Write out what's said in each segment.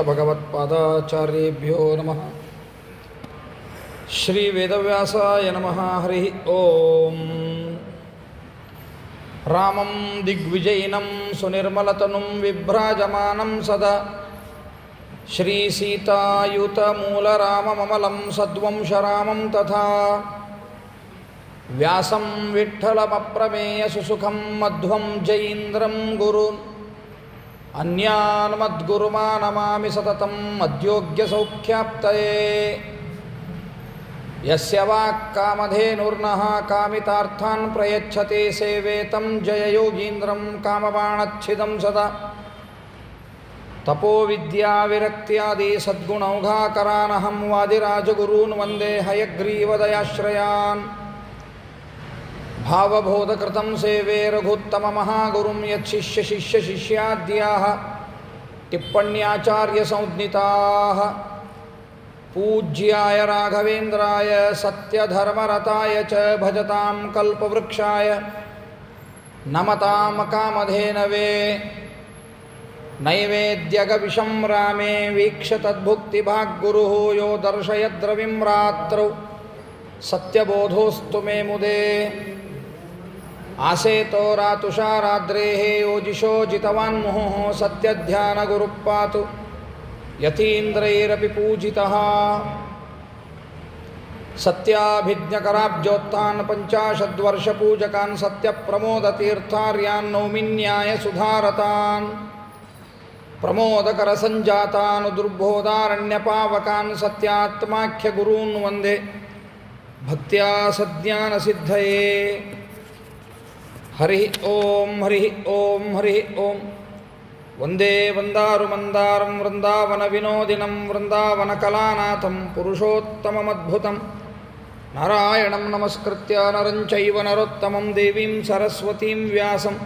ಭಗವತ್ಪಾದಾಚಾರ್ಯೇಭ್ಯೋ ನಮಃ. ಶ್ರೀ ವೇದವ್ಯಾಸಾಯ ನಮಃ. ಹರಿ ಓಂ. ರಾಮಂ ದಿಗ್ವಿಜಯಿನಂ ಸುನಿರ್ಮಲತನುಂ ವಿಭ್ರಾಜಮಾನಂ ಸದಾ ಶ್ರೀಸೀತಾಯುತಮೂಲರಾಮಮಮಲಂ ಸದ್ವಂಶರಾಮಂ ತಥಾ ವ್ಯಾಸಂ ವಿಠ್ಠಲಮಪ್ರಮೇಯ ಸುಸುಖಂ ಮಧ್ವಂ ಜಯೀಂದ್ರಂ ಗುರುನ್ ಅನ್ಯಾನ್ ಮದ್ಗುರುಮಾನಮಾಮಿ ಸತತಂ ಮಧ್ಯೋಗ್ಯಸೌಖ್ಯಾಪ್ತಯೇ. ಯಸ್ಯ ವಾಕ್ಕಾಮಧೇನುರ್ನಃ ಕಾಮಿತಾರ್ಥಾನ್ ಪ್ರಯಚ್ಛತೆ ಸೇವೇತಂ ಜಯಯೋಗೀಂದ್ರಂ ಕಾಮಬಾಣಚ್ಛಿದಂ ಸದಾ. ತಪೋವಿದ್ಯಾವಿರಕ್ತ್ಯಾದಿ ಸದ್ಗುಣೌಘಾಕರಾನಹಂ ವಾದಿರಾಜಗುರೂನ್ ವಂದೇ ಹಯಗ್ರೀವದಯಾಶ್ರಯಾನ್. ಭಾವಬೋಧಕೃತಂ ಸೇವೆ ರಘುತ್ತಮಮಹಾಗುರುಂ ಯಚ್ಚಿಷ್ಯಶಿಷ್ಯಶಿಷ್ಯಾದ್ಯಾಃ ಟಿಪ್ಪಣ್ಯಾಚಾರ್ಯಸಂಜ್ಞಿತಾಃ. ಪೂಜ್ಯಾಯ ರಾಘವೇಂದ್ರಾಯ ಸತ್ಯಧರ್ಮರತಾಯ ಚ ಭಜತಾಂ ಕಲ್ಪವೃಕ್ಷಾಯ ನಮತಾಂ ಕಾಮಧೇನವೇ. ನೈವೇದ್ಯಗವಿಷಂ ರಾಮೇ ವೀಕ್ಷ್ಯ ತದ್ಭುಕ್ತಿಭಾಗ್ಗುರುಃ ಯೋ ದರ್ಶಯದ್ರವಿಂ ರಾತ್ರೌ ಸತ್ಯಬೋಧೋಸ್ತು ಮೇ ಮುದೇ. ಆಸೇತೋ ರಾತುಷಾರಾದ್ರೇಃ ಯೋಜಿಷೋ ಜಿತವಾನ್ ಮುಹುಃ ಸತ್ಯಧ್ಯಾನಗುರುಃಪಾತು ಯತೀಂದ್ರೈರಪಿ ಪೂಜಿತಃ. ಸತ್ಯಾಭಿಜ್ಞಕರಾಬ್ಜೋತ್ಥಾನ್ ಪಂಚಾಶದ್ವರ್ಷಪೂಜಕಾನ್ ಸತ್ಯಪ್ರಮೋದತೀರ್ಥಾರ್ಯಾನ್ ನೌಮಿನ್ಯಾಯ ಸುಧಾರತಾನ್. ಪ್ರಮೋದಕರಸಂಜಾತಾನ್ ದುರ್ಬೋಧಾರಣ್ಯಪಾವಕಾನ್ ಸತ್ಯಾತ್ಮಾಖ್ಯಗುರೂನ್ ವಂದೇ ಭಕ್ತ್ಯಾ ಸಜ್ಞಾನಸಿದ್ಧಯೇ. ಹರಿ ಓಂ ಹರಿ ಓಂ ಹರಿ ಓಂ. ವಂದೇ ವಂದಾರುಮಂದಾರಂ ವೃಂದಾವನ ವಿನೋದಿನಂ ವೃಂದಾವನ ಕಲಾನಾಥಂ ಪುರುಷೋತ್ತಮಮದ್ಭುತಂ. ನಾರಾಯಣಂ ನಮಸ್ಕೃತ್ಯ ನರಂ ಚೈವ ನರೋತ್ತಮಂ ದೇವೀಂ ಸರಸ್ವತೀಂ ವ್ಯಾಸಂ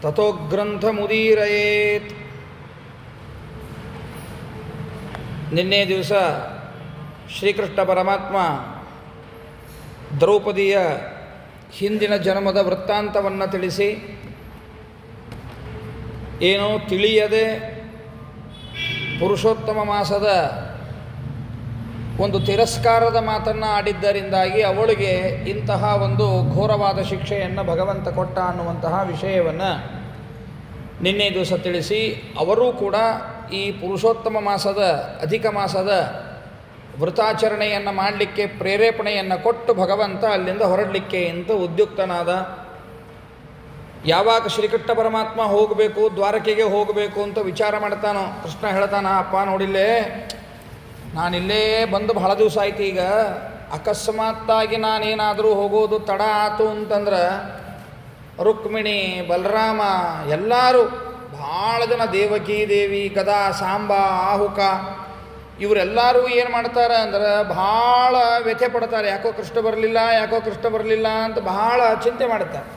ತತೋ ಗ್ರಂಥಮುದೀರಯೇತ್. ನಿನ್ನೆ ದಿವಸ ಶ್ರೀಕೃಷ್ಣ ಪರಮಾತ್ಮ ದ್ರೌಪದಿಯ ಹಿಂದಿನ ಜನ್ಮದ ವೃತ್ತಾಂತವನ್ನು ತಿಳಿಸಿ ಏನೋ ತಿಳಿಯದೆ ಪುರುಷೋತ್ತಮ ಮಾಸದ ಒಂದು ತಿರಸ್ಕಾರದ ಮಾತನ್ನು ಆಡಿದ್ದರಿಂದಾಗಿ ಅವಳಿಗೆ ಇಂತಹ ಒಂದು ಘೋರವಾದ ಶಿಕ್ಷೆಯನ್ನು ಭಗವಂತ ಕೊಟ್ಟ ಅನ್ನುವಂತಹ ವಿಷಯವನ್ನು ನಿನ್ನೆ ದಿವಸ ತಿಳಿಸಿ, ಅವರೂ ಕೂಡ ಈ ಪುರುಷೋತ್ತಮ ಮಾಸದ ಅಧಿಕ ಮಾಸದ ವ್ರತಾಚರಣೆಯನ್ನು ಮಾಡಲಿಕ್ಕೆ ಪ್ರೇರೇಪಣೆಯನ್ನು ಕೊಟ್ಟು ಭಗವಂತ ಅಲ್ಲಿಂದ ಹೊರಡಲಿಕ್ಕೆ ಅಂತ ಉದ್ಯುಕ್ತನಾದ. ಯಾವಾಗ ಶ್ರೀಕೃಷ್ಣ ಪರಮಾತ್ಮ ಹೋಗಬೇಕು, ದ್ವಾರಕೆಗೆ ಹೋಗಬೇಕು ಅಂತ ವಿಚಾರ ಮಾಡ್ತಾನೋ, ಕೃಷ್ಣ ಹೇಳ್ತಾನ, ಅಪ್ಪ ನೋಡಿಲ್ಲೇ ನಾನಿಲ್ಲೇ ಬಂದು ಬಹಳ ದಿವಸ ಆಯ್ತು, ಈಗ ಅಕಸ್ಮಾತ್ತಾಗಿ ನಾನೇನಾದರೂ ಹೋಗೋದು ತಡ ಆಯಿತು ಅಂತಂದ್ರೆ ರುಕ್ಮಿಣಿ ಬಲರಾಮ ಎಲ್ಲರೂ ಭಾಳ ಜನ, ದೇವಕಿ ದೇವಿ, ಗದಾ, ಸಾಂಬ, ಆಹುಕ ಇವರೆಲ್ಲರೂ ಏನು ಮಾಡ್ತಾರೆ ಅಂದ್ರೆ ಭಾಳ ವ್ಯಥೆ ಪಡ್ತಾರೆ. ಯಾಕೋ ಕೃಷ್ಣ ಬರಲಿಲ್ಲ, ಯಾಕೋ ಕೃಷ್ಣ ಬರಲಿಲ್ಲ ಅಂತ ಬಹಳ ಚಿಂತೆ ಮಾಡ್ತಾರೆ.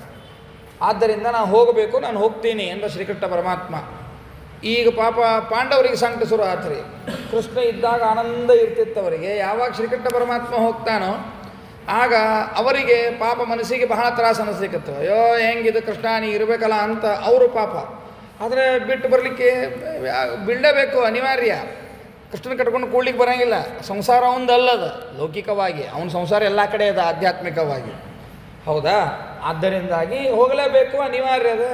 ಆದ್ದರಿಂದ ನಾನು ಹೋಗಬೇಕು, ನಾನು ಹೋಗ್ತೀನಿ ಎಂದ ಶ್ರೀಕೃಷ್ಣ ಪರಮಾತ್ಮ. ಈಗ ಪಾಪ ಪಾಂಡವರಿಗೆ ಸಂಕಟ ಶುರು ಆತ್ರಿ. ಕೃಷ್ಣ ಇದ್ದಾಗ ಆನಂದ ಇರ್ತಿತ್ತು ಅವರಿಗೆ. ಯಾವಾಗ ಶ್ರೀಕೃಷ್ಣ ಪರಮಾತ್ಮ ಹೋಗ್ತಾನೋ ಆಗ ಅವರಿಗೆ ಪಾಪ ಮನಸ್ಸಿಗೆ ಬಹಳ ತ್ರಾಸ ಅನಿಸ್ಲಿಕ್ಕತ್ತು. ಅಯ್ಯೋ ಹೆಂಗಿದು ಕೃಷ್ಣ ನೀ ಇರಬೇಕಲ್ಲ ಅಂತ ಅವರು ಪಾಪ. ಆದರೆ ಬಿಟ್ಟು ಬರಲಿಕ್ಕೆ ಬಿಡಲೇಬೇಕು, ಅನಿವಾರ್ಯ. ಕೃಷ್ಣನ ಕಟ್ಕೊಂಡು ಕೂಡ್ಲಿಕ್ಕೆ ಬರೋಂಗಿಲ್ಲ. ಸಂಸಾರ ಅವಂದಲ್ಲದ ಲೌಕಿಕವಾಗಿ, ಅವನ ಸಂಸಾರ ಎಲ್ಲ ಕಡೆ ಅದ ಆಧ್ಯಾತ್ಮಿಕವಾಗಿ, ಹೌದಾ? ಆದ್ದರಿಂದಾಗಿ ಹೋಗಲೇಬೇಕು, ಅನಿವಾರ್ಯ ಅದ.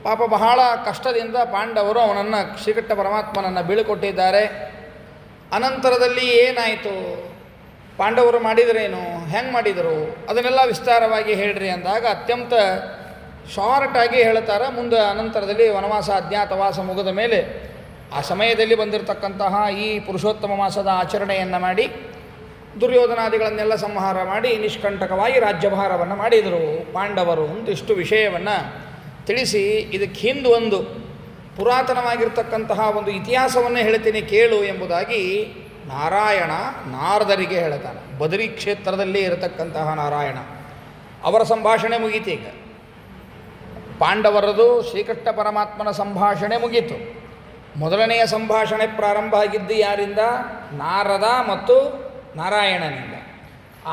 ಪಾಪ ಬಹಳ ಕಷ್ಟದಿಂದ ಪಾಂಡವರು ಅವನನ್ನು, ಶ್ರೀಕೃಷ್ಣ ಪರಮಾತ್ಮನನ್ನು ಬೀಳ್ಕೊಟ್ಟಿದ್ದಾರೆ. ಅನಂತರದಲ್ಲಿ ಏನಾಯಿತು, ಪಾಂಡವರು ಮಾಡಿದರೇನು, ಹೆಂಗೆ ಮಾಡಿದರು, ಅದನ್ನೆಲ್ಲ ವಿಸ್ತಾರವಾಗಿ ಹೇಳ್ರಿ ಅಂದಾಗ ಅತ್ಯಂತ ಶಾರ್ಟಾಗಿ ಹೇಳ್ತಾರೆ. ಮುಂದೆ ಅನಂತರದಲ್ಲಿ ವನವಾಸ ಅಜ್ಞಾತವಾಸ ಮುಗಿದ ಮೇಲೆ ಆ ಸಮಯದಲ್ಲಿ ಬಂದಿರತಕ್ಕಂತಹ ಈ ಪುರುಷೋತ್ತಮ ಮಾಸದ ಆಚರಣೆಯನ್ನು ಮಾಡಿ ದುರ್ಯೋಧನಾದಿಗಳನ್ನೆಲ್ಲ ಸಂಹಾರ ಮಾಡಿ ನಿಷ್ಕಂಟಕವಾಗಿ ರಾಜ್ಯಭಾರವನ್ನು ಮಾಡಿದರು ಪಾಂಡವರು ಅಂತ ಇಷ್ಟು ವಿಷಯವನ್ನು ತಿಳಿಸಿ, ಇದಕ್ಕೆ ಹಿಂದೆ ಒಂದು ಪುರಾತನವಾಗಿರ್ತಕ್ಕಂತಹ ಒಂದು ಇತಿಹಾಸವನ್ನು ಹೇಳ್ತೀನಿ ಕೇಳು ಎಂಬುದಾಗಿ ನಾರಾಯಣ ನಾರದರಿಗೆ ಹೇಳ್ತಾನೆ. ಬದರಿ ಕ್ಷೇತ್ರದಲ್ಲಿ ಇರತಕ್ಕಂತಹ ನಾರಾಯಣ ಅವರ ಸಂಭಾಷಣೆ ಮುಗೀತು. ಈಗ ಪಾಂಡವರದು ಶ್ರೀಕೃಷ್ಣ ಪರಮಾತ್ಮನ ಸಂಭಾಷಣೆ ಮುಗೀತು. ಮೊದಲನೆಯ ಸಂಭಾಷಣೆ ಪ್ರಾರಂಭ ಆಗಿದ್ದು ಯಾರಿಂದ? ನಾರದ ಮತ್ತು ನಾರಾಯಣನಿಂದ.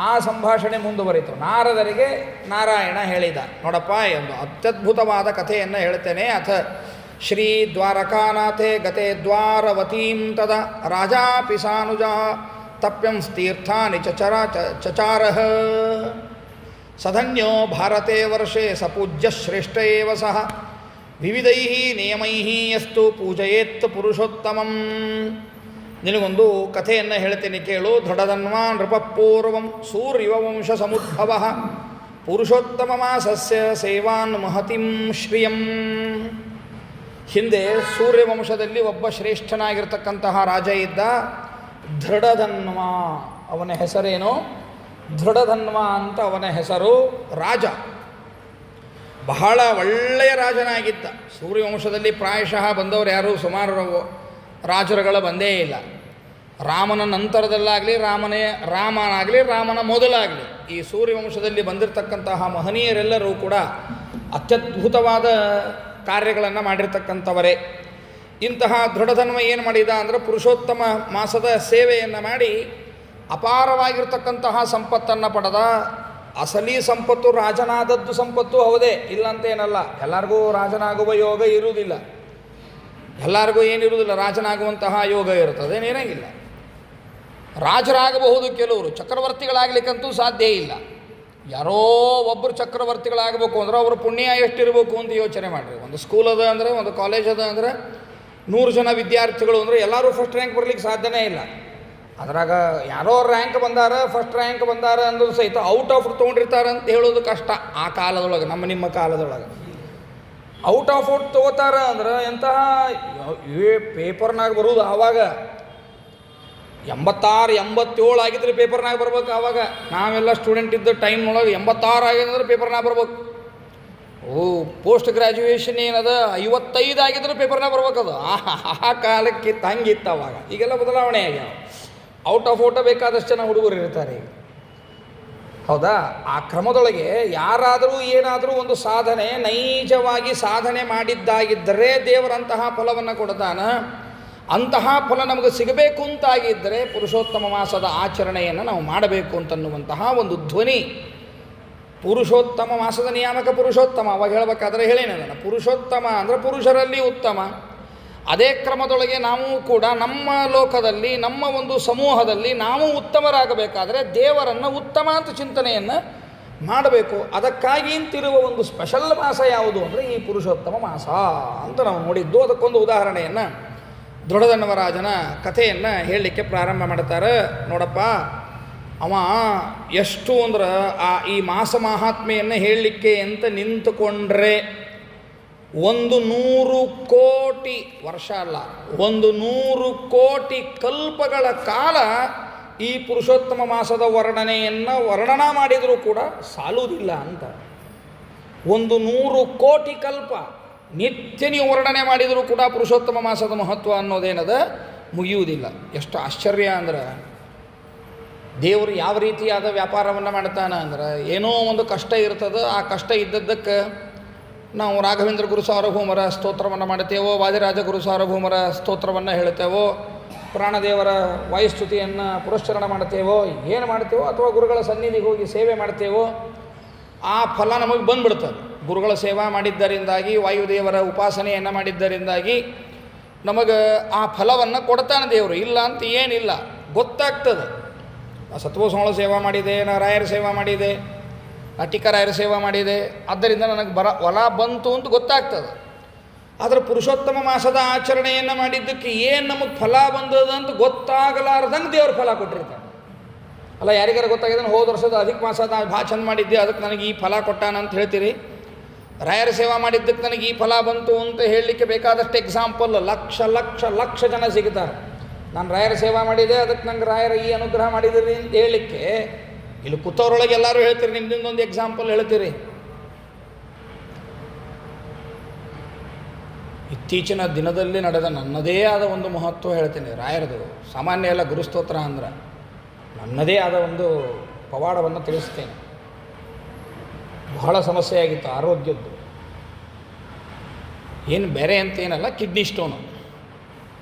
ಆ ಸಂಭಾಷಣೆ ಮುಂದುವರಿತು. ನಾರದರಿಗೆ ನಾರಾಯಣ ಹೇಳಿದ, ನೋಡಪ್ಪ ಒಂದು ಅತ್ಯದ್ಭುತವಾದ ಕಥೆಯನ್ನು ಹೇಳ್ತೇನೆ. ಅಥ ಶ್ರೀ ದ್ವಾರಕಾನಾಥೆ ಗತೆ ದ್ವಾರವತೀಂ ತದ ರಾಜಾಪಿ ಸಾನುಜಃ ತಪ್ಯಂ ತೀರ್ಥಾನಿ ಚಚಾರಃ ಸಧನ್ಯೋ ಭಾರತೆ ವರ್ಷೆ ಸಪೂಜ್ಯ ಶ್ರೇಷ್ಠ ಏವ ಸಹ ವಿವಿಧೈ ನಿಯಮೈ ಯಸ್ತು ಪೂಜಯೇತ್ ಪುರುಷೋತ್ತಮಂ. ನಿನಗೊಂದು ಕಥೆಯನ್ನು ಹೇಳ್ತೀನಿ ಕೇಳು. ದೃಢಧನ್ವಾ ನೃಪಪೂರ್ವಂ ಸೂರ್ಯವಂಶ ಸಮುದ್ಭವ ಪುರುಷೋತ್ತಮ ಮಾಸಸ್ಯ ಸೇವಾನ್ ಮಹತಿಂ ಶ್ರಿಯಂ. ಹಿಂದೆ ಸೂರ್ಯವಂಶದಲ್ಲಿ ಒಬ್ಬ ಶ್ರೇಷ್ಠನಾಗಿರ್ತಕ್ಕಂತಹ ರಾಜ ಇದ್ದ, ದೃಢಧನ್ವ. ಅವನ ಹೆಸರೇನು? ದೃಢಧನ್ವ ಅಂತ ಅವನ ಹೆಸರು. ರಾಜ, ಬಹಳ ಒಳ್ಳೆಯ ರಾಜನಾಗಿದ್ದ. ಸೂರ್ಯವಂಶದಲ್ಲಿ ಪ್ರಾಯಶಃ ಬಂದವರು ಯಾರು ಸುಮಾರು ರಾಜರುಗಳು ಬಂದೇ ಇಲ್ಲ. ರಾಮನ ನಂತರದಲ್ಲಾಗಲಿ, ರಾಮನಾಗಲಿ, ರಾಮನ ಮೊದಲಾಗಲಿ ಈ ಸೂರ್ಯವಂಶದಲ್ಲಿ ಬಂದಿರತಕ್ಕಂತಹ ಮಹನೀಯರೆಲ್ಲರೂ ಕೂಡ ಅತ್ಯದ್ಭುತವಾದ ಕಾರ್ಯಗಳನ್ನು ಮಾಡಿರ್ತಕ್ಕಂಥವರೇ. ಇಂತಹ ದೃಢಧನ್ವ ಏನು ಮಾಡಿದ ಅಂದರೆ ಪುರುಷೋತ್ತಮ ಮಾಸದ ಸೇವೆಯನ್ನು ಮಾಡಿ ಅಪಾರವಾಗಿರ್ತಕ್ಕಂತಹ ಸಂಪತ್ತನ್ನು ಪಡೆದ. ಅಸಲಿ ಸಂಪತ್ತು ರಾಜನಾದದ್ದು ಸಂಪತ್ತು ಹೌದೇ, ಇಲ್ಲಂತೇನಲ್ಲ. ಎಲ್ಲರಿಗೂ ರಾಜನಾಗುವ ಯೋಗ ಇರುವುದಿಲ್ಲ, ಎಲ್ಲರಿಗೂ ಏನಿರುವುದಿಲ್ಲ, ರಾಜನಾಗುವಂತಹ ಯೋಗ ಇರ್ತದೆ, ಏನೇನಾಗಿಲ್ಲ. ರಾಜರಾಗಬಹುದು ಕೆಲವರು, ಚಕ್ರವರ್ತಿಗಳಾಗಲಿಕ್ಕಂತೂ ಸಾಧ್ಯ ಇಲ್ಲ. ಯಾರೋ ಒಬ್ಬರು ಚಕ್ರವರ್ತಿಗಳಾಗಬೇಕು ಅಂದ್ರೆ ಅವ್ರ ಪುಣ್ಯ ಎಷ್ಟಿರಬೇಕು ಅಂತ ಯೋಚನೆ ಮಾಡಿರಿ. ಒಂದು ಸ್ಕೂಲ್ ಅದ ಅಂದರೆ, ಒಂದು ಕಾಲೇಜ್ ಅದ ಅಂದರೆ 100 ಜನ ವಿದ್ಯಾರ್ಥಿಗಳು ಅಂದರೆ ಎಲ್ಲರೂ ಫಸ್ಟ್ ರ್ಯಾಂಕ್ ಬರಲಿಕ್ಕೆ ಸಾಧ್ಯನೇ ಇಲ್ಲ. ಅದ್ರಾಗ ಯಾರೋ ರ್ಯಾಂಕ್ ಬಂದಾರ, ಫಸ್ಟ್ ರ್ಯಾಂಕ್ ಬಂದಾರ ಅಂದ್ರೂ ಸಹಿತ ಔಟ್ ಆಫ್ ತೊಗೊಂಡಿರ್ತಾರೆ ಅಂತ ಹೇಳೋದು ಕಷ್ಟ. ಆ ಕಾಲದೊಳಗೆ, ನಿಮ್ಮ ಕಾಲದೊಳಗೆ ಔಟ್ ಆಫ್ ಔಟ್ ತೊಗೋತಾರ ಅಂದ್ರೆ ಎಂತಹ ಪೇಪರ್ನಾಗ ಬರುವುದು. ಆವಾಗ 86, 87 ಆಗಿದ್ರೆ ಪೇಪರ್ನಾಗ ಬರ್ಬೇಕು. ಆವಾಗ ನಾವೆಲ್ಲ ಸ್ಟೂಡೆಂಟ್ ಇದ್ದ ಟೈಮ್ನೊಳಗೆ 86 ಆಗಿದೆ ಅಂದ್ರೆ ಪೇಪರ್ನಾಗ ಬರ್ಬೇಕು. ಪೋಸ್ಟ್ ಗ್ರ್ಯಾಜುಯೇಷನ್ ಏನದ 55 ಆಗಿದ್ರೆ ಪೇಪರ್ನಾಗ ಬರ್ಬೇಕದು. ಆ ಕಾಲಕ್ಕೆ ಹಂಗಿತ್ತು ಅವಾಗ. ಈಗೆಲ್ಲ ಬದಲಾವಣೆ ಆಗ್ಯಾವ. ಔಟ್ ಆಫ್ ಔಟ ಬೇಕಾದಷ್ಟು ಜನ ಹುಡುಗರು ಇರ್ತಾರೆ ಈಗ, ಹೌದಾ? ಆ ಕ್ರಮದೊಳಗೆ ಯಾರಾದರೂ ಏನಾದರೂ ಒಂದು ಸಾಧನೆ, ನೈಜವಾಗಿ ಸಾಧನೆ ಮಾಡಿದ್ದಾಗಿದ್ದರೆ ದೇವರಂತಹ ಫಲವನ್ನು ಕೊಡ್ತಾನೆ. ಅಂತಹ ಫಲ ನಮಗೆ ಸಿಗಬೇಕು ಅಂತಾಗಿದ್ದರೆ ಪುರುಷೋತ್ತಮ ಮಾಸದ ಆಚರಣೆಯನ್ನು ನಾವು ಮಾಡಬೇಕು ಅಂತನ್ನುವಂತಹ ಒಂದು ಧ್ವನಿ. ಪುರುಷೋತ್ತಮ ಮಾಸದ ನಿಯಾಮಕ ಪುರುಷೋತ್ತಮ. ಅವಾಗ ಹೇಳಬೇಕಾದ್ರೆ ಹೇಳೇನದನ್ನು, ಪುರುಷೋತ್ತಮ ಅಂದರೆ ಪುರುಷರಲ್ಲಿ ಉತ್ತಮ. ಅದೇ ಕ್ರಮದೊಳಗೆ ನಾವು ಕೂಡ ನಮ್ಮ ಲೋಕದಲ್ಲಿ, ನಮ್ಮ ಒಂದು ಸಮೂಹದಲ್ಲಿ ನಾವು ಉತ್ತಮರಾಗಬೇಕಾದರೆ ದೇವರನ್ನು ಉತ್ತಮ ಅಂತ ಚಿಂತನೆಯನ್ನು ಮಾಡಬೇಕು. ಅದಕ್ಕಾಗಿ ಅಂತಿರುವ ಒಂದು ಸ್ಪೆಷಲ್ ಮಾಸ ಯಾವುದು ಅಂದರೆ ಈ ಪುರುಷೋತ್ತಮ ಮಾಸ ಅಂತ ನಾವು ನೋಡಿದ್ದು. ಅದಕ್ಕೊಂದು ಉದಾಹರಣೆಯನ್ನು ದೃಢಧನ್ವರಾಜನ ಕಥೆಯನ್ನು ಹೇಳಲಿಕ್ಕೆ ಪ್ರಾರಂಭ ಮಾಡ್ತಾರೆ. ನೋಡಪ್ಪ, ಅವ ಎಷ್ಟು ಅಂದ್ರೆ ಈ ಮಾಸ ಮಹಾತ್ಮೆಯನ್ನು ಹೇಳಲಿಕ್ಕೆ ಅಂತ ನಿಂತುಕೊಂಡ್ರೆ 100 ಕೋಟಿ ವರ್ಷ ಅಲ್ಲ, 100 ಕೋಟಿ ಕಲ್ಪಗಳ ಕಾಲ ಈ ಪುರುಷೋತ್ತಮ ಮಾಸದ ವರ್ಣನಾ ಮಾಡಿದರೂ ಕೂಡ ಸಾಲುವುದಿಲ್ಲ ಅಂತ. 100 ಕೋಟಿ ಕಲ್ಪ ನಿತ್ಯ ನೀವು ವರ್ಣನೆ ಮಾಡಿದರೂ ಕೂಡ ಪುರುಷೋತ್ತಮ ಮಾಸದ ಮಹತ್ವ ಅನ್ನೋದೇನದ ಮುಗಿಯುವುದಿಲ್ಲ. ಎಷ್ಟು ಆಶ್ಚರ್ಯ ಅಂದ್ರೆ, ದೇವರು ಯಾವ ರೀತಿಯಾದ ವ್ಯಾಪಾರವನ್ನು ಮಾಡ್ತಾನೆ ಅಂದ್ರೆ, ಏನೋ ಒಂದು ಕಷ್ಟ ಇರ್ತದೆ. ಆ ಕಷ್ಟ ಇದ್ದದ್ದಕ್ಕೆ ನಾವು ರಾಘವೇಂದ್ರ ಗುರು ಸಾರ್ವಭೌಮರ ಸ್ತೋತ್ರವನ್ನು ಮಾಡ್ತೇವೋ, ವಾದಿರಾಜ ಗುರು ಸಾರ್ವಭೌಮರ ಸ್ತೋತ್ರವನ್ನು ಹೇಳ್ತೇವೋ, ಪ್ರಾಣದೇವರ ವಾಯುಸ್ತುತಿಯನ್ನು ಪುರಸ್ಚರಣ ಮಾಡ್ತೇವೋ, ಏನು ಮಾಡ್ತೇವೋ, ಅಥವಾ ಗುರುಗಳ ಸನ್ನಿಧಿಗೆ ಹೋಗಿ ಸೇವೆ ಮಾಡ್ತೇವೋ, ಆ ಫಲ ನಮಗೆ ಬಂದುಬಿಡ್ತದೆ. ಗುರುಗಳ ಸೇವಾ ಮಾಡಿದ್ದರಿಂದಾಗಿ, ವಾಯುದೇವರ ಉಪಾಸನೆಯನ್ನು ಮಾಡಿದ್ದರಿಂದಾಗಿ ನಮಗೆ ಆ ಫಲವನ್ನು ಕೊಡ್ತಾನೆ ದೇವರು. ಇಲ್ಲ ಅಂತ ಏನಿಲ್ಲ, ಗೊತ್ತಾಗ್ತದೆ. ಸತ್ವಸೋಳ ಸೇವಾ ಮಾಡಿದೆ, ನಾ ರಾಯರ ಸೇವಾ ಮಾಡಿದೆ, ನಾ ಟೀಕರಾಯರ ಸೇವಾ ಮಾಡಿದೆ, ಆದ್ದರಿಂದ ನನಗೆ ಹೊಲ ಬಂತು ಅಂತ ಗೊತ್ತಾಗ್ತದೆ. ಆದರೆ ಪುರುಷೋತ್ತಮ ಮಾಸದ ಆಚರಣೆಯನ್ನು ಮಾಡಿದ್ದಕ್ಕೆ ಏನು ನಮಗೆ ಫಲ ಬಂದದ ಅಂತ ಗೊತ್ತಾಗಲಾರ್ದಂಗೆ ದೇವ್ರ ಫಲ ಕೊಟ್ಟಿರ್ತಾನೆ. ಅಲ್ಲ, ಯಾರಿಗಾರ ಗೊತ್ತಾಗಿದೆ, ಹೋದ ವರ್ಷದ ಅಧಿಕ ಮಾಸದ ನಾನು ಭಾಳ ಚಂದ ಮಾಡಿದ್ದೆ, ಅದಕ್ಕೆ ನನಗೆ ಈ ಫಲ ಕೊಟ್ಟಾನ ಅಂತ ಹೇಳ್ತೀರಿ. ರಾಯರ ಸೇವಾ ಮಾಡಿದ್ದಕ್ಕೆ ನನಗೆ ಈ ಫಲ ಬಂತು ಅಂತ ಹೇಳಲಿಕ್ಕೆ ಬೇಕಾದಷ್ಟು ಎಕ್ಸಾಂಪಲ್ ಲಕ್ಷ ಲಕ್ಷ ಲಕ್ಷ ಜನ ಸಿಗ್ತಾರೆ. ನಾನು ರಾಯರ ಸೇವಾ ಮಾಡಿದೆ, ಅದಕ್ಕೆ ನಂಗೆ ರಾಯರ ಈ ಅನುಗ್ರಹ ಮಾಡಿದ್ದೀರಿ ಅಂತ ಹೇಳಲಿಕ್ಕೆ ಇಲ್ಲಿ ಕೂತವ್ರೊಳಗೆ ಎಲ್ಲರೂ ಹೇಳ್ತೀರಿ, ನಿಮ್ದಿಂದೊಂದು ಎಕ್ಸಾಂಪಲ್ ಹೇಳ್ತೀರಿ. ಇತ್ತೀಚಿನ ದಿನದಲ್ಲಿ ನಡೆದ ನನ್ನದೇ ಆದ ಒಂದು ಮಹತ್ವ ಹೇಳ್ತೀನಿ ರಾಯರದು. ಸಾಮಾನ್ಯ ಎಲ್ಲ ಗುರುಸ್ತೋತ್ರ ಅಂದ್ರೆ ನನ್ನದೇ ಆದ ಒಂದು ಪವಾಡವನ್ನು ತಿಳಿಸ್ತೇನೆ. ಬಹಳ ಸಮಸ್ಯೆ ಆಗಿತ್ತು ಆರೋಗ್ಯದ್ದು. ಏನು ಬೇರೆ ಅಂತೇನಲ್ಲ, ಕಿಡ್ನಿ ಸ್ಟೋನು.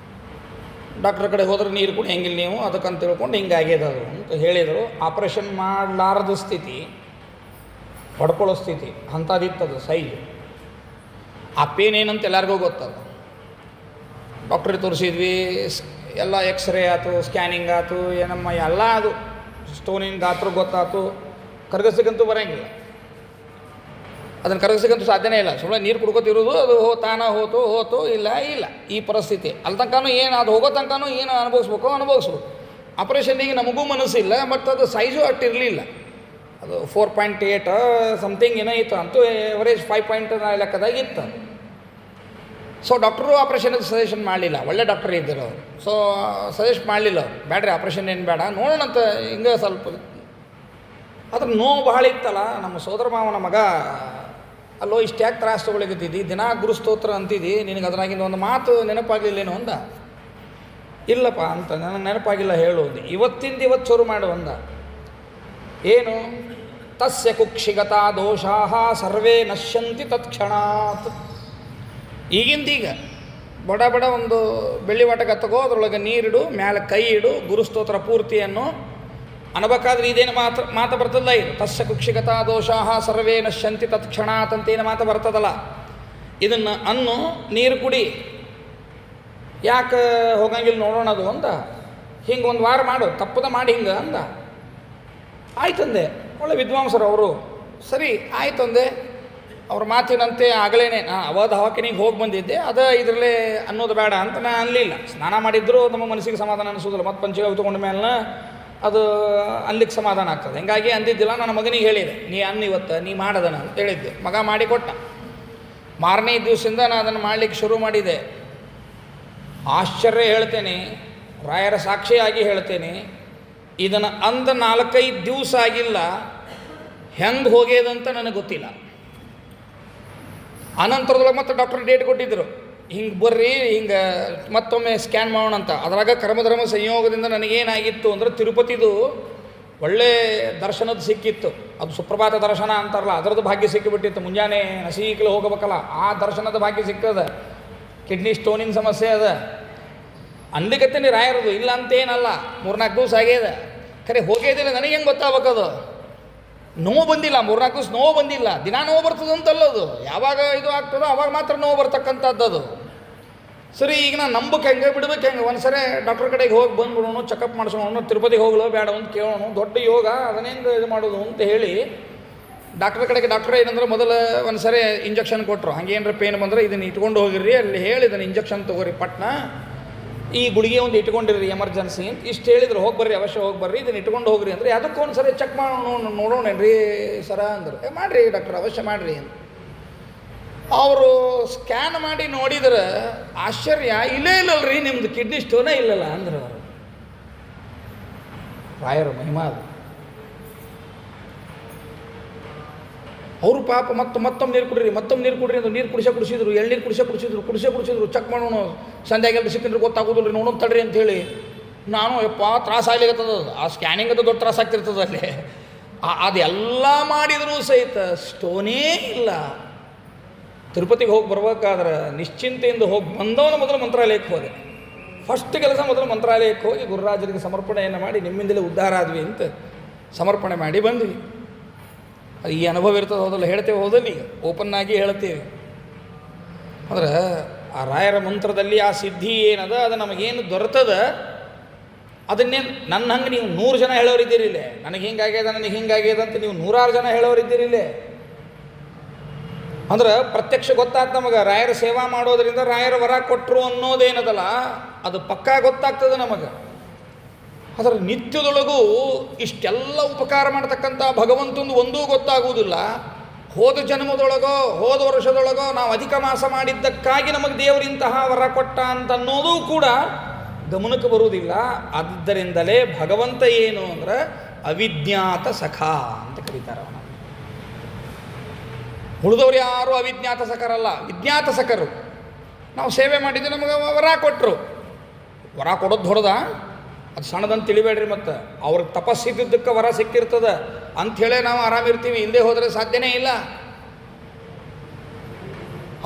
ಡಾಕ್ಟ್ರ್ ಕಡೆ ಹೋದ್ರೆ ನೀರು ಕೂಡ ಹೆಂಗಿಲ್ಲ ನೀವು, ಅದಕ್ಕಂತ ತಿಳ್ಕೊಂಡು ಹಿಂಗಾಗ್ಯದ ಅದು ಅಂತ ಹೇಳಿದರು. ಆಪ್ರೇಷನ್ ಮಾಡಲಾರದ ಸ್ಥಿತಿ, ಹೊಡ್ಕೊಳ್ಳೋ ಸ್ಥಿತಿ ಅಂಥದ್ದಿತ್ತದು ಸೈಜ್. ಆ ಪೇನ್ ಏನಂತ ಎಲ್ಲರಿಗೂ ಗೊತ್ತದ. ಡಾಕ್ಟ್ರಿಗೆ ತೋರಿಸಿದ್ವಿ, ಎಲ್ಲ ಎಕ್ಸ್ರೇ ಆಯ್ತು, ಸ್ಕ್ಯಾನಿಂಗ್ ಆಯ್ತು, ಏನಮ್ಮ ಎಲ್ಲ ಅದು ಸ್ಟೋನಿನ ಗಾತ್ರ ಗೊತ್ತಾಯ್ತು. ಕರಗಿಸಕ್ಕಂತೂ ಬರೋಂಗಿಲ್ಲ, ಅದನ್ನು ಕರಗಿಸಕ್ಕಂತೂ ಸಾಧ್ಯನೇ ಇಲ್ಲ. ಸುಮ್ಮನೆ ನೀರು ಕುಡ್ಕೋತಿರೋದು, ಅದು ತಾನ ಹೋತು ಇಲ್ಲ ಈ ಪರಿಸ್ಥಿತಿ. ಅಲ್ಲಿ ತನಕನೂ ಏನು ಅದು ಹೋಗೋ ತನಕನೂ ಏನು ಅನುಭವಿಸ್ಬೇಕು. ಆಪ್ರೇಷನ್ನಿಗೆ ನಮಗೂ ಮನಸ್ಸಿಲ್ಲ, ಬಟ್ ಅದು ಸೈಜು ಅಟ್ಟಿರಲಿಲ್ಲ. ಅದು 4.8 ಸಮಥಿಂಗ್ ಏನೋ ಇತ್ತು, ಅಂತೂ ಎವರೇಜ್ 5 ಲೆಕ್ಕದಾಗ ಇತ್ತು. ಸೊ ಡಾಕ್ಟ್ರು ಆಪ್ರೇಷನ್ಗೆ ಸಜೆಷನ್ ಮಾಡಲಿಲ್ಲ, ಒಳ್ಳೆ ಡಾಕ್ಟ್ರ್ ಇದ್ದರು. ಸೊ ಸಜೆಸ್ಟ್ ಮಾಡಲಿಲ್ಲ ಅವ್ರು, ಬ್ಯಾಡ್ರಿ ಆಪ್ರೇಷನ್ ಏನು ಬೇಡ, ನೋಡೋಣ ಅಂತ. ಹಿಂಗೆ ಸ್ವಲ್ಪ ಅದ್ರ ನೋವು ಭಾಳ ಇತ್ತಲ್ಲ. ನಮ್ಮ ಸೋದರ ಮಾವನ ಮಗ, ಅಲ್ಲೋ ಇಷ್ಟ್ಯಾಕೆ ತ್ರಾಸು ತೊಗೊಳಗಿದ್ದಿದ್ದು, ದಿನ ಗುರುಸ್ತೋತ್ರ ಅಂತಿದ್ದಿ, ನಿನಗೆ ಅದ್ರಾಗಿಂದ ಒಂದು ಮಾತು ನೆನಪಾಗಲಿಲ್ಲೇನೋ ಅಂದ. ಇಲ್ಲಪ್ಪ ಅಂತ, ನನಗೆ ನೆನಪಾಗಿಲ್ಲ ಹೇಳು. ಇವತ್ತಿಂದ ಇವತ್ತು ಶುರು ಮಾಡು ಅಂದ. ಏನು? ತಸ್ಯ ಕುಕ್ಷಿಗತ ದೋಷಾಃ ಸರ್ವೇ ನಶ್ಯಂತಿ ತತ್ಕ್ಷಣಾತ್. ಈಗಿಂದೀಗ ಬಡ ಒಂದು ಬೆಳ್ಳಿ ವಾಟಕ ತಗೋ, ಅದರೊಳಗೆ ನೀರಿಡು, ಮ್ಯಾಲೆ ಕೈ ಇಡು, ಗುರುಸ್ತೋತ್ರ ಪೂರ್ತಿಯನ್ನು ಅನ್ಬೇಕಾದ್ರೆ ಇದೇನು ಮಾತು ಬರ್ತದಲ್ಲ, ಇದು ತಸ್ಯ ಕುಕ್ಷಿಗತ ದೋಷಾಃ ಸರ್ವೇ ನಶ್ಯಂತಿ ತತ್ಕ್ಷಣಾತ್ ಅಂತೇನು ಮಾತು ಬರ್ತದಲ್ಲ, ಇದನ್ನು ಅನ್ನು ನೀರು ಕುಡಿ. ಯಾಕೆ ಹೋಗಂಗಿಲ್ಲ ನೋಡೋಣ ಅದು ಅಂದ. ಹಿಂಗೆ ಒಂದು ವಾರ ಮಾಡು, ತಪ್ಪದ ಮಾಡಿ ಹಿಂಗೆ ಅಂದ. ಆಯ್ತಂದೆ. ಒಳ್ಳೆ ವಿದ್ವಾಂಸರು ಅವರು. ಸರಿ ಆಯ್ತಂದೆ. ಅವ್ರ ಮಾತಿನಂತೆ ಆಗಲೇನೆ ನಾನು ಅವತ್ತು ಹವಾಕಿನಿಗೆ ಹೋಗಿ ಬಂದಿದ್ದೆ, ಅದು ಇದರಲ್ಲೇ ಅನ್ನೋದು ಬೇಡ ಅಂತ ನಾನು ಅನ್ನಲಿಲ್ಲ. ಸ್ನಾನ ಮಾಡಿದ್ರು ನಮ್ಮ ಮನಸ್ಸಿಗೆ ಸಮಾಧಾನ ಅನಿಸೋದಿಲ್ಲ, ಮತ್ತು ಪಂಚೆ ತೊಗೊಂಡ ಮೇಲೆ ಅದು ಅಲ್ಲಿಗೆ ಸಮಾಧಾನ ಆಗ್ತದೆ. ಹಿಂಗಾಗಿ ಅಂದಿದ್ದಿಲ್ಲ. ನನ್ನ ಮಗನಿಗೆ ಹೇಳಿದೆ, ನೀ ಅನ್ನ ಇವತ್ತು ನೀ ಮಾಡದನ ಅಂತ ಹೇಳಿದ್ದೆ. ಮಗ ಮಾಡಿಕೊಟ್ಟ. ಮಾರನೇ ದಿವಸದಿಂದ ನಾನು ಅದನ್ನು ಮಾಡಲಿಕ್ಕೆ ಶುರು ಮಾಡಿದೆ. ಆಶ್ಚರ್ಯ ಹೇಳ್ತೇನೆ, ರಾಯರ ಸಾಕ್ಷಿಯಾಗಿ ಹೇಳ್ತೇನೆ, ಇದನ್ನು ಅಂದ 4-5 ದಿವಸ ಆಗಿಲ್ಲ, ಹೆಂಗೆ ಹೋಗ್ಯದಂತ ನನಗೆ ಗೊತ್ತಿಲ್ಲ. ಅನಂತರದೊಳಗೆ ಮತ್ತೆ ಡಾಕ್ಟರ್ ಡೇಟ್ ಕೊಟ್ಟಿದ್ದರು, ಹಿಂಗೆ ಬರ್ರಿ, ಹಿಂಗೆ ಮತ್ತೊಮ್ಮೆ ಸ್ಕ್ಯಾನ್ ಮಾಡೋಣ ಅಂತ. ಅದರಾಗ ಕರ್ಮಧರ್ಮ ಸಂಯೋಗದಿಂದ ನನಗೇನಾಗಿತ್ತು ಅಂದರೆ, ತಿರುಪತಿದು ಒಳ್ಳೆ ದರ್ಶನದ ಸಿಕ್ಕಿತ್ತು. ಅದು ಸುಪ್ರಭಾತ ದರ್ಶನ ಅಂತಾರಲ್ಲ, ಅದರದ್ದು ಭಾಗ್ಯ ಸಿಕ್ಕಿಬಿಟ್ಟಿತ್ತು. ಮುಂಜಾನೆ ನಸೀಕಲು ಹೋಗಬೇಕಲ್ಲ, ಆ ದರ್ಶನದ ಭಾಗ್ಯ ಸಿಕ್ಕದ. ಕಿಡ್ನಿ ಸ್ಟೋನಿನ ಸಮಸ್ಯೆ ಅದ ಅನ್ಲಿಕತ್ತೇನೆ ರಾಯರದು, ಇಲ್ಲ ಅಂತೇನಲ್ಲ. 3-4 ದಿವಸ ಆಗ್ಯದ, ಖರೆ ಹೋಗೇದಿಲ್ಲ. ನನಗೆ ಹೆಂಗೆ ಗೊತ್ತಾಗಬೇಕದು? ನೋವು ಬಂದಿಲ್ಲ, 3-4 ದಿವಸ ನೋವು ಬಂದಿಲ್ಲ. ದಿನ ನೋವು ಬರ್ತದೆ ಅಂತಲ್ಲದು, ಯಾವಾಗ ಇದು ಆಗ್ತದೋ ಅವಾಗ ಮಾತ್ರ ನೋವು ಬರ್ತಕ್ಕಂಥದ್ದು ಅದು. ಸರಿ, ಈಗ ನಾನು ನಂಬಕ್ಕೆ ಹೆಂಗೆ ಬಿಡ್ಬೇಕು ಹೆಂಗೆ? ಒಂದು ಸರಿ ಡಾಕ್ಟ್ರ್ ಕಡೆಗೆ ಹೋಗಿ ಬಂದ್ಬಿಡೋಣ, ಚೆಕಪ್ ಮಾಡಿಸೋಣ, ತಿರುಪತಿಗೆ ಹೋಗಲೋ ಬೇಡ ಅಂತ ಕೇಳೋಣ, ದೊಡ್ಡ ಯೋಗ ಅದನ್ನೇನು ಇದು ಮಾಡೋದು ಅಂತ ಹೇಳಿ ಡಾಕ್ಟ್ರ್ ಕಡೆಗೆ ಡಾಕ್ಟ್ರ್ ಏನಂದ್ರೆ ಮೊದಲು ಒಂದು ಸರಿ ಇಂಜೆಕ್ಷನ್ ಕೊಟ್ಟರು. ಹಂಗೇನರ ಪೇನ್ ಬಂದರೆ ಇದನ್ನು ಇಟ್ಕೊಂಡು ಹೋಗಿರ್ರಿ, ಅಲ್ಲಿ ಹೇಳಿ ಇದನ್ನು ಇಂಜೆಕ್ಷನ್ ತೊಗೋರಿ ಪಟ್ನ, ಈ ಗುಳಿಗೆ ಒಂದು ಇಟ್ಕೊಂಡಿರಿ ಎಮರ್ಜೆನ್ಸಿ ಅಂತ ಇಷ್ಟು ಹೇಳಿದ್ರು. ಹೋಗಿ ಬರ್ರಿ, ಅವಶ್ಯ ಹೋಗಿ ಬರ್ರಿ, ಇದನ್ನು ಇಟ್ಕೊಂಡು ಹೋಗ್ರಿ ಅಂದರೆ, ಅದಕ್ಕೆ ಒಂದು ಸರಿ ಚೆಕ್ ನೋಡೋಣೇನ್ರಿ ಸರ ಅಂದರು. ಮಾಡಿರಿ ಡಾಕ್ಟರ್, ಅವಶ್ಯ ಮಾಡಿರಿ ಅಂತ. ಅವರು ಸ್ಕ್ಯಾನ್ ಮಾಡಿ ನೋಡಿದ್ರೆ ಆಶ್ಚರ್ಯ, ಇಲ್ಲಲ್ರಿ ನಿಮ್ಮದು ಕಿಡ್ನಿ ಸ್ಟೋನೇ ಇಲ್ಲಲ್ಲ ಅಂದ್ರೆ ಅವರು. ರಾಯರ ಮಹಿಮಾ ಅದು. ಅವರು ಪಾಪ ಮತ್ತೊಮ್ಮೆ ನೀರು ಕುಡ್ರಿ ಅಂತ ನೀರು ಕುಡಿಸಿದ್ರು, ಎಳ್ನೀರು ಕುಡಿಸಿದ್ರು. ಚೆಕ್ ಮಾಡೋಣ, ಸಂಧ್ಯಾಗೆಲ್ಲ ಸಿಕ್ಕಿದ್ರೆ ಗೊತ್ತಾಗೋದಿಲ್ಲ, ನೋಡೋಣ ತಡ್ರಿ ಅಂತ ಹೇಳಿ. ನಾನು ಯಪ್ಪ ತ್ರಾಸ ಆಗ್ಲಿಕ್ಕತ್ತದ. ಆ ಸ್ಕ್ಯಾನಿಂಗ್ ಅದು ದೊಡ್ಡ ತ್ರಾಸ ಆಗ್ತಿರ್ತದೆ ಅಲ್ಲಿ. ಅದೆಲ್ಲ ಮಾಡಿದರೂ ಸಹಿತ ಸ್ಟೋನೇ ಇಲ್ಲ. ತಿರುಪತಿಗೆ ಹೋಗಿ ಬರ್ಬೇಕಾದ್ರೆ ನಿಶ್ಚಿಂತೆಯಿಂದ ಹೋಗಿ ಬಂದವನು ಮೊದಲು ಮಂತ್ರಾಲಯಕ್ಕೆ ಹೋದೆ. ಫಸ್ಟ್ ಕೆಲಸ ಮೊದಲು ಮಂತ್ರಾಲಯಕ್ಕೆ ಹೋಗಿ ಗುರುರಾಜರಿಗೆ ಸಮರ್ಪಣೆಯನ್ನು ಮಾಡಿ, ನಿಮ್ಮಿಂದಲೇ ಉದ್ಧಾರ ಆದ್ವಿ ಅಂತ ಸಮರ್ಪಣೆ ಮಾಡಿ ಬಂದ್ವಿ. ಅದು ಈ ಅನುಭವ ಇರ್ತದೆ, ಹೋದಲ್ಲ ಹೇಳ್ತೇವೆ, ಹೋದಲ್ಲಿ ಈಗ ಓಪನ್ನಾಗಿ ಹೇಳ್ತೇವೆ. ಅಂದ್ರೆ ಆ ರಾಯರ ಮಂತ್ರದಲ್ಲಿ ಆ ಸಿದ್ಧಿ ಏನದ, ಅದು ನಮಗೇನು ದೊರೆತದ, ಅದನ್ನೇನು ನನ್ನ ಹಂಗೆ ನೀವು 100 ಜನ ಹೇಳೋರಿದ್ದೀರಿಲ್ಲೇ, ನನಗೆ ಹಿಂಗಾಗ್ಯದ ಅಂತ ನೀವು 100 ಜನ ಹೇಳೋರಿದ್ದೀರಿಲ್ಲೇ. ಅಂದ್ರೆ ಪ್ರತ್ಯಕ್ಷ ಗೊತ್ತಾಗ್ತದೆ ನಮಗೆ. ರಾಯರ ಸೇವಾ ಮಾಡೋದ್ರಿಂದ ರಾಯರ ವರ ಕೊಟ್ಟರು ಅನ್ನೋದೇನದಲ್ಲ, ಅದು ಪಕ್ಕಾ ಗೊತ್ತಾಗ್ತದೆ ನಮಗೆ. ಅದರ ನಿತ್ಯದೊಳಗೂ ಇಷ್ಟೆಲ್ಲ ಉಪಕಾರ ಮಾಡ್ತಕ್ಕಂಥ ಭಗವಂತಂದು ಒಂದೂ ಗೊತ್ತಾಗುವುದಿಲ್ಲ. ಹೋದ ಜನ್ಮದೊಳಗೋ ಹೋದ ವರ್ಷದೊಳಗೋ ನಾವು ಅಧಿಕ ಮಾಸ ಮಾಡಿದ್ದಕ್ಕಾಗಿ ನಮಗೆ ದೇವರಿಂತಹ ವರ ಕೊಟ್ಟ ಅಂತ ಅನ್ನೋದು ಕೂಡ ಗಮನಕ್ಕೆ ಬರುವುದಿಲ್ಲ. ಆದ್ದರಿಂದಲೇ ಭಗವಂತ ಏನು ಅಂದರೆ ಅವಿಜ್ಞಾತ ಸಖ ಅಂತ ಕರೀತಾರೆ ಅವನು. ಉಳಿದವ್ರು ಯಾರು ಅವಿಜ್ಞಾತ ಸಖರಲ್ಲ, ವಿಜ್ಞಾತ ಸಖರು. ನಾವು ಸೇವೆ ಮಾಡಿದ್ದು ನಮಗೆ ವರ ಕೊಟ್ಟರು. ವರ ಕೊಡೋದು ಹೊಡೆದ, ಅದು ಸಣ್ಣದಂತ ತಿಳಿಬೇಡ್ರಿ. ಮತ್ತು ಅವ್ರಿಗೆ ತಪಸ್ಸಿದ್ದಕ್ಕೆ ವರ ಸಿಕ್ಕಿರ್ತದೆ ಅಂಥೇಳೇ ನಾವು ಆರಾಮಿರ್ತೀವಿ, ಇಲ್ಲದೆ ಹೋದರೆ ಸಾಧ್ಯನೇ ಇಲ್ಲ.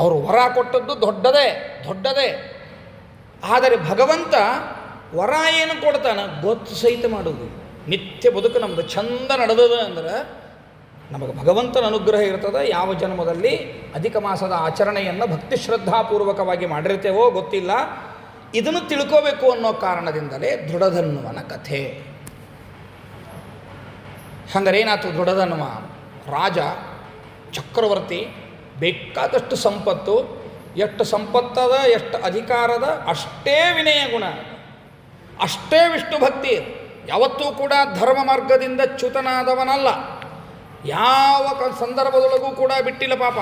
ಅವರು ವರ ಕೊಟ್ಟದ್ದು ದೊಡ್ಡದೇ. ಆದರೆ ಭಗವಂತ ವರ ಏನು ಕೊಡ್ತಾನೆ ಗೊತ್ತು ಸಹಿತ ಮಾಡೋದು. ನಿತ್ಯ ಬದುಕು ನಮ್ಮದು ಚಂದ ನಡೆದದ ಅಂದ್ರೆ ನಮಗೆ ಭಗವಂತನ ಅನುಗ್ರಹ ಇರ್ತದೆ. ಯಾವ ಜನ್ಮದಲ್ಲಿ ಅಧಿಕ ಮಾಸದ ಆಚರಣೆಯನ್ನು ಭಕ್ತಿ ಶ್ರದ್ಧಾಪೂರ್ವಕವಾಗಿ ಮಾಡಿರ್ತೇವೋ ಗೊತ್ತಿಲ್ಲ. ಇದನ್ನು ತಿಳ್ಕೋಬೇಕು ಅನ್ನೋ ಕಾರಣದಿಂದಲೇ ದೃಢಧನ್ವನ ಕಥೆ. ಹಂಗಾರೆ ಏನಾಯ್ತು? ದೃಢಧನ್ವ ರಾಜ, ಚಕ್ರವರ್ತಿ, ಬೇಕಾದಷ್ಟು ಸಂಪತ್ತು, ಎಷ್ಟು ಸಂಪತ್ತದ, ಎಷ್ಟು ಅಧಿಕಾರದ, ಅಷ್ಟೇ ವಿನಯ ಗುಣ, ಅಷ್ಟೇ ವಿಷ್ಣು ಭಕ್ತಿ. ಯಾವತ್ತೂ ಕೂಡ ಧರ್ಮ ಮಾರ್ಗದಿಂದ ಚ್ಯುತನಾದವನಲ್ಲ. ಯಾವ ಸಂದರ್ಭದೊಳಗೂ ಕೂಡ ಬಿಟ್ಟಿಲ್ಲ ಪಾಪ.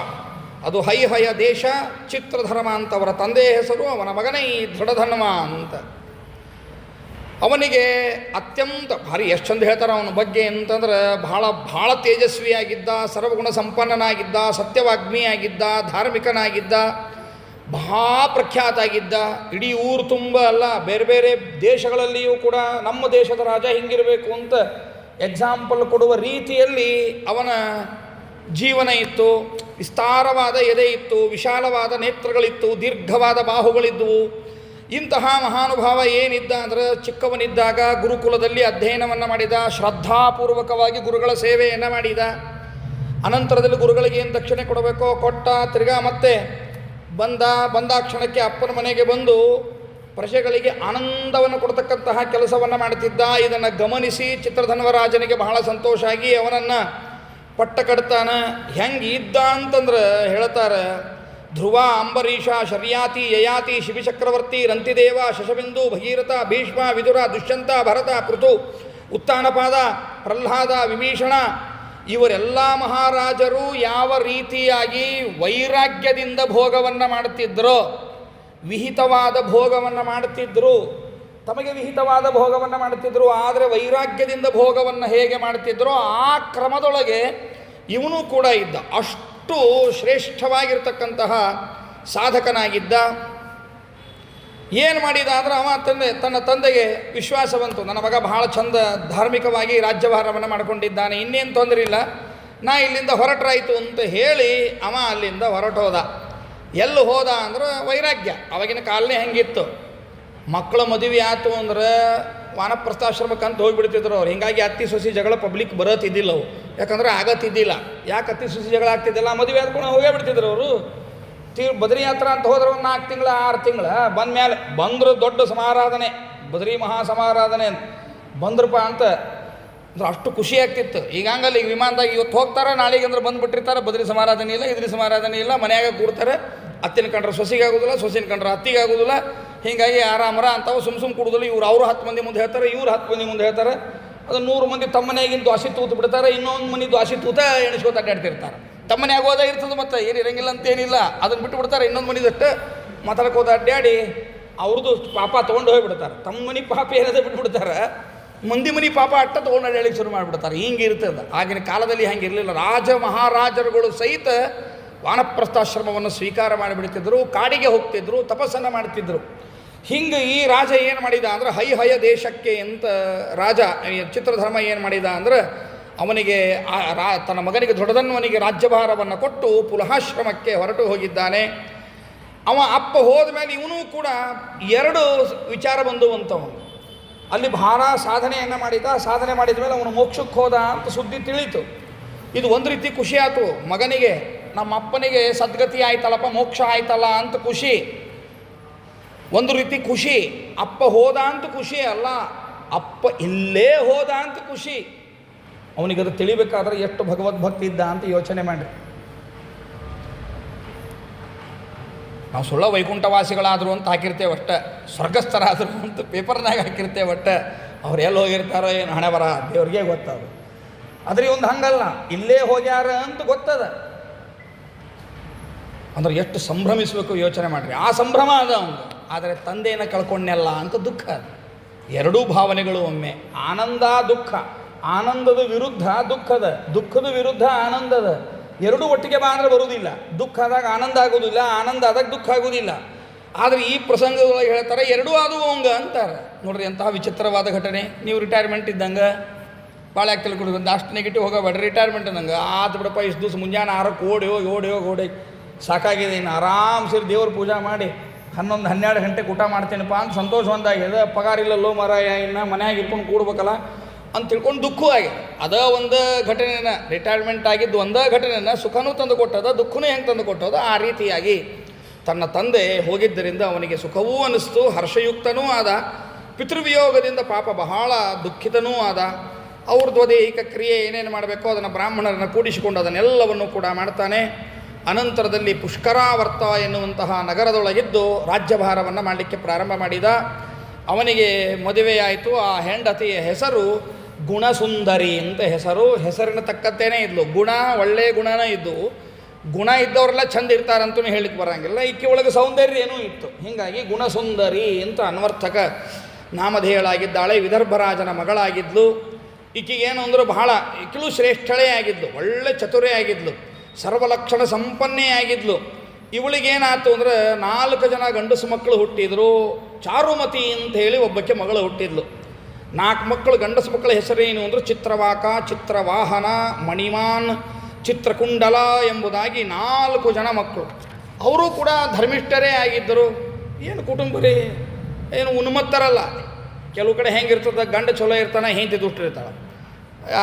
ಅದು ಹೈಹಯ ದೇಶ ಚಿತ್ರಧರ್ಮ ಅಂತವರ ತಂದೆಯ ಹೆಸರು, ಅವನ ಮಗನೇ ಈ ದೃಢಧನ್ವ ಅಂತ. ಅವನಿಗೆ ಅತ್ಯಂತ ಭಾರಿ ಎಷ್ಟು ಚಂದ ಹೇಳ್ತಾರೆ ಅವನ ಬಗ್ಗೆ ಅಂತಂದ್ರೆ, ಭಾಳ ತೇಜಸ್ವಿಯಾಗಿದ್ದ, ಸರ್ವಗುಣ ಸಂಪನ್ನನಾಗಿದ್ದ, ಸತ್ಯವಾಗ್ಮಿಯಾಗಿದ್ದ, ಧಾರ್ಮಿಕನಾಗಿದ್ದ, ಭಾಳ ಪ್ರಖ್ಯಾತ ಆಗಿದ್ದ. ಇಡೀ ಊರು ತುಂಬ ಅಲ್ಲ, ಬೇರೆ ಬೇರೆ ದೇಶಗಳಲ್ಲಿಯೂ ಕೂಡ ನಮ್ಮ ದೇಶದ ರಾಜ ಹಿಂಗಿರಬೇಕು ಅಂತ ಎಕ್ಸಾಂಪಲ್ ಕೊಡುವ ರೀತಿಯಲ್ಲಿ ಅವನ ಜೀವನ ಇತ್ತು. ವಿಸ್ತಾರವಾದ ಎದೆ ಇತ್ತು, ವಿಶಾಲವಾದ ನೇತ್ರಗಳಿತ್ತು, ದೀರ್ಘವಾದ ಬಾಹುಗಳಿದ್ದವು. ಇಂತಹ ಮಹಾನುಭಾವ ಏನಿದ್ದ ಅಂದರೆ, ಚಿಕ್ಕವನಿದ್ದಾಗ ಗುರುಕುಲದಲ್ಲಿ ಅಧ್ಯಯನವನ್ನು ಮಾಡಿದ, ಶ್ರದ್ಧಾಪೂರ್ವಕವಾಗಿ ಗುರುಗಳ ಸೇವೆಯನ್ನು ಮಾಡಿದ. ಅನಂತರದಲ್ಲಿ ಗುರುಗಳಿಗೆ ಏನು ದಕ್ಷಿಣೆ ಕೊಡಬೇಕೋ ಕೊಟ್ಟ. ತಿರ್ಗಾ ಮತ್ತೆ ಬಂದ ಕ್ಷಣಕ್ಕೆ ಅಪ್ಪನ ಮನೆಗೆ ಬಂದು ಪ್ರಜೆಗಳಿಗೆ ಆನಂದವನ್ನು ಕೊಡ್ತಕ್ಕಂತಹ ಕೆಲಸವನ್ನು ಮಾಡುತ್ತಿದ್ದ. ಇದನ್ನು ಗಮನಿಸಿ ಚಿತ್ರಧನ್ವರಾಜನಿಗೆ ಬಹಳ ಸಂತೋಷ ಆಗಿ ಅವನನ್ನು ಪಟ್ಟ ಕಡ್ತಾನ. ಹೆಂಗೆ ಇದ್ದ ಅಂತಂದ್ರೆ ಹೇಳ್ತಾರೆ, ಧ್ರುವ, ಅಂಬರೀಷ, ಶರ್ಯಾತಿ, ಯಯಾತಿ, ಶಿಬಿಚಕ್ರವರ್ತಿ, ರಂತಿದೇವ, ಶಶಬಿಂದು, ಭಗೀರಥ, ಭೀಷ್ಮ, ವಿದುರ, ದುಷ್ಯಂತ, ಭರತ, ಪೃಥು, ಉತ್ತಾನಪಾದ, ಪ್ರಹ್ಲಾದ, ವಿಭೀಷಣ ಇವರೆಲ್ಲ ಮಹಾರಾಜರು ಯಾವ ರೀತಿಯಾಗಿ ವೈರಾಗ್ಯದಿಂದ ಭೋಗವನ್ನು ಮಾಡುತ್ತಿದ್ದರೋ, ವಿಹಿತವಾದ ಭೋಗವನ್ನು ಮಾಡುತ್ತಿದ್ದರು, ತಮಗೆ ವಿಹಿತವಾದ ಭೋಗವನ್ನು ಮಾಡುತ್ತಿದ್ದರು. ಆದರೆ ವೈರಾಗ್ಯದಿಂದ ಭೋಗವನ್ನು ಹೇಗೆ ಮಾಡುತ್ತಿದ್ದರೋ ಆ ಕ್ರಮದೊಳಗೆ ಇವನು ಕೂಡ ಇದ್ದ. ಅಷ್ಟು ಶ್ರೇಷ್ಠವಾಗಿರ್ತಕ್ಕಂತಹ ಸಾಧಕನಾಗಿದ್ದ. ಏನು ಮಾಡಿದ ಅಂದರೆ, ಅವ ತನ್ನ ತಂದೆಗೆ ವಿಶ್ವಾಸ ಬಂತು, ನನ್ನ ಮಗ ಬಹಳ ಚಂದ ಧಾರ್ಮಿಕವಾಗಿ ರಾಜ್ಯಭಾರವನ್ನು ಮಾಡಿಕೊಂಡಿದ್ದಾನೆ, ಇನ್ನೇನು ತೊಂದರೆ ಇಲ್ಲ, ನಾ ಇಲ್ಲಿಂದ ಹೊರಟ್ರಾಯಿತು ಅಂತ ಹೇಳಿ ಅವ ಅಲ್ಲಿಂದ ಹೊರಟೋದ. ಎಲ್ಲಿ ಹೋದ ಅಂದ್ರೆ ವೈರಾಗ್ಯ. ಅವಾಗಿನ ಕಾಲನೇ ಹೆಂಗಿತ್ತು, ಮಕ್ಕಳ ಮದುವೆ ಆಯ್ತು ಅಂದ್ರೆ ವಾನಪ್ರಸ್ಥಾಶ್ರಮಕ್ಕೆ ಅಂತ ಹೋಗಿಬಿಡ್ತಿದ್ರು ಅವ್ರು. ಹೀಗಾಗಿ ಅತ್ತಿ ಸೊಸಿ ಜಗಳ ಪಬ್ಲಿಕ್ ಬರೋತಿದ್ದಿಲ್ಲ ಅವು, ಯಾಕಂದ್ರೆ ಆಗತ್ತಿದ್ದಿಲ್ಲ. ಯಾಕೆ ಅತ್ತಿ ಸೊಸಿ ಜಗಳ ಆಗ್ತಿದ್ದಿಲ್ಲ? ಮದುವೆ ಆದ್ಕೊಂಡು ಹೋಗೇ ಬಿಡ್ತಿದ್ರು ಅವರು. ಬದ್ರಿ ಯಾತ್ರಾ ಅಂತ ಹೋದ್ರೆ ಒಂದು 4 ತಿಂಗಳು 6 ತಿಂಗಳು ಬಂದಮೇಲೆ ಬಂದರು ದೊಡ್ಡ ಸಮಾರಾಧನೆ, ಬದ್ರಿ ಮಹಾ ಸಮಾರಾಧನೆ ಅಂತ ಬಂದ್ರಪ್ಪ ಅಂತ ಅಂದ್ರೆ ಅಷ್ಟು ಖುಷಿ ಆಗ್ತಿತ್ತು. ಈಗ ಹಂಗಲ್ಲ, ಈಗ ವಿಮಾನದಾಗ ಇವತ್ತು ಹೋಗ್ತಾರೆ, ನಾಳೆಗೆ ಅಂದ್ರೆ ಬಂದುಬಿಟ್ಟಿರ್ತಾರೆ, ಬದ್ರಿ ಸಮಾರಾಧನೆ ಇಲ್ಲ, ಇದ್ರಿ ಸಮಾರಾಧನೆ ಇಲ್ಲ, ಮನೆಯಾಗ ಕೂಡ್ತಾರೆ. ಅತ್ತಿನ ಕಂಡ್ರೆ ಸೊಸಿಗೆ ಆಗೋದಿಲ್ಲ, ಸೊಸಿನ ಕಂಡ್ರೆ ಅತ್ತಿಗೆ ಆಗೋದಿಲ್ಲ. ಹೀಗಾಗಿ ಆರಾಮರ ಅಂತಾವು ಸುಮ್ ಕುಡುದಿಲ್ಲ. ಇವ್ರು ಅವರು 10 ಮಂದಿ ಮುಂದೆ ಹೇಳ್ತಾರೆ, ಇವ್ರು 10 ಮಂದಿ ಮುಂದೆ ಹೇಳ್ತಾರೆ. ಅದು 100 ಮಂದಿ ತಮ್ಮನೆಯಾಗಿನ ದ್ವಾಸಿ ತೂತು ಬಿಡ್ತಾರೆ, ಇನ್ನೊಂದು ಮನೆ ದ್ವಾಸಿ ತೂತ ಎಣಿಸ್ಕೋತ ಅಡ್ಡಾಡ್ತಿರ್ತಾರೆ. ತಮ್ಮನೆ ಆಗೋದ ಇರ್ತದೆ, ಮತ್ತು ಏನು ಇರಂಗಿಲ್ಲ ಅಂತೇನಿಲ್ಲ, ಅದನ್ನು ಬಿಟ್ಟು ಬಿಡ್ತಾರೆ. ಇನ್ನೊಂದು ಮನಿದಷ್ಟು ಮಾತಾಡ್ಕೋತ ಅಡ್ಡಾಡಿ ಅವ್ರದ್ದು ಪಾಪ ತೊಗೊಂಡು ಹೋಗಿಬಿಡ್ತಾರೆ. ತಮ್ಮ ಮನೆ ಪಾಪ ಏನದ ಬಿಟ್ಬಿಡ್ತಾರೆ, ಮಂದಿ ಮನೆ ಪಾಪ ಅಟ್ಟ ತೊಗೊಂಡು ಅಡ್ಡಾಡಿಗೆ ಶುರು ಮಾಡಿಬಿಡ್ತಾರೆ. ಹಿಂಗೆ ಇರ್ತದೆ. ಆಗಿನ ಕಾಲದಲ್ಲಿ ಹಂಗೆ ಇರಲಿಲ್ಲ. ರಾಜ ಮಹಾರಾಜರುಗಳು ಸಹಿತ ವಾನಪ್ರಸ್ಥಾಶ್ರಮವನ್ನು ಸ್ವೀಕಾರ ಮಾಡಿಬಿಡ್ತಿದ್ರು, ಕಾಡಿಗೆ ಹೋಗ್ತಿದ್ರು, ತಪಸ್ಸನ್ನು ಮಾಡ್ತಿದ್ರು. ಹಿಂಗೆ ಈ ರಾಜ ಏನು ಮಾಡಿದ ಅಂದ್ರೆ, ಹೈಹಯ ದೇಶಕ್ಕೆ ಅಂತ ರಾಜ ಚಿತ್ರಧರ್ಮ ಏನು ಮಾಡಿದ ಅಂದ್ರೆ, ಅವನಿಗೆ ತನ್ನ ಮಗನಿಗೆ ದೃಢಧನ್ವನಿಗೆ ರಾಜ್ಯಭಾರವನ್ನು ಕೊಟ್ಟು ಪುಲಹಾಶ್ರಮಕ್ಕೆ ಹೊರಟು ಹೋಗಿದ್ದಾನೆ. ಅವ ಅಪ್ಪ ಹೋದ ಮೇಲೆ ಇವನು ಕೂಡ 2 ವಿಚಾರ ಬಂದುವಂಥವನು. ಅಲ್ಲಿ ಭಾರ ಸಾಧನೆಯನ್ನು ಮಾಡಿದ. ಸಾಧನೆ ಮಾಡಿದ ಮೇಲೆ ಅವನು ಮೋಕ್ಷಕ್ಕೆ ಹೋದ ಅಂತ ಸುದ್ದಿ ತಿಳಿಯಿತು. ಇದು ಒಂದು ರೀತಿ ಖುಷಿ ಆಯಿತು ಮಗನಿಗೆ, ನಮ್ಮ ಅಪ್ಪನಿಗೆ ಸದ್ಗತಿ ಆಯ್ತಲ್ಲಪ್ಪ, ಮೋಕ್ಷ ಆಯ್ತಲ್ಲ ಅಂತ ಖುಷಿ. ಒಂದು ರೀತಿ ಖುಷಿ. ಅಪ್ಪ ಹೋದ ಅಂತ ಖುಷಿ ಅಲ್ಲ, ಅಪ್ಪ ಇಲ್ಲೇ ಹೋದ ಅಂತ ಖುಷಿ. ಅವನಿಗದು ತಿಳಿಬೇಕಾದ್ರೆ ಎಷ್ಟು ಭಗವದ್ಭಕ್ತಿ ಇದ್ದ ಅಂತ ಯೋಚನೆ ಮಾಡಿರಿ. ನಾವು ಸುಳ್ಳ ವೈಕುಂಠವಾಸಿಗಳಾದರು ಅಂತ ಹಾಕಿರ್ತೇವೆ ಅಷ್ಟೇ, ಸ್ವರ್ಗಸ್ಥರಾದರು ಅಂತ ಪೇಪರ್ನಾಗ ಹಾಕಿರ್ತೇವೆ ಅಷ್ಟೇ. ಅವ್ರು ಎಲ್ಲಿ ಹೋಗಿರ್ತಾರೋ ಏನು ಹಣೆ ಬರ ದೇವ್ರಿಗೆ ಗೊತ್ತದ. ಆದರೆ ಒಂದು ಹಂಗಲ್ಲ, ಇಲ್ಲೇ ಹೋಗ್ಯಾರ ಅಂತ ಗೊತ್ತದ. ಅಂದ್ರೆ ಎಷ್ಟು ಸಂಭ್ರಮಿಸಬೇಕು ಯೋಚನೆ ಮಾಡಿರಿ. ಆ ಸಂಭ್ರಮ ಅದ ಅವನು. ಆದರೆ ತಂದೆಯನ್ನು ಕಳ್ಕೊಂಡೆಲ್ಲ ಅಂತ ದುಃಖ. ಎರಡೂ ಭಾವನೆಗಳು ಒಮ್ಮೆ. ಆನಂದ ದುಃಖ, ಆನಂದದ ವಿರುದ್ಧ ದುಃಖದ, ದುಃಖದ ವಿರುದ್ಧ ಆನಂದದ. ಎರಡೂ ಒಟ್ಟಿಗೆ ಬಾ ಅಂದರೆ ಬರುವುದಿಲ್ಲ. ದುಃಖ ಆದಾಗ ಆನಂದ ಆಗೋದಿಲ್ಲ, ಆನಂದ ಆದಾಗ ದುಃಖ ಆಗೋದಿಲ್ಲ. ಆದರೆ ಈ ಪ್ರಸಂಗದೊಳಗೆ ಹೇಳ್ತಾರೆ ಎರಡೂ ಆದವು ಅವಂಗ ಅಂತಾರೆ. ನೋಡ್ರಿ ಎಂತಹ ವಿಚಿತ್ರವಾದ ಘಟನೆ. ನೀವು ರಿಟೈರ್ಮೆಂಟ್ ಇದ್ದಂಗೆ ಭಾಳ ಯಾಕೆ ತಿಳ್ಕೊಡೋದು, ಅಷ್ಟು ನೆಗೆಟಿವ್ ಹೋಗಬೇಡ. ರಿಟೈರ್ಮೆಂಟ್ ಅಂದಂಗೆ ಆತು ಬಿಡಪ್ಪ, ಇಷ್ಟು ದಿವಸ ಮುಂಜಾನೆ 6ಕ್ಕೆ ಓಡಿ ಸಾಕಾಗಿದೆ. ಇನ್ನು ಆರಾಮ್ ಸೇರಿ ದೇವ್ರ ಪೂಜೆ ಮಾಡಿ 11-12 ಗಂಟೆಗೆ ಊಟ ಮಾಡ್ತೇನಪ್ಪ ಅಂತ ಸಂತೋಷ ಒಂದಾಗಿದೆ. ಪಗಾರ ಇಲ್ಲಲ್ಲೋ ಮರಾಯ, ಇನ್ನು ಮನೆಯಾಗಿ ಇಟ್ಕೊಂಡು ಕೂಡ್ಬೇಕಲ್ಲ ಅಂತ ತಿಳ್ಕೊಂಡು ದುಃಖ ಆಗಿದೆ. ಅದ ಒಂದು ಘಟನೆನ, ರಿಟೈರ್ಮೆಂಟ್ ಆಗಿದ್ದು ಒಂದೇ ಘಟನೆನ ಸುಖನೂ ತಂದು ಕೊಟ್ಟದ, ದುಃಖನೂ ಹೆಂಗೆ ತಂದು ಕೊಟ್ಟದ. ಆ ರೀತಿಯಾಗಿ ತನ್ನ ತಂದೆ ಹೋಗಿದ್ದರಿಂದ ಅವನಿಗೆ ಸುಖವೂ ಅನ್ನಿಸ್ತು, ಹರ್ಷಯುಕ್ತನೂ ಆದ. ಪಿತೃವಿಯೋಗದಿಂದ ಪಾಪ ಬಹಳ ದುಃಖಿತನೂ ಆದ. ಅವ್ರದ್ದು ದೈಹಿಕ ಕ್ರಿಯೆ ಏನೇನು ಮಾಡಬೇಕೋ ಅದನ್ನು ಬ್ರಾಹ್ಮಣರನ್ನು ಕೂಡಿಸಿಕೊಂಡು ಅದನ್ನೆಲ್ಲವನ್ನು ಕೂಡ ಮಾಡ್ತಾನೆ. ಅನಂತರದಲ್ಲಿ ಪುಷ್ಕರಾವರ್ತ ಎನ್ನುವಂತಹ ನಗರದೊಳಗಿದ್ದು ರಾಜ್ಯಭಾರವನ್ನು ಮಾಡಲಿಕ್ಕೆ ಪ್ರಾರಂಭ ಮಾಡಿದ. ಅವನಿಗೆ ಮದುವೆಯಾಯಿತು. ಆ ಹೆಂಡತಿಯ ಹೆಸರು ಗುಣಸುಂದರಿ ಅಂತ ಹೆಸರು. ಹೆಸರಿನ ತಕ್ಕಂತೆಯೇ ಇದ್ಲು. ಗುಣ, ಒಳ್ಳೆಯ ಗುಣನೇ ಇದ್ದು. ಗುಣ ಇದ್ದವರೆಲ್ಲ ಚಂದ ಇರ್ತಾರಂತೂ ಹೇಳಲಿಕ್ಕೆ ಬರೋಂಗಿಲ್ಲ. ಈಕೆ ಒಳಗೆ ಸೌಂದರ್ಯ ಏನೂ ಇತ್ತು. ಹೀಗಾಗಿ ಗುಣಸುಂದರಿ ಅಂತ ಅನ್ವರ್ಥಕ ನಾಮಧೇಯಳಾಗಿದ್ದಾಳೆ. ವಿದರ್ಭರಾಜನ ಮಗಳಾಗಿದ್ಲು. ಈಕೆಗೇನು ಅಂದ್ರೆ ಬಹಳ ಈಕೆಲೂ ಶ್ರೇಷ್ಠಳೇ ಆಗಿದ್ಲು, ಒಳ್ಳೆ ಚತುರೇ ಆಗಿದ್ಲು, ಸರ್ವಲಕ್ಷಣ ಸಂಪನ್ನೇ ಆಗಿದ್ಲು. ಇವಳಿಗೇನಾಯ್ತು ಅಂದರೆ 4 ಜನ ಗಂಡಸು ಮಕ್ಕಳು ಹುಟ್ಟಿದ್ರು. ಚಾರುಮತಿ ಅಂತ ಹೇಳಿ ಒಬ್ಬಕ್ಕೆ ಮಗಳು ಹುಟ್ಟಿದ್ಲು. 4 ಮಕ್ಕಳು ಗಂಡಸು ಮಕ್ಕಳ ಹೆಸರೇನು ಅಂದರೆ ಚಿತ್ರವಾಕ, ಚಿತ್ರವಾಹನ, ಮಣಿಮಾನ್, ಚಿತ್ರಕುಂಡಲ ಎಂಬುದಾಗಿ 4 ಜನ ಮಕ್ಕಳು. ಅವರು ಕೂಡ ಧರ್ಮಿಷ್ಠರೇ ಆಗಿದ್ದರು. ಏನು ಕುಟುಂಬ ರೀ, ಏನು ಉನ್ಮತ್ತರಲ್ಲ. ಕೆಲವು ಕಡೆ ಹೆಂಗಿರ್ತದೆ, ಗಂಡ ಚಲೋ ಇರ್ತಾನೆ, ಹೆಂಡತಿ ದುಷ್ಟಿರ್ತಾಳೆ.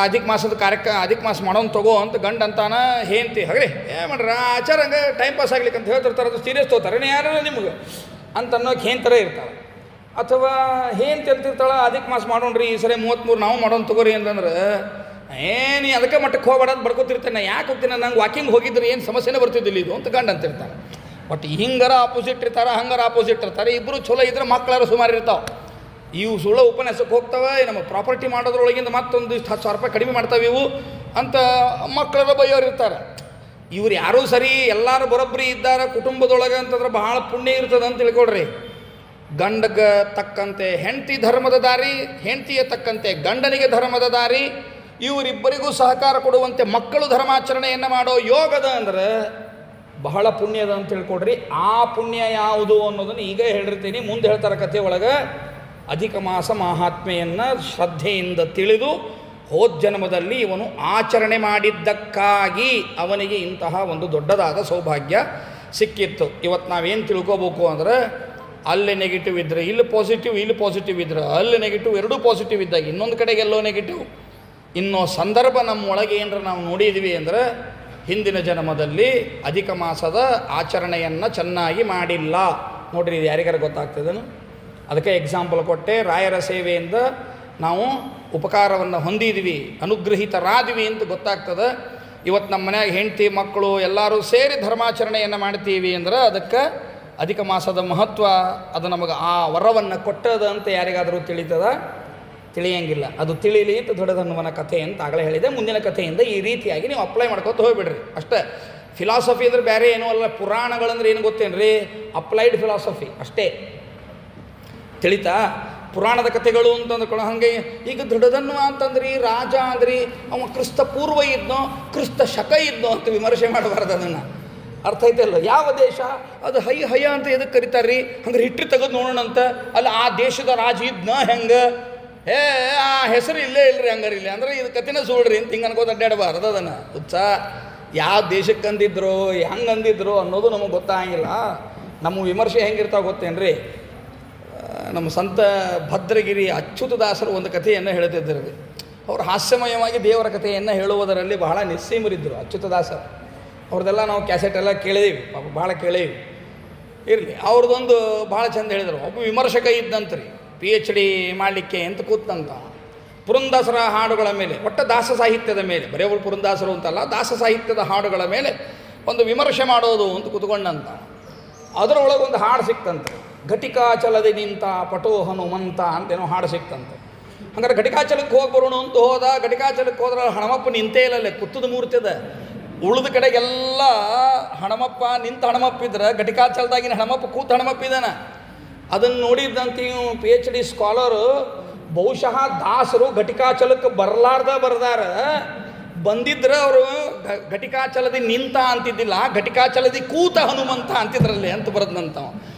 ಅಧಿಕ ಮಾಸದ ಅಧಿಕ ಮಾಸ ಮಾಡೋನ್ ತಗೋ ಅಂತ ಗಂಡ ಅಂತಾನ, ಹೆಂಡತಿ ಹಗ್ರಿ ಮಾಡ್ರ ಆಚಾರ ಹಂಗೆ ಟೈಮ್ ಪಾಸ್ ಆಗ್ಲಿಕ್ಕೆ ಅಂತ ಹೇಳ್ತಿರ್ತಾರೆ. ಅದು ಸೀರಿಯಸ್ ತಗೋತಾರೆ ಯಾರು ನಿಮ್ಗೆ ಅಂತ ಅನ್ನೋಕೆ ಹೆಂಡ್ತರ ಇರ್ತಾಳೆ. ಅಥವಾ ಹೆಂಡ್ತಿ ಅಂತಿರ್ತಾಳೆ, ಅಧಿಕ ಮಾಸ ಮಾಡೋಣ್ರಿ ಈ ಸರಿ 33 ನಾವು ಮಾಡೋನ್ ತಗೋರಿ ಅಂತಂದ್ರೆ, ಏನು ಅದಕ್ಕೆ ಮಟ್ಟಕ್ಕೆ ಹೋಗ್ಬೇಡಂತ ಬಡ್ಕೋತಿರ್ತೇನೆ. ಯಾಕೆ ಹೋಗ್ತೀನಿ, ನಂಗೆ ವಾಕಿಂಗ್ ಹೋಗಿದ್ರೆ ಏನು ಸಮಸ್ಯೆನೇ ಬರ್ತಿದ್ದಿಲ್ಲ ಇದು ಅಂತ ಗಂಡ ಅಂತಿರ್ತಾನೆ. ಬಟ್ ಹಿಂಗಾರ ಆಪೋಸಿಟ್ ಇರ್ತಾರೆ, ಹಂಗಾರ ಆಪೋಸಿಟ್ ಇರ್ತಾರೆ. ಇಬ್ಬರು ಚಲೋ ಇದ್ರೆ ಮಕ್ಕಳಾರು ಸುಮಾರು ಇರ್ತಾವೆ. ಇವು ಸುಳ್ಳು ಉಪನ್ಯಾಸಕ್ಕೆ ಹೋಗ್ತವೆ, ನಮ್ಮ ಪ್ರಾಪರ್ಟಿ ಮಾಡೋದ್ರೊಳಗಿಂದ ಮತ್ತೊಂದು 10,000 ರೂಪಾಯಿ ಕಡಿಮೆ ಮಾಡ್ತಾವೆ ಇವು ಅಂತ ಮಕ್ಕಳೆಲ್ಲ ಬೈಯೋರು ಇರ್ತಾರೆ. ಇವ್ರು ಯಾರೂ ಸರಿ, ಎಲ್ಲರೂ ಬರೋಬ್ಬರಿ ಇದ್ದಾರೆ ಕುಟುಂಬದೊಳಗೆ ಅಂತಂದ್ರೆ ಬಹಳ ಪುಣ್ಯ ಇರ್ತದೆ ಅಂತ ತಿಳ್ಕೊಡ್ರಿ. ಗಂಡಗೆ ತಕ್ಕಂತೆ ಹೆಂಡತಿ ಧರ್ಮದ ದಾರಿ, ಹೆಂಡತಿಯ ತಕ್ಕಂತೆ ಗಂಡನಿಗೆ ಧರ್ಮದ ದಾರಿ. ಇವರಿಬ್ಬರಿಗೂ ಸಹಕಾರ ಕೊಡುವಂತೆ ಮಕ್ಕಳು ಧರ್ಮಾಚರಣೆಯನ್ನು ಮಾಡೋ ಯೋಗದ ಅಂದರೆ ಬಹಳ ಪುಣ್ಯದ ಅಂತ ತಿಳ್ಕೊಡ್ರಿ. ಆ ಪುಣ್ಯ ಯಾವುದು ಅನ್ನೋದನ್ನು ಈಗ ಹೇಳಿರ್ತೀನಿ, ಮುಂದೆ ಹೇಳ್ತಾರೆ ಕಥೆ ಒಳಗೆ. ಅಧಿಕ ಮಾಸ ಮಹಾತ್ಮೆಯನ್ನು ಶ್ರದ್ಧೆಯಿಂದ ತಿಳಿದು ಹೋದ ಜನ್ಮದಲ್ಲಿ ಇವನು ಆಚರಣೆ ಮಾಡಿದ್ದಕ್ಕಾಗಿ ಅವನಿಗೆ ಇಂತಹ ಒಂದು ದೊಡ್ಡದಾದ ಸೌಭಾಗ್ಯ ಸಿಕ್ಕಿತ್ತು. ಇವತ್ತು ನಾವೇನು ತಿಳ್ಕೋಬೇಕು ಅಂದರೆ, ಅಲ್ಲಿ ನೆಗೆಟಿವ್ ಇದ್ದರೆ ಇಲ್ಲಿ ಪಾಸಿಟಿವ್, ಇಲ್ಲಿ ಪಾಸಿಟಿವ್ ಇದ್ದರೆ ಅಲ್ಲಿ ನೆಗೆಟಿವ್, ಎರಡೂ ಪಾಸಿಟಿವ್ ಇದ್ದಾಗ ಇನ್ನೊಂದು ಕಡೆಗೆ ಎಲ್ಲೋ ನೆಗೆಟಿವ್. ಇನ್ನೂ ಸಂದರ್ಭ ನಮ್ಮೊಳಗೆ ಏನರ ನಾವು ನೋಡಿದ್ವಿ ಅಂದರೆ, ಹಿಂದಿನ ಜನ್ಮದಲ್ಲಿ ಅಧಿಕ ಮಾಸದ ಆಚರಣೆಯನ್ನು ಚೆನ್ನಾಗಿ ಮಾಡಿಲ್ಲ ನೋಡ್ರಿ. ಇದು ಯಾರಿಗಾರ ಗೊತ್ತಾಗ್ತದೇನು? ಅದಕ್ಕೆ ಎಕ್ಸಾಂಪಲ್ ಕೊಟ್ಟೆ. ರಾಯರ ಸೇವೆಯಿಂದ ನಾವು ಉಪಕಾರವನ್ನು ಹೊಂದಿದ್ವಿ, ಅನುಗ್ರಹಿತರಾದ್ವಿ ಅಂತ ಗೊತ್ತಾಗ್ತದೆ. ಇವತ್ತು ನಮ್ಮ ಮನ್ಯಾಗ ಹೆಂಡತಿ ಮಕ್ಕಳು ಎಲ್ಲರೂ ಸೇರಿ ಧರ್ಮಾಚರಣೆಯನ್ನು ಮಾಡ್ತೀವಿ ಅಂದ್ರೆ ಅದಕ್ಕೆ ಅಧಿಕ ಮಾಸದ ಮಹತ್ವ, ಅದು ನಮಗೆ ಆ ವರವನ್ನು ಕೊಟ್ಟದ ಅಂತ ಯಾರಿಗಾದರೂ ತಿಳಿತದ? ತಿಳಿಯಂಗಿಲ್ಲ. ಅದು ತಿಳಿಲಿ ಅಂತ ದೊಡ್ಡದನ್ನುವನ ಕಥೆ ಅಂತ ಆಗಲೇ ಹೇಳಿದೆ. ಮುಂದಿನ ಕಥೆಯಿಂದ ಈ ರೀತಿಯಾಗಿ ನೀವು ಅಪ್ಲೈ ಮಾಡ್ಕೊತ ಹೋಗ್ಬಿಡ್ರಿ ಅಷ್ಟೇ. ಫಿಲಾಸಫಿ ಅಂದ್ರೆ ಬೇರೆ ಏನೂ ಅಲ್ಲ. ಪುರಾಣಗಳಂದ್ರೆ ಏನು ಗೊತ್ತೇನ್ರಿ? ಅಪ್ಲೈಡ್ ಫಿಲಾಸಫಿ ಅಷ್ಟೇ. ತಿಳಿತಾ? ಪುರಾಣದ ಕಥೆಗಳು ಅಂತ ಅಂದ್ಕೊಳ್ಳೋ ಹಾಗೆ. ಈಗ ದೃಢದನ್ನುವ ಅಂತಂದ್ರಿ, ರಾಜ ಅಂದ್ರಿ, ಅವ ಕ್ರಿಸ್ತ ಪೂರ್ವ ಇದ್ನೋ ಕ್ರಿಸ್ತ ಶಕ ಇದ್ನೋ ಅಂತ ವಿಮರ್ಶೆ ಮಾಡಬಾರ್ದು. ಅದನ್ನು ಅರ್ಥ ಐತಲ್ಲ? ಯಾವ ದೇಶ ಅದು ಹಯ್ಯ ಅಂತ ಎದಕ್ಕೆ ಕರೀತಾರ್ರಿ? ಹಂಗೆ ಹಿಟ್ರಿ ತೆಗೆದು ನೋಡೋಣ ಅಂತ. ಅಲ್ಲ ಆ ದೇಶದ ರಾಜ ಇದ್ನ ಹೆಂಗೆ? ಆ ಹೆಸರು ಇಲ್ಲೇ ಇಲ್ಲರಿ, ಹಂಗಾರ ಇಲ್ಲ ಅಂದ್ರೆ ಇದು ಕಥೆನ ಸುಳ್ರಿ ಅಂತ ಹಿಂಗೆ ಅನ್ಕೋತ ಅಡ್ಡಾಡಬಾರ್ದು. ಅದನ್ನು ಉತ್ಸಾಹ ಯಾವ ದೇಶಕ್ಕೆ ಅಂದಿದ್ರು, ಹೆಂಗೆ ಅಂದಿದ್ರು ಅನ್ನೋದು ನಮಗೆ ಗೊತ್ತಾಗಿಲ್ಲ. ನಮ್ಮ ವಿಮರ್ಶೆ ಹೆಂಗಿರ್ತಾವೆ ಗೊತ್ತೇನ್ರಿ? ನಮ್ಮ ಸಂತ ಭದ್ರಗಿರಿ ಅಚ್ಯುತದಾಸರು ಒಂದು ಕಥೆಯನ್ನು ಹೇಳ್ತಿದ್ದರು. ಅವರು ಹಾಸ್ಯಮಯವಾಗಿ ದೇವರ ಕಥೆಯನ್ನು ಹೇಳುವುದರಲ್ಲಿ ಬಹಳ ನಿಸ್ಸೀಮರಿದ್ದರು ಅಚ್ಯುತದಾಸರು. ಅವ್ರದ್ದೆಲ್ಲ ನಾವು ಕ್ಯಾಸೆಟೆಲ್ಲ ಕೇಳಿದೀವಿ, ಪಾಪ ಭಾಳ ಕೇಳೀವಿ. ಇರಲಿ, ಅವ್ರದ್ದೊಂದು ಭಾಳ ಚಂದ ಹೇಳಿದರು. ಒಬ್ಬ ವಿಮರ್ಶಕ ಇದ್ದಂತ್ರಿ, PhD ಮಾಡಲಿಕ್ಕೆ ಅಂತ ಕೂತಂತ. ಪುರಂದಾಸರ ಹಾಡುಗಳ ಮೇಲೆ, ಒಟ್ಟು ದಾಸ ಸಾಹಿತ್ಯದ ಮೇಲೆ, ಬರೇ ಒಬ್ಬರು ಪುರಂದಾಸರು ಅಂತಲ್ಲ, ದಾಸ ಸಾಹಿತ್ಯದ ಹಾಡುಗಳ ಮೇಲೆ ಒಂದು ವಿಮರ್ಶೆ ಮಾಡೋದು ಅಂತ ಕೂತ್ಕೊಂಡಂತ. ಅದರೊಳಗೆ ಒಂದು ಹಾಡು ಸಿಕ್ತಂತೆ, ಘಟಿಕಾಚಲದಿ ನಿಂತ ಪಟೋ ಹನುಮಂತ ಅಂತೇನೋ ಹಾಡು ಸಿಕ್ತಂತೆ. ಹಂಗಾರೆ ಘಟಿಕಾಚಲಕ್ಕೆ ಹೋಗಿ ಬರೋಣ ಅಂತ ಹೋದ. ಘಟಿಕಾಚಲಕ್ಕೆ ಹೋದ್ರೆ ಹಣಮಪ್ಪ ನಿಂತೇ ಇಲ್ಲಲ್ಲೇ, ಕುತ್ತದ ಮೂರ್ತಿದ. ಉಳಿದ ಕಡೆಗೆಲ್ಲ ಹಣಮಪ್ಪ ನಿಂತ ಹಣಮಪ್ಪ ಇದ್ರೆ, ಘಟಿಕಾಚಲದಾಗಿನ ಹಣಮಪ್ಪ ಕೂತ ಹಣಮಪ್ಪ ಇದ್ದಾನೆ. ಅದನ್ನು ನೋಡಿದ್ದಂತ PhD ಸ್ಕಾಲರು, ಬಹುಶಃ ದಾಸರು ಘಟಿಕಾಚಲಕ್ಕೆ ಬರ್ದಾರ. ಬಂದಿದ್ರೆ ಅವರು ಘಟಿಕಾಚಲದಿ ನಿಂತ ಅಂತಿದ್ದಿಲ್ಲ, ಘಟಿಕಾಚಲದಿ ಕೂತ ಹನುಮಂತ ಅಂತಿದ್ರಲ್ಲಿ ಅಂತ ಬರದ್ನಂತವ.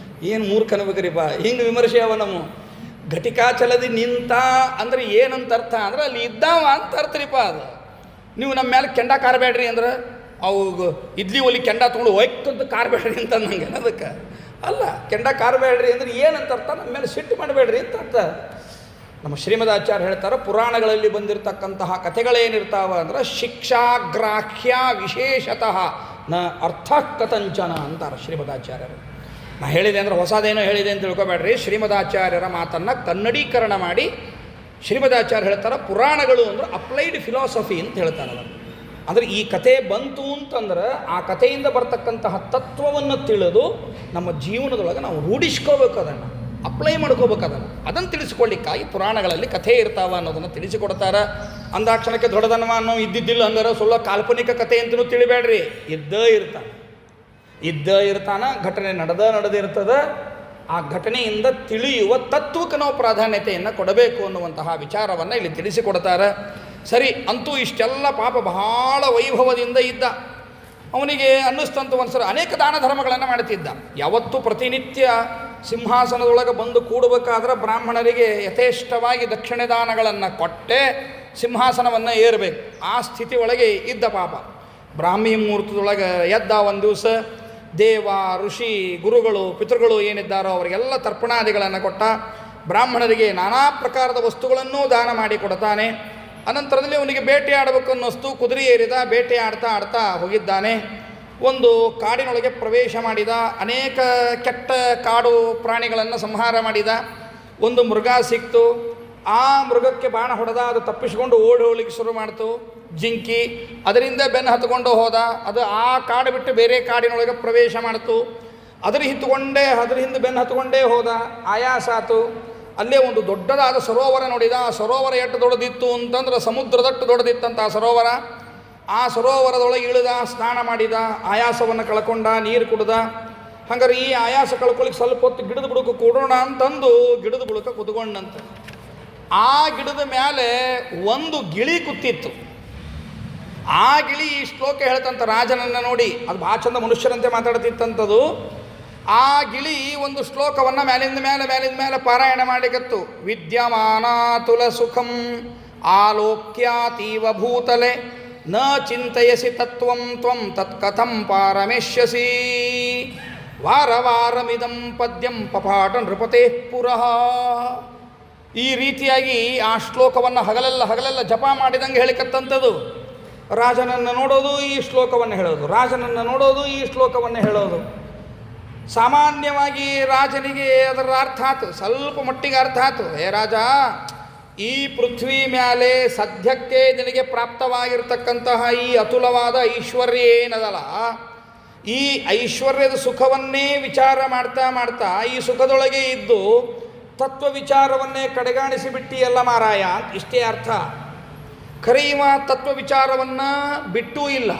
ಏನು ಮೂರ್ಖನಬೇಕ್ರಿಪ್ಪ, ಹಿಂಗೆ ವಿಮರ್ಶೆ ಅವ ನಮ್ಮ. ಘಟಿಕಾಚಲದಿ ನಿಂತ ಅಂದ್ರೆ ಏನಂತ ಅರ್ಥ ಅಂದ್ರೆ ಅಲ್ಲಿ ಇದ್ದಾವ ಅಂತ ಅರ್ಥರಿಪ್ಪ. ಅದು ನೀವು ನಮ್ಮ ಮೇಲೆ ಕೆಂಡ ಕಾರಬೇಡ್ರಿ ಅಂದ್ರೆ, ಅವು ಇಡ್ಲಿ ಒಲಿ ಕೆಂಡ ತೊಗೊಂಡು ಒಯ್ತಂತ ಕಾರಬೇಡ್ರಿ ಅಂತ ನಂಗೆ ಅದಕ್ಕೆ ಅಲ್ಲ. ಕೆಂಡ ಕಾರಬೇಡ್ರಿ ಅಂದ್ರೆ ಏನಂತ ಅರ್ಥ? ನಮ್ಮ ಮೇಲೆ ಸಿಟ್ಟು ಮಾಡಬೇಡ್ರಿ ಅಂತ ಅರ್ಥ. ನಮ್ಮ ಶ್ರೀಮದಾಚಾರ್ಯ ಹೇಳ್ತಾರೆ, ಪುರಾಣಗಳಲ್ಲಿ ಬಂದಿರತಕ್ಕಂತಹ ಕಥೆಗಳೇನಿರ್ತಾವ ಅಂದ್ರೆ ಶಿಕ್ಷಾಗ್ರಾಹ್ಯ ವಿಶೇಷತಃ ನ ಅರ್ಥ ಕಥಂಚನ ಅಂತಾರೆ ಶ್ರೀಮದಾಚಾರ್ಯರು. ನಾ ಹೇಳಿದೆ ಅಂದರೆ ಹೊಸದೇನೋ ಹೇಳಿದೆ ಅಂತ ತಿಳ್ಕೊಬೇಡ್ರಿ. ಶ್ರೀಮದಾಚಾರ್ಯರ ಮಾತನ್ನು ಕನ್ನಡೀಕರಣ ಮಾಡಿ ಶ್ರೀಮದಾಚಾರ್ಯ ಹೇಳ್ತಾರೆ, ಪುರಾಣಗಳು ಅಂದ್ರೆ ಅಪ್ಲೈಡ್ ಫಿಲಾಸಫಿ ಅಂತ ಹೇಳ್ತಾರೆ. ಅದನ್ನು ಅಂದರೆ ಈ ಕಥೆ ಬಂತು ಅಂತಂದ್ರೆ ಆ ಕಥೆಯಿಂದ ಬರ್ತಕ್ಕಂತಹ ತತ್ವವನ್ನು ತಿಳಿದು ನಮ್ಮ ಜೀವನದೊಳಗೆ ನಾವು ರೂಢಿಸ್ಕೋಬೇಕು, ಅದನ್ನು ಅಪ್ಲೈ ಮಾಡ್ಕೋಬೇಕು. ಅದನ್ನು ತಿಳಿಸ್ಕೊಳ್ಳಿಕ್ಕಾಗಿ ಪುರಾಣಗಳಲ್ಲಿ ಕಥೆ ಇರ್ತಾವ ಅನ್ನೋದನ್ನು ತಿಳಿಸಿಕೊಡ್ತಾರೆ. ಅಂದಾಕ್ಷಣಕ್ಕೆ ದೊಡ್ಡದನ್ವ ಅನ್ನೋ ಇದ್ದಿದ್ದಿಲ್ಲ ಹಂಗಾರೆ ಸುಳ್ಳ ಕಾಲ್ಪನಿಕ ಕಥೆ ಅಂತಲೂ ತಿಳಿಬೇಡ್ರಿ. ಇದ್ದ ಇರ್ತಾನೆ, ಘಟನೆ ನಡೆದಿರ್ತದೆ. ಆ ಘಟನೆಯಿಂದ ತಿಳಿಯುವ ತತ್ವಕ್ಕೆ ನಾವು ಪ್ರಾಧಾನ್ಯತೆಯನ್ನು ಕೊಡಬೇಕು ಅನ್ನುವಂತಹ ವಿಚಾರವನ್ನು ಇಲ್ಲಿ ತಿಳಿಸಿಕೊಡ್ತಾರೆ. ಸರಿ, ಅಂತೂ ಇಷ್ಟೆಲ್ಲ ಪಾಪ ಬಹಳ ವೈಭವದಿಂದ ಇದ್ದ. ಅವನಿಗೆ ಅನ್ನಿಸ್ತಂತ ಒಂದ್ಸಲ ಅನೇಕ ದಾನ ಧರ್ಮಗಳನ್ನು ಮಾಡ್ತಿದ್ದ. ಯಾವತ್ತೂ ಪ್ರತಿನಿತ್ಯ ಸಿಂಹಾಸನದೊಳಗೆ ಬಂದು ಕೂಡಬೇಕಾದ್ರೆ ಬ್ರಾಹ್ಮಣರಿಗೆ ಯಥೇಷ್ಟವಾಗಿ ದಕ್ಷಿಣೆ ದಾನಗಳನ್ನು ಕೊಟ್ಟೆ ಸಿಂಹಾಸನವನ್ನು ಏರಬೇಕು. ಆ ಸ್ಥಿತಿ ಒಳಗೆ ಇದ್ದ ಪಾಪ. ಬ್ರಾಹ್ಮಿ ಮುಹೂರ್ತದೊಳಗೆ ಎದ್ದ ಒಂದು ದಿವಸ. ದೇವ, ಋಷಿ, ಗುರುಗಳು, ಪಿತೃಗಳು ಏನಿದ್ದಾರೋ ಅವರಿಗೆಲ್ಲ ತರ್ಪಣಾದಿಗಳನ್ನು ಕೊಟ್ಟ. ಬ್ರಾಹ್ಮಣರಿಗೆ ನಾನಾ ಪ್ರಕಾರದ ವಸ್ತುಗಳನ್ನೂ ದಾನ ಮಾಡಿ ಕೊಡ್ತಾನೆ. ಅನಂತರದಲ್ಲಿ ಅವನಿಗೆ ಬೇಟೆ ಆಡಬೇಕು ಅನ್ನಿಸ್ತು. ಕುದುರೆ ಏರಿದ, ಬೇಟೆ ಆಡ್ತಾ ಹೋಗಿದ್ದಾನೆ. ಒಂದು ಕಾಡಿನೊಳಗೆ ಪ್ರವೇಶ ಮಾಡಿದ. ಅನೇಕ ಕೆಟ್ಟ ಕಾಡು ಪ್ರಾಣಿಗಳನ್ನು ಸಂಹಾರ ಮಾಡಿದ. ಒಂದು ಮೃಗ ಸಿಕ್ತು. ಆ ಮೃಗಕ್ಕೆ ಬಾಣ ಹೊಡೆದ. ಅದು ತಪ್ಪಿಸಿಕೊಂಡು ಓಡಿ ಹೋಗ್ಲಿಕ್ಕೆ ಶುರು ಮಾಡ್ತು. ಜಿಂಕಿ ಅದರಿಂದ ಬೆನ್ನು ಹತ್ಕೊಂಡು ಹೋದ. ಅದು ಆ ಕಾಡು ಬಿಟ್ಟು ಬೇರೆ ಕಾಡಿನೊಳಗೆ ಪ್ರವೇಶ ಮಾಡ್ತು. ಅದ್ರ ಹಿಂದೆ ಬೆನ್ನು ಹತ್ಕೊಂಡೇ ಹೋದ. ಆಯಾಸ ಆತು. ಅಲ್ಲೇ ಒಂದು ದೊಡ್ಡದಾದ ಸರೋವರ ನೋಡಿದ. ಆ ಸರೋವರ ಎಷ್ಟು ದೊಡ್ಡದಿತ್ತು ಅಂತಂದ್ರೆ ಸಮುದ್ರದಟ್ಟು ದೊಡ್ಡದಿತ್ತಂತ ಆ ಸರೋವರ. ಆ ಸರೋವರದೊಳಗೆ ಇಳಿದ, ಸ್ನಾನ ಮಾಡಿದ, ಆಯಾಸವನ್ನು ಕಳ್ಕೊಂಡ, ನೀರು ಕುಡ್ದ. ಹಂಗಾರೆ ಈ ಆಯಾಸ ಕಳ್ಕೊಳ್ಳಿಕ್ಕೆ ಸ್ವಲ್ಪ ಹೊತ್ತು ಗಿಡದ ಬುಡಕ್ಕೆ ಕೂಡೋಣ ಅಂತಂದು ಗಿಡದ ಬುಡಕ್ಕೆ ಕುತ್ಕೊಂಡಂತೆ. ಆ ಗಿಡದ ಮೇಲೆ ಒಂದು ಗಿಳಿ ಕೂತಿತ್ತು. ಆ ಗಿಳಿ ಈ ಶ್ಲೋಕ ಹೇಳ್ತಂತ ರಾಜನನ್ನು ನೋಡಿ. ಅದು ಭಾಳ ಚಂದ ಮನುಷ್ಯರಂತೆ ಮಾತಾಡ್ತಿತ್ತಂಥದ್ದು. ಆ ಗಿಳಿ ಒಂದು ಶ್ಲೋಕವನ್ನು ಮೇಲಿಂದ ಮೇಲೆ ಪಾರಾಯಣ ಮಾಡಿಕತ್ತು. ವಿದ್ಯಮಾನಾತುಲ ಸುಖಂ ಆಲೋಕ್ಯಾತೀವ ಭೂತಲೆ ನ ಚಿಂತಯಸಿ ತತ್ವಂ ತ್ವಂ ತತ್ಕಥಂ ಪಾರಮೇಶ್ಯಸಿ ವಾರವಾರಮಿದಂ ಪದ್ಯಂ ಪಪಾಟ ನೃಪತೆ ಪುರಃ. ಈ ರೀತಿಯಾಗಿ ಆ ಶ್ಲೋಕವನ್ನು ಹಗಲೆಲ್ಲ ಜಪ ಮಾಡಿದಂಗೆ ಹೇಳಿಕತ್ತಂಥದ್ದು. ರಾಜನನ್ನು ನೋಡೋದು, ಈ ಶ್ಲೋಕವನ್ನು ಹೇಳೋದು, ರಾಜನನ್ನು ನೋಡೋದು, ಈ ಶ್ಲೋಕವನ್ನು ಹೇಳೋದು. ಸಾಮಾನ್ಯವಾಗಿ ರಾಜನಿಗೆ ಅದರ ಅರ್ಥ ಆಯ್ತು, ಸ್ವಲ್ಪ ಮಟ್ಟಿಗೆ ಅರ್ಥ ಆಯ್ತು. ಹೇ ರಾಜ, ಈ ಪೃಥ್ವಿ ಮೇಲೆ ಸದ್ಯಕ್ಕೆ ನಿನಗೆ ಪ್ರಾಪ್ತವಾಗಿರ್ತಕ್ಕಂತಹ ಈ ಅತುಲವಾದ ಐಶ್ವರ್ಯ ಏನದಲ್ಲ, ಈ ಐಶ್ವರ್ಯದ ಸುಖವನ್ನೇ ವಿಚಾರ ಮಾಡ್ತಾ ಈ ಸುಖದೊಳಗೆ ಇದ್ದು ತತ್ವ ವಿಚಾರವನ್ನೇ ಕಡೆಗಾಣಿಸಿ ಬಿಟ್ಟಿಯಲ್ಲ ಮಾರಾಯ ಅಂತ ಇಷ್ಟೇ ಅರ್ಥ. ಕರೆಯುವ ತತ್ವ ವಿಚಾರವನ್ನು ಬಿಟ್ಟೂ ಇಲ್ಲ.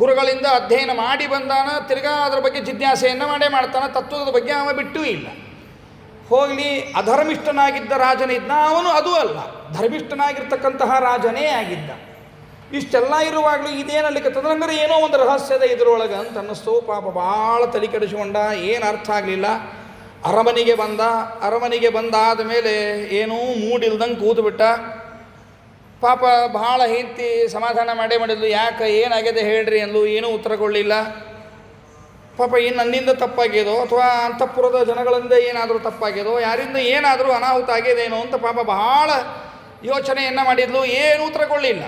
ಗುರುಗಳಿಂದ ಅಧ್ಯಯನ ಮಾಡಿ ಬಂದಾನ, ತಿರ್ಗಾ ಅದರ ಬಗ್ಗೆ ಜಿಜ್ಞಾಸೆಯನ್ನು ಮಾಡ್ತಾನೆ. ತತ್ವದ ಬಗ್ಗೆ ಅವ ಬಿಟ್ಟೂ ಇಲ್ಲ. ಹೋಗಲಿ, ಅಧರ್ಮಿಷ್ಠನಾಗಿದ್ದ ರಾಜನಿದ್ದ, ಅವನು ಅದೂ ಅಲ್ಲ, ಧರ್ಮಿಷ್ಠನಾಗಿರ್ತಕ್ಕಂತಹ ರಾಜನೇ ಆಗಿದ್ದ. ಇಷ್ಟೆಲ್ಲ ಇರುವಾಗಲೂ ಇದೇನಲ್ಲಿಕತ್ತಂದ್ರೆ ಹಂಗಾರೆ ಏನೋ ಒಂದು ರಹಸ್ಯದ ಇದರೊಳಗೆ ಅಂತ ಅನ್ನಿಸ್ತು. ಪಾಪ ಭಾಳ ತಲೆ ಕೆಡಿಸ್ಕೊಂಡ, ಏನು ಅರ್ಥ ಆಗಲಿಲ್ಲ. ಅರಮನೆಗೆ ಬಂದಾದ ಮೇಲೆ ಏನೂ ಮೂಡಿಲ್ದಂಗೆ ಕೂತ್ಬಿಟ್ಟ. ಪಾಪ ಭಾಳ ಹೆಂಡತಿ ಸಮಾಧಾನ ಮಾಡಿದ್ಲು. ಯಾಕೆ, ಏನಾಗಿದೆ ಹೇಳ್ರಿ ಅಂದ್ಲು. ಏನೂ ಉತ್ತರ ಕೊಡಲಿಲ್ಲ. ಪಾಪ ಏನು ನನ್ನಿಂದ ತಪ್ಪಾಗ್ಯದೋ ಅಥವಾ ಅಂತಃಪುರದ ಜನಗಳಿಂದ ಏನಾದರೂ ತಪ್ಪಾಗ್ಯದೋ, ಯಾರಿಂದ ಏನಾದರೂ ಅನಾಹುತ ಆಗ್ಯದೇನೋ ಅಂತ ಪಾಪ ಬಹಳ ಯೋಚನೆಯನ್ನು ಮಾಡಿದ್ಲು. ಏನು ಉತ್ತರ ಕೊಡಲಿಲ್ಲ.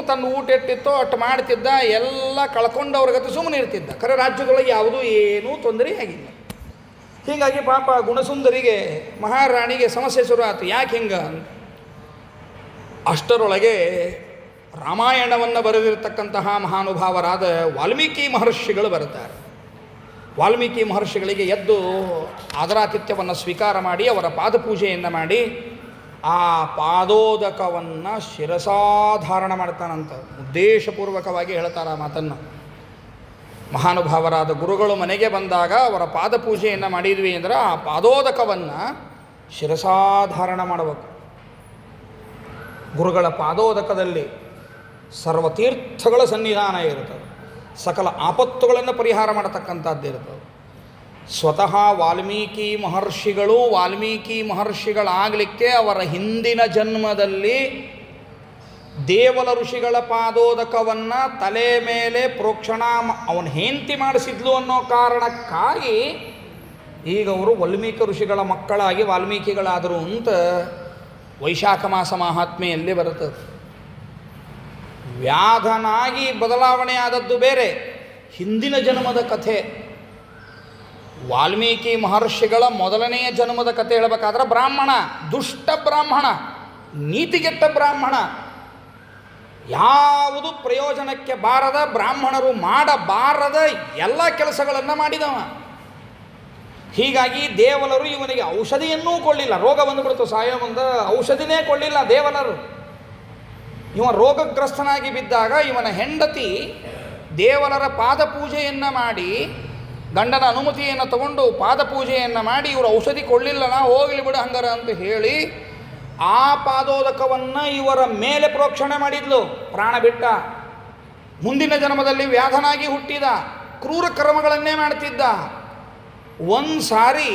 ತನ್ನ ಊಟ ಎಟ್ಟಿತ್ತೋ ಅಟ್ಟು ಮಾಡ್ತಿದ್ದ. ಎಲ್ಲ ಕಳ್ಕೊಂಡವ್ರಿಗತ್ತು ಸುಮ್ಮನೆ ಇರ್ತಿದ್ದ. ಖರೆ ರಾಜ್ಯದೊಳಗೆ ಯಾವುದೂ ಏನೂ ತೊಂದರೆ ಆಗಿಲ್ಲ. ಹೀಗಾಗಿ ಪಾಪ ಗುಣಸುಂದರಿಗೆ, ಮಹಾರಾಣಿಗೆ ಸಮಸ್ಯೆ ಶುರು ಆಯ್ತು. ಯಾಕೆ ಹಿಂಗೆ? ಅಷ್ಟರೊಳಗೆ ರಾಮಾಯಣವನ್ನು ಬರೆದಿರತಕ್ಕಂತಹ ಮಹಾನುಭಾವರಾದ ವಾಲ್ಮೀಕಿ ಮಹರ್ಷಿಗಳು ಬರುತ್ತಾರೆ. ವಾಲ್ಮೀಕಿ ಮಹರ್ಷಿಗಳಿಗೆ ಎದ್ದು ಆದರಾತಿಥ್ಯವನ್ನು ಸ್ವೀಕಾರ ಮಾಡಿ ಅವರ ಪಾದಪೂಜೆಯನ್ನು ಮಾಡಿ ಆ ಪಾದೋದಕವನ್ನು ಶಿರಸಾಧಾರಣ ಮಾಡ್ತಾನಂತ. ಉದ್ದೇಶಪೂರ್ವಕವಾಗಿ ಹೇಳ್ತಾರೆ ಆ ಮಾತನ್ನು. ಮಹಾನುಭಾವರಾದ ಗುರುಗಳು ಮನೆಗೆ ಬಂದಾಗ ಅವರ ಪಾದಪೂಜೆಯನ್ನು ಮಾಡಿದ್ವಿ ಅಂದ್ರೆ ಆ ಪಾದೋದಕವನ್ನು ಶಿರಸಾಧಾರಣ ಮಾಡಬೇಕು. ಗುರುಗಳ ಪಾದೋದಕದಲ್ಲಿ ಸರ್ವತೀರ್ಥಗಳ ಸನ್ನಿಧಾನ ಇರುತ್ತದೆ. ಸಕಲ ಆಪತ್ತುಗಳನ್ನು ಪರಿಹಾರ ಮಾಡತಕ್ಕಂಥದ್ದು ಇರ್ತದೆ. ಸ್ವತಃ ವಾಲ್ಮೀಕಿ ಮಹರ್ಷಿಗಳಾಗಲಿಕ್ಕೆ ಅವರ ಹಿಂದಿನ ಜನ್ಮದಲ್ಲಿ ದೇವಲ ಋಷಿಗಳ ಪಾದೋದಕವನ್ನು ತಲೆ ಮೇಲೆ ಪ್ರೋಕ್ಷಣ ಅವನ ಹೆಂಡತಿ ಮಾಡಿಸಿದ್ಲು ಅನ್ನೋ ಕಾರಣಕ್ಕಾಗಿ ಈಗ ಅವರು ವಾಲ್ಮೀಕಿ ಋಷಿಗಳ ಮಕ್ಕಳಾಗಿ ವಾಲ್ಮೀಕಿಗಳಾದರು ಅಂತ ವೈಶಾಖ ಮಾಸ ಮಹಾತ್ಮೆಯಲ್ಲಿ ಬರುತ್ತದೆ. ವ್ಯಾಧನಾಗಿ ಬದಲಾವಣೆ ಆದದ್ದು ಬೇರೆ, ಹಿಂದಿನ ಜನ್ಮದ ಕಥೆ. ವಾಲ್ಮೀಕಿ ಮಹರ್ಷಿಗಳ ಮೊದಲನೆಯ ಜನ್ಮದ ಕಥೆ ಹೇಳಬೇಕಾದ್ರೆ ಬ್ರಾಹ್ಮಣ, ದುಷ್ಟ ಬ್ರಾಹ್ಮಣ, ನೀತಿಗೆಟ್ಟ ಬ್ರಾಹ್ಮಣ, ಯಾವುದು ಪ್ರಯೋಜನಕ್ಕೆ ಬಾರದ, ಬ್ರಾಹ್ಮಣರು ಮಾಡಬಾರದ ಎಲ್ಲ ಕೆಲಸಗಳನ್ನು ಮಾಡಿದವ. ಹೀಗಾಗಿ ದೇವಲರು ಇವನಿಗೆ ಔಷಧಿಯನ್ನೂ ಕೊಳ್ಳಿಲ್ಲ. ರೋಗ ಬಂದುಬಿಡ್ತು, ಸಾಯೋ ಮುಂದೆ ಔಷಧಿನೇ ಕೊಳ್ಳಿಲ್ಲ ದೇವಲರು. ಇವ ರೋಗಗ್ರಸ್ತನಾಗಿ ಬಿದ್ದಾಗ ಇವನ ಹೆಂಡತಿ ದೇವಲರ ಪಾದಪೂಜೆಯನ್ನು ಮಾಡಿ, ಗಂಡನ ಅನುಮತಿಯನ್ನು ತಗೊಂಡು ಪಾದಪೂಜೆಯನ್ನು ಮಾಡಿ, ಇವರು ಔಷಧಿ ಕೊಳ್ಳಿಲ್ಲ, ನಾ ಹೋಗಲಿ ಬಿಡು ಹಂಗಾರ ಅಂತ ಹೇಳಿ ಆ ಪಾದೋದಕವನ್ನು ಇವರ ಮೇಲೆ ಪ್ರೋಕ್ಷಣೆ ಮಾಡಿದ್ಲು. ಪ್ರಾಣ ಬಿಟ್ಟ. ಮುಂದಿನ ಜನ್ಮದಲ್ಲಿ ವ್ಯಾಧನಾಗಿ ಹುಟ್ಟಿದ, ಕ್ರೂರ ಕರ್ಮಗಳನ್ನೇ ಮಾಡ್ತಿದ್ದ. ಒಂದು ಸಾರಿ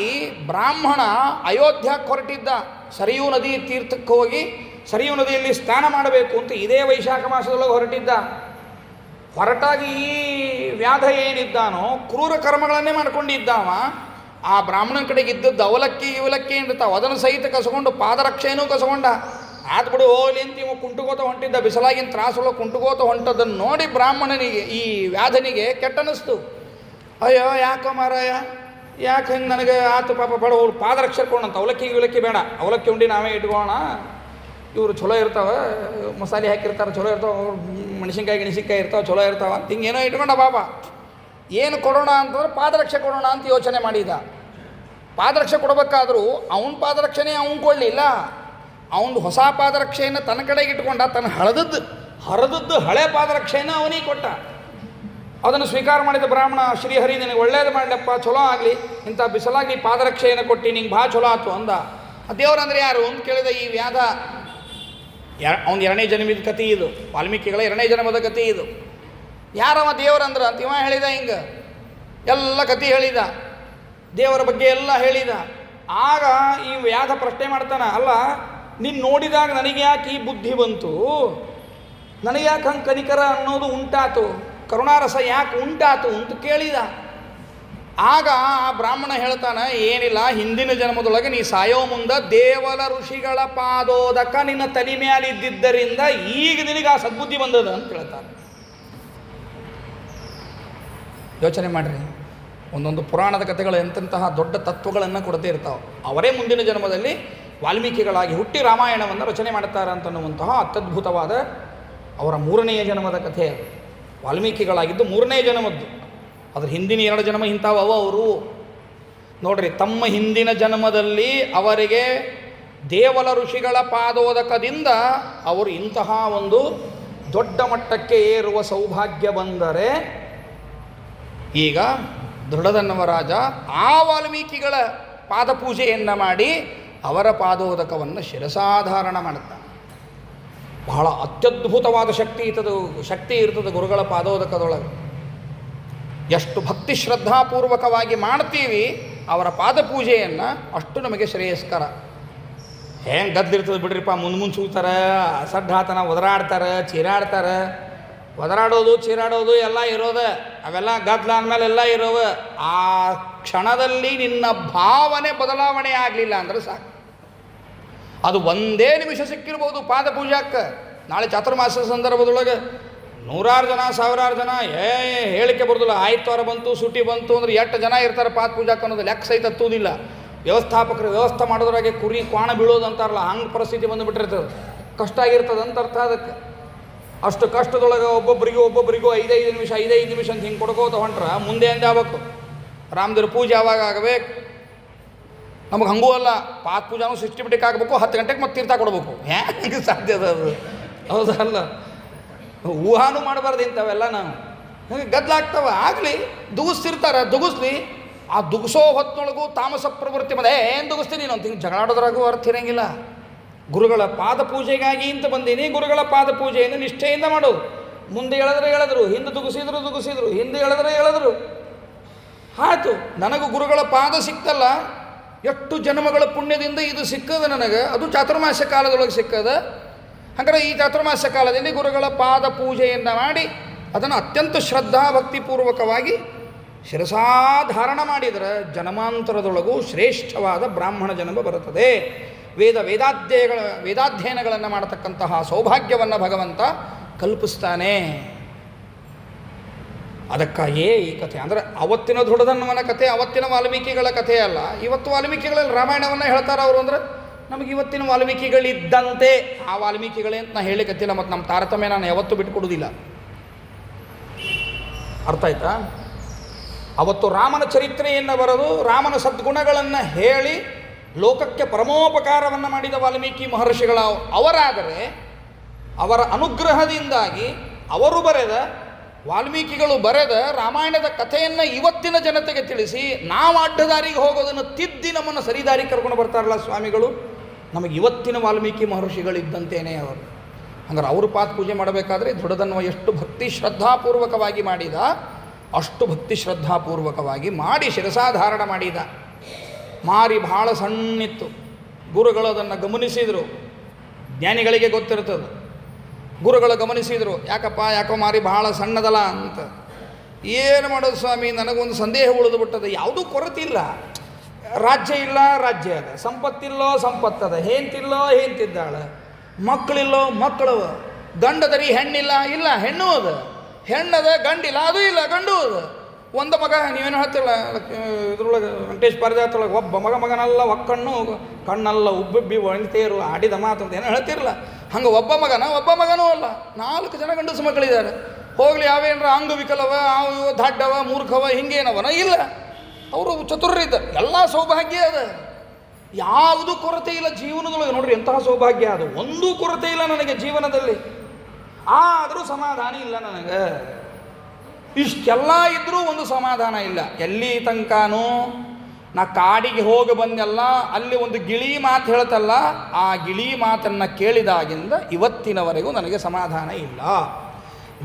ಬ್ರಾಹ್ಮಣ ಅಯೋಧ್ಯಕ್ಕೆ ಹೊರಟಿದ್ದ. ಸರಿಯೂ ನದಿ ತೀರ್ಥಕ್ಕೆ ಹೋಗಿ ಸರಿಯೂ ನದಿಯಲ್ಲಿ ಸ್ನಾನ ಮಾಡಬೇಕು ಅಂತ ಇದೇ ವೈಶಾಖ ಮಾಸದೊಳಗೆ ಹೊರಟಿದ್ದ. ಹೊರಟಾಗಿ ಈ ವ್ಯಾಧ ಏನಿದ್ದಾನೋ ಕ್ರೂರ ಕರ್ಮಗಳನ್ನೇ ಮಾಡ್ಕೊಂಡಿದ್ದಾವ. ಆ ಬ್ರಾಹ್ಮಣನ ಕಡೆಗೆ ಇದ್ದದ್ದು ಅವಲಕ್ಕಿ ಇವಲಕ್ಕಿ ಇರ್ತಾವೆ, ಅದನ್ನು ಸಹಿತ ಕಸಕೊಂಡು ಪಾದರಕ್ಷೆಯೂ ಕಸಕೊಂಡ. ಆತು ಬಿಡು ಹೋಗಲಿ ಅಂತ ಇವ ಕುಂಟುಗೋತ ಹೊಂಟಿದ್ದ. ಬಿಸಲಾಗಿನ ತ್ರಾಸೊಳಗೆ ಕುಂಟುಗೋತ ಹೊಂಟದನ್ನು ನೋಡಿ ಬ್ರಾಹ್ಮಣನಿಗೆ, ಈ ವ್ಯಾಧನಿಗೆ ಕೆಟ್ಟನಿಸ್ತು. ಅಯ್ಯೋ ಯಾಕೋ ಮಾರಾಯ, ಯಾಕೆ ಹಿಂಗೆ ನನಗೆ ಆತು ಪಾಪ ಬೇಡ, ಅವ್ರು ಪಾದರಕ್ಷೆ ಕೊಂಡಂತ ಅವಲಕ್ಕಿ ಇವಲಕ್ಕಿ ಬೇಡ, ಅವಲಕ್ಕಿ ಉಂಡಿ ನಾವೇ ಇಟ್ಕೋಣ, ಇವರು ಚಲೋ ಇರ್ತಾವೆ, ಮಸಾಲೆ ಹಾಕಿರ್ತಾರೆ ಚಲೋ ಇರ್ತಾವೆ, ಅವ್ರು ಮೆಣಸಿನ್ಕಾಯಿ ಇರ್ತಾವೆ ಚಲೋ ಇರ್ತಾವೆ ಅಂತ ಹಿಂಗೇನೋ ಇಟ್ಕೊಂಡ ಬಾಬಾ. ಏನು ಕೊಡೋಣ ಅಂತಂದ್ರೆ ಪಾದರಕ್ಷೆ ಕೊಡೋಣ ಅಂತ ಯೋಚನೆ ಮಾಡಿದ. ಪಾದರಕ್ಷೆ ಕೊಡಬೇಕಾದ್ರೂ ಅವನ ಪಾದರಕ್ಷೆನೇ ಅವನು ಕೊಡಲಿಲ್ಲ. ಅವನು ಹೊಸ ಪಾದರಕ್ಷೆಯನ್ನು ತನ್ನ ಕಡೆಗೆ ಇಟ್ಕೊಂಡ, ತನ್ನ ಹರಿದದ್ದು ಹಳೆ ಪಾದರಕ್ಷೆಯನ್ನು ಅವನಿಗೆ ಕೊಟ್ಟ. ಅದನ್ನು ಸ್ವೀಕಾರ ಮಾಡಿದ ಬ್ರಾಹ್ಮಣ, ಶ್ರೀಹರಿ ನಿನಗೆ ಒಳ್ಳೇದು ಮಾಡಲಪ್ಪ, ಚಲೋ ಆಗಲಿ, ಇಂಥ ಬಿಸಲಾಗಿ ಪಾದರಕ್ಷೆಯನ್ನು ಕೊಟ್ಟು ನಿಂಗೆ ಭಾಳ ಚಲೋ ಆಯ್ತು ಅಂದ. ದೇವರಂದ್ರೆ ಯಾರು ಅಂತ ಕೇಳಿದ ಈ ವ್ಯಾಧ. ಅವನ ಎರಡನೇ ಜನ್ಮದ ಕಥೆ ಇದು, ವಾಲ್ಮೀಕಿಗಳ ಎರಡನೇ ಜನ್ಮದ ಕಥೆ ಇದು. ಯಾರವ ದೇವರಂದ್ರೆ ಅಂತ ಇವ ಹೇಳಿದ. ಹಿಂಗೆ ಎಲ್ಲ ಕಥೆ ಹೇಳಿದ, ದೇವರ ಬಗ್ಗೆ ಎಲ್ಲ ಹೇಳಿದ. ಆಗ ಈ ವ್ಯಾಧ ಪ್ರಶ್ನೆ ಮಾಡ್ತಾನೆ, ಅಲ್ಲ ನೀನು ನೋಡಿದಾಗ ನನಗೆ ಯಾಕೆ ಈ ಬುದ್ಧಿ ಬಂತು, ನನಗೆ ಯಾಕೆ ಹಂಗೆ ಕನಿಕರ ಅನ್ನೋದು ಉಂಟಾತು, ಕರುಣಾರಸ ಯಾಕೆ ಉಂಟಾತು ಅಂತ ಕೇಳಿದ. ಆಗ ಆ ಬ್ರಾಹ್ಮಣ ಹೇಳ್ತಾನೆ, ಏನಿಲ್ಲ, ಹಿಂದಿನ ಜನ್ಮದೊಳಗೆ ನೀ ಸಾಯೋ ಮುಂದೆ ದೇವಲ ಋಷಿಗಳ ಪಾದೋದಕ ನಿನ್ನ ತಲೆ ಮೇಲಿದ್ದಿದ್ದರಿಂದ ಈಗ ನಿನಗೆ ಆ ಸದ್ಬುದ್ಧಿ ಬಂದದ ಅಂತ ಹೇಳ್ತಾನೆ. ಯೋಚನೆ ಮಾಡಿರಿ, ಒಂದೊಂದು ಪುರಾಣದ ಕಥೆಗಳು ಎಂತೆಂತಹ ದೊಡ್ಡ ತತ್ವಗಳನ್ನು ಕೊಡ್ತಾ ಇರ್ತಾವೆ. ಅವರೇ ಮುಂದಿನ ಜನ್ಮದಲ್ಲಿ ವಾಲ್ಮೀಕಿಗಳಾಗಿ ಹುಟ್ಟಿ ರಾಮಾಯಣವನ್ನು ರಚನೆ ಮಾಡ್ತಾರೆ ಅಂತನ್ನುವಂತಹ ಅತ್ಯದ್ಭುತವಾದ ಅವರ ಮೂರನೆಯ ಜನ್ಮದ ಕಥೆ. ವಾಲ್ಮೀಕಿಗಳಾಗಿದ್ದು ಮೂರನೇ ಜನ್ಮದ್ದು. ಅದ್ರ ಹಿಂದಿನ 2 ಜನ್ಮ ಇಂಥವು ಅವರು ನೋಡ್ರಿ. ತಮ್ಮ ಹಿಂದಿನ ಜನ್ಮದಲ್ಲಿ ಅವರಿಗೆ ದೇವಲ ಋಷಿಗಳ ಪಾದೋದಕದಿಂದ ಅವರು ಇಂತಹ ಒಂದು ದೊಡ್ಡ ಮಟ್ಟಕ್ಕೆ ಏರುವ ಸೌಭಾಗ್ಯ ಬಂದರೆ, ಈಗ ದೃಢದನ್ನವ ರಾಜ ಆ ವಾಲ್ಮೀಕಿಗಳ ಪಾದಪೂಜೆಯನ್ನು ಮಾಡಿ ಅವರ ಪಾದೋದಕವನ್ನು ಶಿರಸಾಧಾರಣ ಮಾಡುತ್ತಾನೆ. ಬಹಳ ಅತ್ಯದ್ಭುತವಾದ ಶಕ್ತಿ ಇರ್ತದೆ ಗುರುಗಳ ಪಾದೋದಕದೊಳಗೆ. ಎಷ್ಟು ಭಕ್ತಿ ಶ್ರದ್ಧಾಪೂರ್ವಕವಾಗಿ ಮಾಡ್ತೀವಿ ಅವರ ಪಾದಪೂಜೆಯನ್ನು, ಅಷ್ಟು ನಮಗೆ ಶ್ರೇಯಸ್ಕರ. ಹೆಂಗೆ ಗದ್ದಿರ್ತದೆ ಬಿಡ್ರಿಪ್ಪ, ಮುಂದೆ ಸೂಗ್ತಾರೆ, ಅಸಡ್ಡಾತನ ಒದರಾಡ್ತಾರೆ, ಚೀರಾಡ್ತಾರೆ. ಒದರಾಡೋದು ಚೀರಾಡೋದು ಎಲ್ಲ ಇರೋದು, ಅವೆಲ್ಲ ಗದ್ದಲ ಅಂದಮೇಲೆ ಎಲ್ಲ ಇರೋವ. ಆ ಕ್ಷಣದಲ್ಲಿ ನಿನ್ನ ಭಾವನೆ ಬದಲಾವಣೆ ಆಗಲಿಲ್ಲ ಅಂದ್ರೆ ಸಾಕು. ಅದು ಒಂದೇ ನಿಮಿಷ ಸಿಕ್ಕಿರ್ಬೋದು ಪಾದಪೂಜಾಕ್ಕೆ. ನಾಳೆ ಚಾತುರ್ಮಾಸ ಸಂದರ್ಭದೊಳಗೆ 100 ಜನ 1000 ಜನ ಹೇಳಿಕೆ ಬರೋದಿಲ್ಲ. ಆಯ್ತವಾರ ಬಂತು, ಸೂಟಿ ಬಂತು ಅಂದ್ರೆ ಎಷ್ಟು ಜನ ಇರ್ತಾರೆ ಪಾದಪೂಜಾಕ್ಕೆ ಅನ್ನೋದು ಲೆಕ್ಕ ಸಹಿತ ಹತ್ತುವುದಿಲ್ಲ. ವ್ಯವಸ್ಥಾಪಕರು ವ್ಯವಸ್ಥೆ ಮಾಡೋದ್ರಾಗೆ ಕುರಿ ಕ್ವಾಣ ಬೀಳೋದು ಅಂತಾರಲ್ಲ, ಹಂಗೆ ಪರಿಸ್ಥಿತಿ ಬಂದುಬಿಟ್ಟಿರ್ತದೆ. ಕಷ್ಟ ಆಗಿರ್ತದೆ ಅಂತ ಅರ್ಥ. ಅದಕ್ಕೆ ಅಷ್ಟು ಕಷ್ಟದೊಳಗೆ ಒಬ್ಬೊಬ್ಬರಿಗೂ 5 ನಿಮಿಷ ಅಂತ ಹಿಂಗೆ ಕೊಡ್ಕೋತ ಹೊಂಟ್ರೆ ಮುಂದೆ ಎಂದಾಗಬೇಕು. ರಾಮದೇವ್ರ ಪೂಜೆ ಯಾವಾಗ ಆಗಬೇಕು? ನಮಗೆ ಹಂಗೂ ಅಲ್ಲ, ಪಾದ ಪೂಜಾನು ಸಿಸ್ಟಮೆಟಿಕ್ ಆಗಬೇಕು. 10 ಗಂಟೆಗೆ ಮತ್ತೆ ತೀರ್ಥ ಕೊಡಬೇಕು. ಹೆಂಗೆ ಸಾಧ್ಯ ಅದು? ಹೌದಲ್ಲ, ಊಹಾನು ಮಾಡಬಾರ್ದು ಇಂಥವೆಲ್ಲ. ನಾವು ಹಂಗೆ ಗದ್ದಲಾಗ್ತವ. ಆಗಲಿ, ದುಗಿಸ್ತಿರ್ತಾರೆ, ದುಗಿಸ್ಲಿ. ಆ ದುಗಿಸೋ ಹೊತ್ತಿನೊಳಗೂ ತಾಮಸ ಪ್ರವೃತ್ತಿ ಬಂದ, ಏನು ದುಗಿಸ್ತೀನಿ ನೀನು ಅಂತ ಹಿಂಗೆ ಜಗಳಾಡೋದ್ರಾಗೂ ಅರ್ಥ ಇರೋಂಗಿಲ್ಲ. ಗುರುಗಳ ಪಾದ ಪೂಜೆಗಾಗಿ ಇಂತ ಬಂದೀನಿ, ಗುರುಗಳ ಪಾದ ಪೂಜೆಯನ್ನು ನಿಷ್ಠೆಯಿಂದ ಮಾಡೋದು. ಮುಂದೆ ಹೇಳಿದ್ರು, ಹಿಂದೆ ದುಗಿಸಿದ್ರು, ಹಿಂದೆ ಹೇಳಿದ್ರು. ಆಯಿತು, ನನಗೂ ಗುರುಗಳ ಪಾದ ಸಿಕ್ತಲ್ಲ, ಎಷ್ಟು ಜನ್ಮಗಳ ಪುಣ್ಯದಿಂದ ಇದು ಸಿಕ್ಕದ ನನಗೆ. ಅದು ಚಾತುರ್ಮಾಸ್ಯ ಕಾಲದೊಳಗೆ ಸಿಕ್ಕದ. ಹಾಗಾದ್ರೆ ಈ ಚಾತುರ್ಮಾಸ್ಯ ಕಾಲದಲ್ಲಿ ಗುರುಗಳ ಪಾದ ಪೂಜೆಯನ್ನು ಮಾಡಿ ಅದನ್ನು ಅತ್ಯಂತ ಶ್ರದ್ಧಾ ಭಕ್ತಿಪೂರ್ವಕವಾಗಿ ಶಿರಸಾಧಾರಣ ಮಾಡಿದರೆ ಜನ್ಮಾಂತರದೊಳಗೂ ಶ್ರೇಷ್ಠವಾದ ಬ್ರಾಹ್ಮಣ ಜನ್ಮ ಬರುತ್ತದೆ. ವೇದಾಧ್ಯಯನಗಳನ್ನು ಮಾಡತಕ್ಕಂತಹ ಸೌಭಾಗ್ಯವನ್ನು ಭಗವಂತ ಕಲ್ಪಿಸ್ತಾನೆ. ಅದಕ್ಕಾಗಿಯೇ ಈ ಕಥೆ ಅಂದರೆ ಅವತ್ತಿನ ದೃಢಧನ್ವನ ಕಥೆ, ಅವತ್ತಿನ ವಾಲ್ಮೀಕಿಗಳ ಕಥೆ ಅಲ್ಲ. ಇವತ್ತು ವಾಲ್ಮೀಕಿಗಳಲ್ಲಿ ರಾಮಾಯಣವನ್ನು ಹೇಳ್ತಾರೆ ಅವರು. ಅಂದರೆ ನಮಗೆ ಇವತ್ತಿನ ವಾಲ್ಮೀಕಿಗಳಿದ್ದಂತೆ ಆ ವಾಲ್ಮೀಕಿಗಳೇ ಅಂತ ನಾನು ಹೇಳಿಕತ್ತಿಲ್ಲ. ಮತ್ತು ನಮ್ಮ ತಾರತಮ್ಯ ನಾನು ಯಾವತ್ತೂ ಬಿಟ್ಟುಕೊಡೋದಿಲ್ಲ. ಅರ್ಥ ಆಯ್ತಾ? ಅವತ್ತು ರಾಮನ ಚರಿತ್ರೆಯನ್ನು ಬರೆದು ರಾಮನ ಸದ್ಗುಣಗಳನ್ನು ಹೇಳಿ ಲೋಕಕ್ಕೆ ಪರಮೋಪಕಾರವನ್ನು ಮಾಡಿದ ವಾಲ್ಮೀಕಿ ಮಹರ್ಷಿಗಳ ಅವರಾದರೆ ಅವರ ಅನುಗ್ರಹದಿಂದಾಗಿ ಅವರು ಬರೆದ ವಾಲ್ಮೀಕಿಗಳು ಬರೆದ ರಾಮಾಯಣದ ಕಥೆಯನ್ನು ಇವತ್ತಿನ ಜನತೆಗೆ ತಿಳಿಸಿ ನಾವು ಅಡ್ಡದಾರಿಗೆ ಹೋಗೋದನ್ನು ತಿದ್ದಿ ನಮ್ಮನ್ನು ಸರಿದಾರಿಗೆ ಕರ್ಕೊಂಡು ಬರ್ತಾರಲ್ಲ ಸ್ವಾಮಿಗಳು, ನಮಗೆ ಇವತ್ತಿನ ವಾಲ್ಮೀಕಿ ಮಹರ್ಷಿಗಳಿದ್ದಂತೇನೆ ಅವರು. ಹಂಗಾರೆ ಅವರು ಪಾತ್ ಪೂಜೆ ಮಾಡಬೇಕಾದ್ರೆ ದೃಢಧನ್ವ ಎಷ್ಟು ಭಕ್ತಿ ಶ್ರದ್ಧಾಪೂರ್ವಕವಾಗಿ ಮಾಡಿದ, ಅಷ್ಟು ಭಕ್ತಿ ಶ್ರದ್ಧಾಪೂರ್ವಕವಾಗಿ ಮಾಡಿ ಶಿರಸಾಧಾರಣ ಮಾಡಿದ. ಮಾರಿ ಭಾಳ ಸಣ್ಣಿತ್ತು. ಗುರುಗಳು ಅದನ್ನು ಗಮನಿಸಿದರು. ಜ್ಞಾನಿಗಳಿಗೆ ಗೊತ್ತಿರ್ತದೆ. ಗುರುಗಳು ಗಮನಿಸಿದರು, ಯಾಕೋ ಮಾರಿ ಭಾಳ ಸಣ್ಣದಲ್ಲ ಅಂತ. ಏನು ಮಾಡೋದು ಸ್ವಾಮಿ, ನನಗೊಂದು ಸಂದೇಹ ಉಳಿದು ಬಿಟ್ಟದ. ಯಾವುದೂ ಕೊರತೆ ಇಲ್ಲ. ರಾಜ್ಯ ಇಲ್ಲ, ರಾಜ್ಯ ಅದ. ಸಂಪತ್ತಿಲ್ಲೋ, ಸಂಪತ್ತದ. ಹೆಂತಿಲ್ಲೋ, ಹೆಂತಿದ್ದಾಳೆ. ಮಕ್ಕಳಿಲ್ಲೋ, ಮಕ್ಕಳವ. ಗಂಡದರಿ ಹೆಣ್ಣಿಲ್ಲ, ಇಲ್ಲ ಹೆಣ್ಣು ಅದ. ಹೆಣ್ಣದ, ಗಂಡಿಲ್ಲ, ಅದು ಇಲ್ಲ, ಗಂಡು ಅದ. ಒಂದು ಮಗ, ನೀವೇನು ಹೇಳ್ತಿರಲ್ಲ ಇದ್ರೊಳಗೆ ವೆಂಕಟೇಶ್ ಪಾರಿಜಾತೊಳಗೆ ಒಬ್ಬ ಮಗನಲ್ಲ ಒಕ್ಕಣ್ಣು ಕಣ್ಣಲ್ಲ ಉಬ್ಬಿಬ್ಬಿ ಒಣತೇರು ಆಡಿದ ಮಾತು ಅಂತ ಏನೋ ಹೇಳ್ತಿರಲ್ಲ. ಹಂಗೆ ಒಬ್ಬ ಮಗನೂ ಅಲ್ಲ, 4 ಜನ ಗಂಡಸು ಮಕ್ಕಳಿದ್ದಾರೆ. ಹೋಗಲಿ, ಯಾವೇನರ ಅಂಗವಿಕಲವ, ಅವು ದಡ್ಡವ, ಮೂರ್ಖವ, ಹಿಂಗೇನವನ ಇಲ್ಲ. ಅವರು ಚತುರ್ರಿದ್ದ. ಎಲ್ಲ ಸೌಭಾಗ್ಯ ಅದ, ಯಾವುದು ಕೊರತೆ ಇಲ್ಲ ಜೀವನದೊಳಗೆ. ನೋಡ್ರಿ ಎಂತಹ ಸೌಭಾಗ್ಯ ಅದು. ಒಂದೂ ಕೊರತೆ ಇಲ್ಲ ನನಗೆ ಜೀವನದಲ್ಲಿ. ಆದರೂ ಸಮಾಧಾನ ಇಲ್ಲ ನನಗೆ. ಇಷ್ಟೆಲ್ಲ ಇದ್ದರೂ ಒಂದು ಸಮಾಧಾನ ಇಲ್ಲ. ಎಲ್ಲಿ ತನಕನೂ ನಾ ಕಾಡಿಗೆ ಹೋಗಿ ಬಂದೆಲ್ಲ, ಅಲ್ಲಿ ಒಂದು ಗಿಳಿ ಮಾತು ಹೇಳ್ತಲ್ಲ, ಆ ಗಿಳಿ ಮಾತನ್ನು ಕೇಳಿದಾಗಿಂದ ಇವತ್ತಿನವರೆಗೂ ನನಗೆ ಸಮಾಧಾನ ಇಲ್ಲ.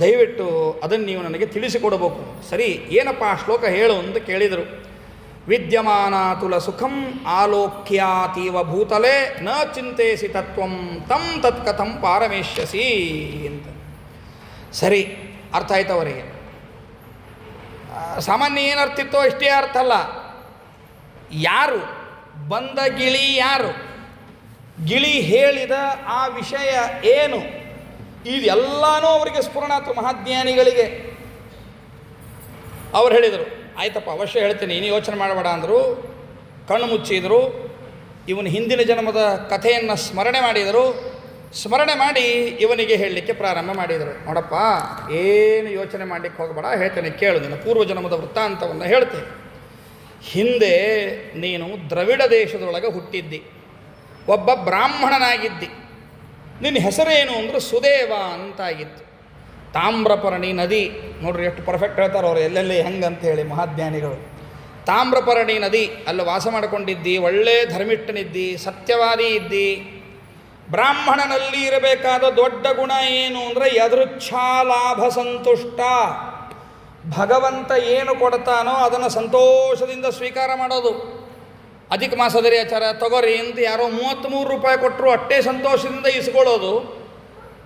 ದಯವಿಟ್ಟು ಅದನ್ನು ನೀವು ನನಗೆ ತಿಳಿಸಿಕೊಡಬೇಕು. ಸರಿ, ಏನಪ್ಪ ಆ ಶ್ಲೋಕ ಹೇಳು ಅಂತ ಕೇಳಿದರು. ವಿದ್ಯಮಾನಾತುಲ ಸುಖಂ ಆಲೋಕ್ಯಾತೀವ ಭೂತಲೆ ನ ಚಿಂತೆಸಿ ತತ್ವಂ ತಂ ತತ್ಕಥಂ ಪಾರಮೇಶ್ಯಸಿ ಅಂತ. ಸರಿ, ಅರ್ಥ ಆಯ್ತು ಅವರಿಗೆ. ಸಾಮಾನ್ಯ ಏನು ಅರ್ಥ ಇತ್ತೋ ಇಷ್ಟೇ ಅರ್ಥ ಅಲ್ಲ. ಯಾರು ಬಂದ ಗಿಳಿ, ಯಾರು ಗಿಳಿ ಹೇಳಿದ ಆ ವಿಷಯ ಏನು, ಇದೆಲ್ಲನೂ ಅವರಿಗೆ ಸ್ಫುರಣಾತು. ಮಹಾಜ್ಞಾನಿಗಳಿಗೆ ಅವ್ರು ಹೇಳಿದರು, ಆಯ್ತಪ್ಪ ಅವಶ್ಯ ಹೇಳ್ತೀನಿ, ನೀನು ಯೋಚನೆ ಮಾಡಬೇಡ ಅಂದರು. ಕಣ್ಣು ಮುಚ್ಚಿದರು. ಇವನ ಹಿಂದಿನ ಜನ್ಮದ ಕಥೆಯನ್ನು ಸ್ಮರಣೆ ಮಾಡಿದರು. ಸ್ಮರಣೆ ಮಾಡಿ ಇವನಿಗೆ ಹೇಳಲಿಕ್ಕೆ ಪ್ರಾರಂಭ ಮಾಡಿದರು. ನೋಡಪ್ಪ, ಏನು ಯೋಚನೆ ಮಾಡಲಿಕ್ಕೆ ಹೋಗಬೇಡ, ಹೇಳ್ತೇನೆ ಕೇಳು. ನಿನ್ನ ಪೂರ್ವಜನ್ಮದ ವೃತ್ತಾಂತವನ್ನು ಹೇಳ್ತೇನೆ. ಹಿಂದೆ ನೀನು ದ್ರವಿಡ ದೇಶದೊಳಗೆ ಹುಟ್ಟಿದ್ದಿ, ಒಬ್ಬ ಬ್ರಾಹ್ಮಣನಾಗಿದ್ದಿ. ನಿನ್ನ ಹೆಸರೇನು ಅಂದರೆ ಸುದೇವ ಅಂತಾಗಿತ್ತು. ತಾಮ್ರಪರ್ಣಿ ನದಿ, ನೋಡ್ರಿ ಎಷ್ಟು ಪರ್ಫೆಕ್ಟ್ ಹೇಳ್ತಾರೆ ಅವರು, ಎಲ್ಲೆಲ್ಲಿ ಹೆಂಗೆ ಅಂತ ಹೇಳಿ ಮಹಾಜ್ಞಾನಿಗಳು. ತಾಮ್ರಪರ್ಣಿ ನದಿ, ಅಲ್ಲಿ ವಾಸ ಮಾಡಿಕೊಂಡಿದ್ದಿ, ಒಳ್ಳೆ ಧರ್ಮಿಷ್ಠನಿದ್ದಿ, ಸತ್ಯವಾದಿ ಇದ್ದಿ. ಬ್ರಾಹ್ಮಣನಲ್ಲಿ ಇರಬೇಕಾದ ದೊಡ್ಡ ಗುಣ ಏನು ಅಂದರೆ ಯದೃಚ್ಛಾ ಲಾಭ ಸಂತುಷ್ಟ. ಭಗವಂತ ಏನು ಕೊಡ್ತಾನೋ ಅದನ್ನು ಸಂತೋಷದಿಂದ ಸ್ವೀಕಾರ ಮಾಡೋದು. ಅಧಿಕ ಮಾಸದರಿ ಆಚಾರ ತಗೋರಿ ಅಂತ ಯಾರೋ 33 ರೂಪಾಯಿ ಕೊಟ್ಟರು ಅಷ್ಟೇ ಸಂತೋಷದಿಂದ ಇಸ್ಕೊಳ್ಳೋದು.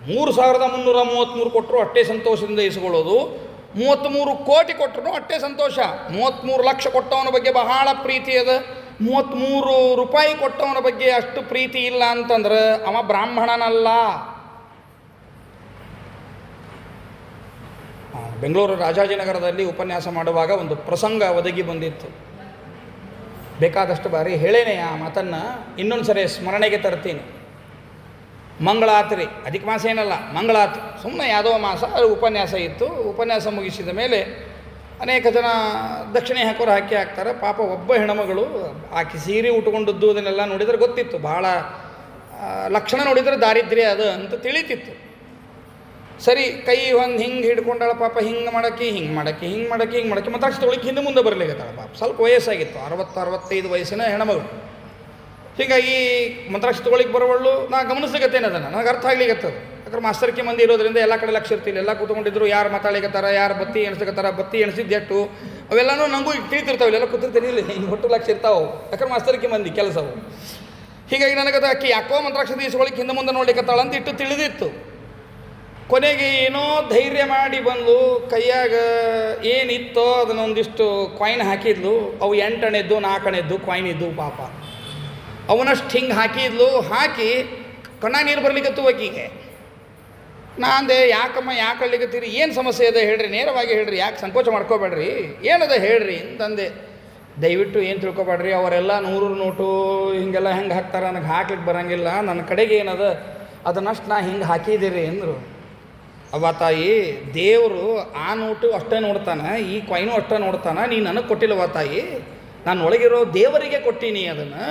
3333 ಕೊಟ್ಟರು ಅಷ್ಟೇ ಸಂತೋಷದಿಂದ ಇಸ್ಕೊಳ್ಳೋದು. 33 ಕೋಟಿ ಕೊಟ್ಟರು ಅಷ್ಟೇ ಸಂತೋಷ. 33 ಲಕ್ಷ ಕೊಟ್ಟವನ ಬಗ್ಗೆ ಬಹಳ ಪ್ರೀತಿ ಅದ. 33 ರೂಪಾಯಿ ಕೊಟ್ಟವನ ಬಗ್ಗೆ ಅಷ್ಟು ಪ್ರೀತಿ ಇಲ್ಲ ಅಂತಂದ್ರೆ ಅವ ಬ್ರಾಹ್ಮಣನಲ್ಲ. ಬೆಂಗಳೂರು ರಾಜಾಜಿನಗರದಲ್ಲಿ ಉಪನ್ಯಾಸ ಮಾಡುವಾಗ ಒಂದು ಪ್ರಸಂಗ ಒದಗಿ ಬಂದಿತ್ತು. ಬೇಕಾದಷ್ಟು ಬಾರಿ ಹೇಳೇನೆ ಆ ಮಾತನ್ನು, ಇನ್ನೊಂದು ಸರಿ ಸ್ಮರಣೆಗೆ ತರ್ತೀನಿ. ಮಂಗಳಾತ್ರಿ, ಅಧಿಕ ಮಾಸ ಏನಲ್ಲ, ಮಂಗಳಾತ್ರಿ ಸುಮ್ಮನೆ ಯಾವುದೋ ಮಾಸ, ಅದು ಉಪನ್ಯಾಸ ಇತ್ತು. ಉಪನ್ಯಾಸ ಮುಗಿಸಿದ ಮೇಲೆ ಅನೇಕ ಜನ ದಕ್ಷಿಣೆ ಹಾಕೋರು ಹಾಕ್ತಾರೆ. ಪಾಪ ಒಬ್ಬ ಹೆಣ್ಮಗಳು ಆಕೆ ಸೀರೆ ಉಟ್ಕೊಂಡದ್ದು ಅದನ್ನೆಲ್ಲ ನೋಡಿದರೆ ಗೊತ್ತಿತ್ತು, ಭಾಳ ಲಕ್ಷಣ ನೋಡಿದರೆ ದಾರಿದ್ರ್ಯ ಅದು ಅಂತ ತಿಳಿತಿತ್ತು. ಸರಿ, ಕೈ ಒಂದು ಹಿಂಗೆ ಹಿಡ್ಕೊಂಡಾಳ ಪಾಪ. ಹಿಂಗೆ ಮಾಡಕ್ಕೆ ಮತ್ತು ಅಷ್ಟು ತೊಳಿಕ್ಕೆ ಹಿಂದೆ ಮುಂದೆ ಬರಲಿಕ್ಕತ್ತಾಳ ಪಾಪ. ಸ್ವಲ್ಪ ವಯಸ್ಸಾಗಿತ್ತು, 60-65 ವಯಸ್ಸಿನ ಹೆಣ್ಮಗಳು. ಹೀಗಾಗಿ ಮಂತ್ರಾಕ್ಷಿ ತೊಗೊಳಿಕ್ಕೆ ಬರೋವಳು ನಾ ಗಮನಿಸ್ಲಿಕ್ಕತ್ತೇನೆ ಅದನ್ನು, ನನಗೆ ಅರ್ಥ ಆಗ್ಲಿಕ್ಕತ್ತದು. ಯಾಕಂದ್ರೆ ಮಾಸ್ತರ್ಕಿ ಮಂದಿ ಇರೋದ್ರಿಂದ ಎಲ್ಲ ಕಡೆ ಲಕ್ಷ ಇರ್ತಿಲ್ಲ. ಎಲ್ಲ ಕೂತ್ಕೊಂಡಿದ್ರು, ಯಾರು ಮಾತಾಡ್ಲಿಕ್ಕತ್ತಾರ, ಯಾರು ಬತ್ತಿ ಎಣಿಸ್ಲಿಕ್ಕತ್ತಾರ, ಬತ್ತಿ ಎಣಿಸಿದ್ದು ಎಷ್ಟು ಅವೆಲ್ಲನೂ ನನಗೂ ತಿಳಿತಿರ್ತಾವೆ. ಎಲ್ಲ ಕೂತಿರ್ತೀನಿ, ಇಲ್ಲಿ ಹಿಂಗೆ ಒಟ್ಟು ಲಕ್ಷ ಇರ್ತಾವೆ. ಯಾಕಂದ್ರೆ ಮಾಸ್ತರ್ಕಿ ಮಂದಿ ಕೆಲಸವು. ಹೀಗಾಗಿ ನನಗದು ಅಕ್ಕಿ ಯಾಕೋ ಮಂತ್ರಾಕ್ಷಿ ತೀಸ್ಕೊಳಿಕ್ಕೆ ಹಿಂದೆ ಮುಂದೆ ನೋಡ್ಲಿಕ್ಕತ್ತಾಳ ಅಂತ ಇಟ್ಟು ತಿಳಿದಿತ್ತು. ಕೊನೆಗೆ ಏನೋ ಧೈರ್ಯ ಮಾಡಿ ಬಂದು ಕೈಯಾಗ ಏನಿತ್ತೋ ಅದನ್ನೊಂದಿಷ್ಟು ಕಾಯಿನ್ ಹಾಕಿದ್ಲು. ಅವು 8 ಅಣೆದ್ದು 4 ಅಣೆದ್ದು ಕಾಯಿನ್ ಇದ್ದು ಪಾಪ. ಅವನಷ್ಟು ಹಿಂಗೆ ಹಾಕಿದ್ಲು. ಹಾಕಿ ಕಣ್ಣ ನೀರು ಬರ್ಲಿಕ್ಕತ್ತು ಆಕಿಗೆ. ನಾಂದೆ ಯಾಕಮ್ಮ ಯಾಕೆ ಅಲ್ಲಿಗತ್ತೀರಿ, ಏನು ಸಮಸ್ಯೆ ಇದೆ ಹೇಳ್ರಿ, ನೇರವಾಗಿ ಹೇಳ್ರಿ, ಯಾಕೆ ಸಂಕೋಚ ಮಾಡ್ಕೋಬೇಡ್ರಿ, ಏನದ ಹೇಳ್ರಿ ಅಂತಂದೆ. ದಯವಿಟ್ಟು ಏನು ತಿಳ್ಕೊಬೇಡ್ರಿ, ಅವರೆಲ್ಲ 100 ನೋಟು ಹಿಂಗೆಲ್ಲ ಹೆಂಗೆ ಹಾಕ್ತಾರೆ, ನನಗೆ ಹಾಕ್ಲಿಕ್ಕೆ ಬರೋಂಗಿಲ್ಲ, ನನ್ನ ಕಡೆಗೆ ಏನದ ಅದನ್ನಷ್ಟು ನಾ ಹಿಂಗೆ ಹಾಕಿದ್ದೀರಿ ಅಂದರು. ಅವ್ವ ತಾಯಿ, ದೇವರು ಆ ನೋಟು ಅಷ್ಟೇ ನೋಡ್ತಾನೆ, ಈ ಕಾಯಿನು ಅಷ್ಟೇ ನೋಡ್ತಾನೆ, ನೀನು ನನಗೆ ಕೊಟ್ಟಿಲ್ಲವ ತಾಯಿ, ನಾನು ಒಳಗಿರೋ ದೇವರಿಗೆ ಕೊಟ್ಟೀನಿ ಅದನ್ನು,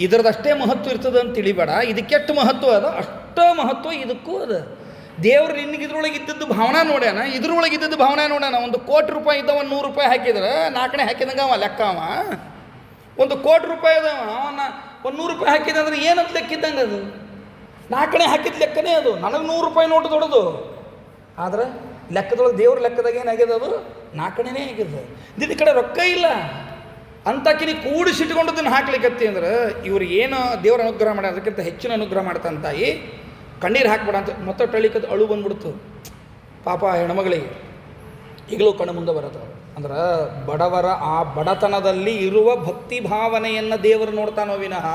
ಇದರದಷ್ಟೇ ಮಹತ್ವ ಇರ್ತದೆ ಅಂತ ತಿಳಿಬೇಡ, ಇದಕ್ಕೆಷ್ಟು ಮಹತ್ವ ಅದ ಅಷ್ಟೇ ಮಹತ್ವ ಇದಕ್ಕೂ ಅದ. ದೇವ್ರು ನಿನಗೆ ಇದ್ರೊಳಗೆ ಇದ್ದದ್ದು ಭಾವನಾ ನೋಡ್ಯಾನ, ಇದ್ರೊಳಗೆ ಇದ್ದದ್ದು ಭಾವನಾ ನೋಡ್ಯಾನ. 1 ಕೋಟಿ ರೂಪಾಯಿ ಇದ್ದವ 100 ರೂಪಾಯಿ ಹಾಕಿದ್ರೆ 4ನೇ ಹಾಕಿದಂಗೆ ಅವ ಲೆಕ್ಕ. ಅವ 1 ಕೋಟಿ ರೂಪಾಯಿ ಅದಾವ, ಅವನ್ನ 100 ರೂಪಾಯಿ ಹಾಕಿದ ಅಂದ್ರೆ ಏನಂತ ಲೆಕ್ಕಿದ್ದಂಗೆ ಅದು 4ನೇ ಹಾಕಿದ ಲೆಕ್ಕನೇ ಅದು. ನನಗೆ 100 ರೂಪಾಯಿ ನೋಟು ದೊಡ್ಡದು, ಆದ್ರೆ ಲೆಕ್ಕದೊಳಗೆ ದೇವ್ರ ಲೆಕ್ಕದಾಗ ಏನಾಗ್ಯದ ಅದು 4ನೇ ಆಗಿದೆ. ಈ ಕಡೆ ರೊಕ್ಕ ಇಲ್ಲ ಅಂತಕಿನಿ ಕೂಡಿಸಿಟ್ಕೊಂಡದನ್ನು ಹಾಕ್ಲಿಕ್ಕತ್ತಿ ಅಂದ್ರೆ ಇವ್ರಿಗೆ ಏನು ದೇವ್ರ ಅನುಗ್ರಹ ಮಾಡಿ ಅದಕ್ಕಿಂತ ಹೆಚ್ಚಿನ ಅನುಗ್ರಹ ಮಾಡ್ತಾನೆ ತಾಯಿ. ಕಣ್ಣೀರು ಹಾಕ್ಬೇಡ ಅಂತ ಮತ್ತೆ ಟಳಿಕದ್ದು ಅಳು ಬಂದ್ಬಿಡ್ತು ಪಾಪ ಹೆಣ್ಮಗಳಿಗೆ. ಈಗಲೂ ಕಣ್ಣು ಮುಂದೆ ಬರೋದು ಅಂದ್ರೆ ಬಡವರ ಆ ಬಡತನದಲ್ಲಿ ಇರುವ ಭಕ್ತಿ ಭಾವನೆಯನ್ನು ದೇವರು ನೋಡ್ತಾನೋ ವಿನಃ,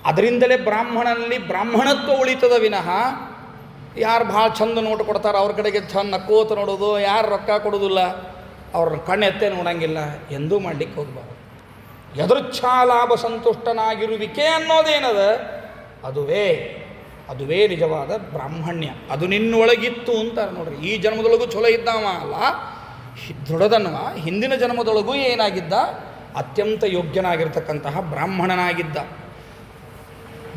ಅದರಿಂದಲೇ ಬ್ರಾಹ್ಮಣನಲ್ಲಿ ಬ್ರಾಹ್ಮಣತ್ವ ಉಳಿತದ ವಿನಃ, ಯಾರು ಭಾಳ ಚಂದ ನೋಟು ಕೊಡ್ತಾರೆ ಅವ್ರ ಕಡೆಗೆ ಚಂದ ನಕ್ಕೋತ ನೋಡೋದು, ಯಾರು ರೊಕ್ಕ ಕೊಡೋದಿಲ್ಲ ಅವ್ರ ಕಣ್ಣೆತ್ತೆ ನೋಡಂಗಿಲ್ಲ ಎಂದೂ ಮಾಡಲಿಕ್ಕೆ ಹೋಗಬಾರ್ದು. ಯದೃಚ್ಛಾ ಲಾಭ ಸಂತುಷ್ಟನಾಗಿರುವಿಕೆ ಅನ್ನೋದೇನದ ಅದುವೇ ನಿಜವಾದ ಬ್ರಾಹ್ಮಣ್ಯ. ಅದು ನಿನ್ನೊಳಗಿತ್ತು ಅಂತಾರೆ ನೋಡ್ರಿ. ಈ ಜನ್ಮದೊಳಗೂ ಚಲೋ ಇದ್ದಾವ ಅಲ್ಲ, ದೃಢದನ್ವ ಹಿಂದಿನ ಜನ್ಮದೊಳಗೂ ಏನಾಗಿದ್ದ, ಅತ್ಯಂತ ಯೋಗ್ಯನಾಗಿರ್ತಕ್ಕಂತಹ ಬ್ರಾಹ್ಮಣನಾಗಿದ್ದ,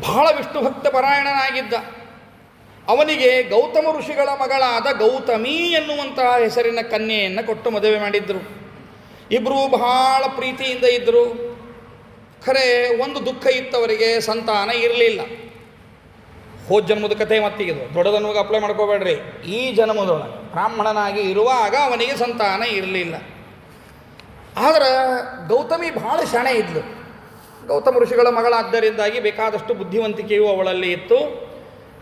ಬಹಳ ವಿಷ್ಣು ಭಕ್ತ ಪರಾಯಣನಾಗಿದ್ದ. ಅವನಿಗೆ ಗೌತಮ ಋಷಿಗಳ ಮಗಳಾದ ಗೌತಮಿ ಎನ್ನುವಂತಹ ಹೆಸರಿನ ಕನ್ಯೆಯನ್ನು ಕೊಟ್ಟು ಮದುವೆ ಮಾಡಿದ್ರು. ಇಬ್ಬರು ಬಹಳ ಪ್ರೀತಿಯಿಂದ ಇದ್ದರು. ಖರೆ ಒಂದು ದುಃಖ ಇತ್ತವರಿಗೆ, ಸಂತಾನ ಇರಲಿಲ್ಲ. ಹೋದ ಜನ್ಮದ ಕಥೆ ಮತ್ತಿಗಿದು, ದೊಡ್ಡದನ್ನುವಾಗ ಅಪ್ಲೈ ಮಾಡ್ಕೋಬೇಡ್ರಿ. ಈ ಜನ್ಮದೊಳಗೆ ಬ್ರಾಹ್ಮಣನಾಗಿ ಇರುವಾಗ ಅವನಿಗೆ ಸಂತಾನ ಇರಲಿಲ್ಲ. ಆದರೆ ಗೌತಮಿ ಬಹಳ ಶಾಣೆ ಇದ್ಲು. ಗೌತಮ ಋಷಿಗಳ ಮಗಳಾದ್ದರಿಂದಾಗಿ ಬೇಕಾದಷ್ಟು ಬುದ್ಧಿವಂತಿಕೆಯೂ ಅವಳಲ್ಲಿ ಇತ್ತು.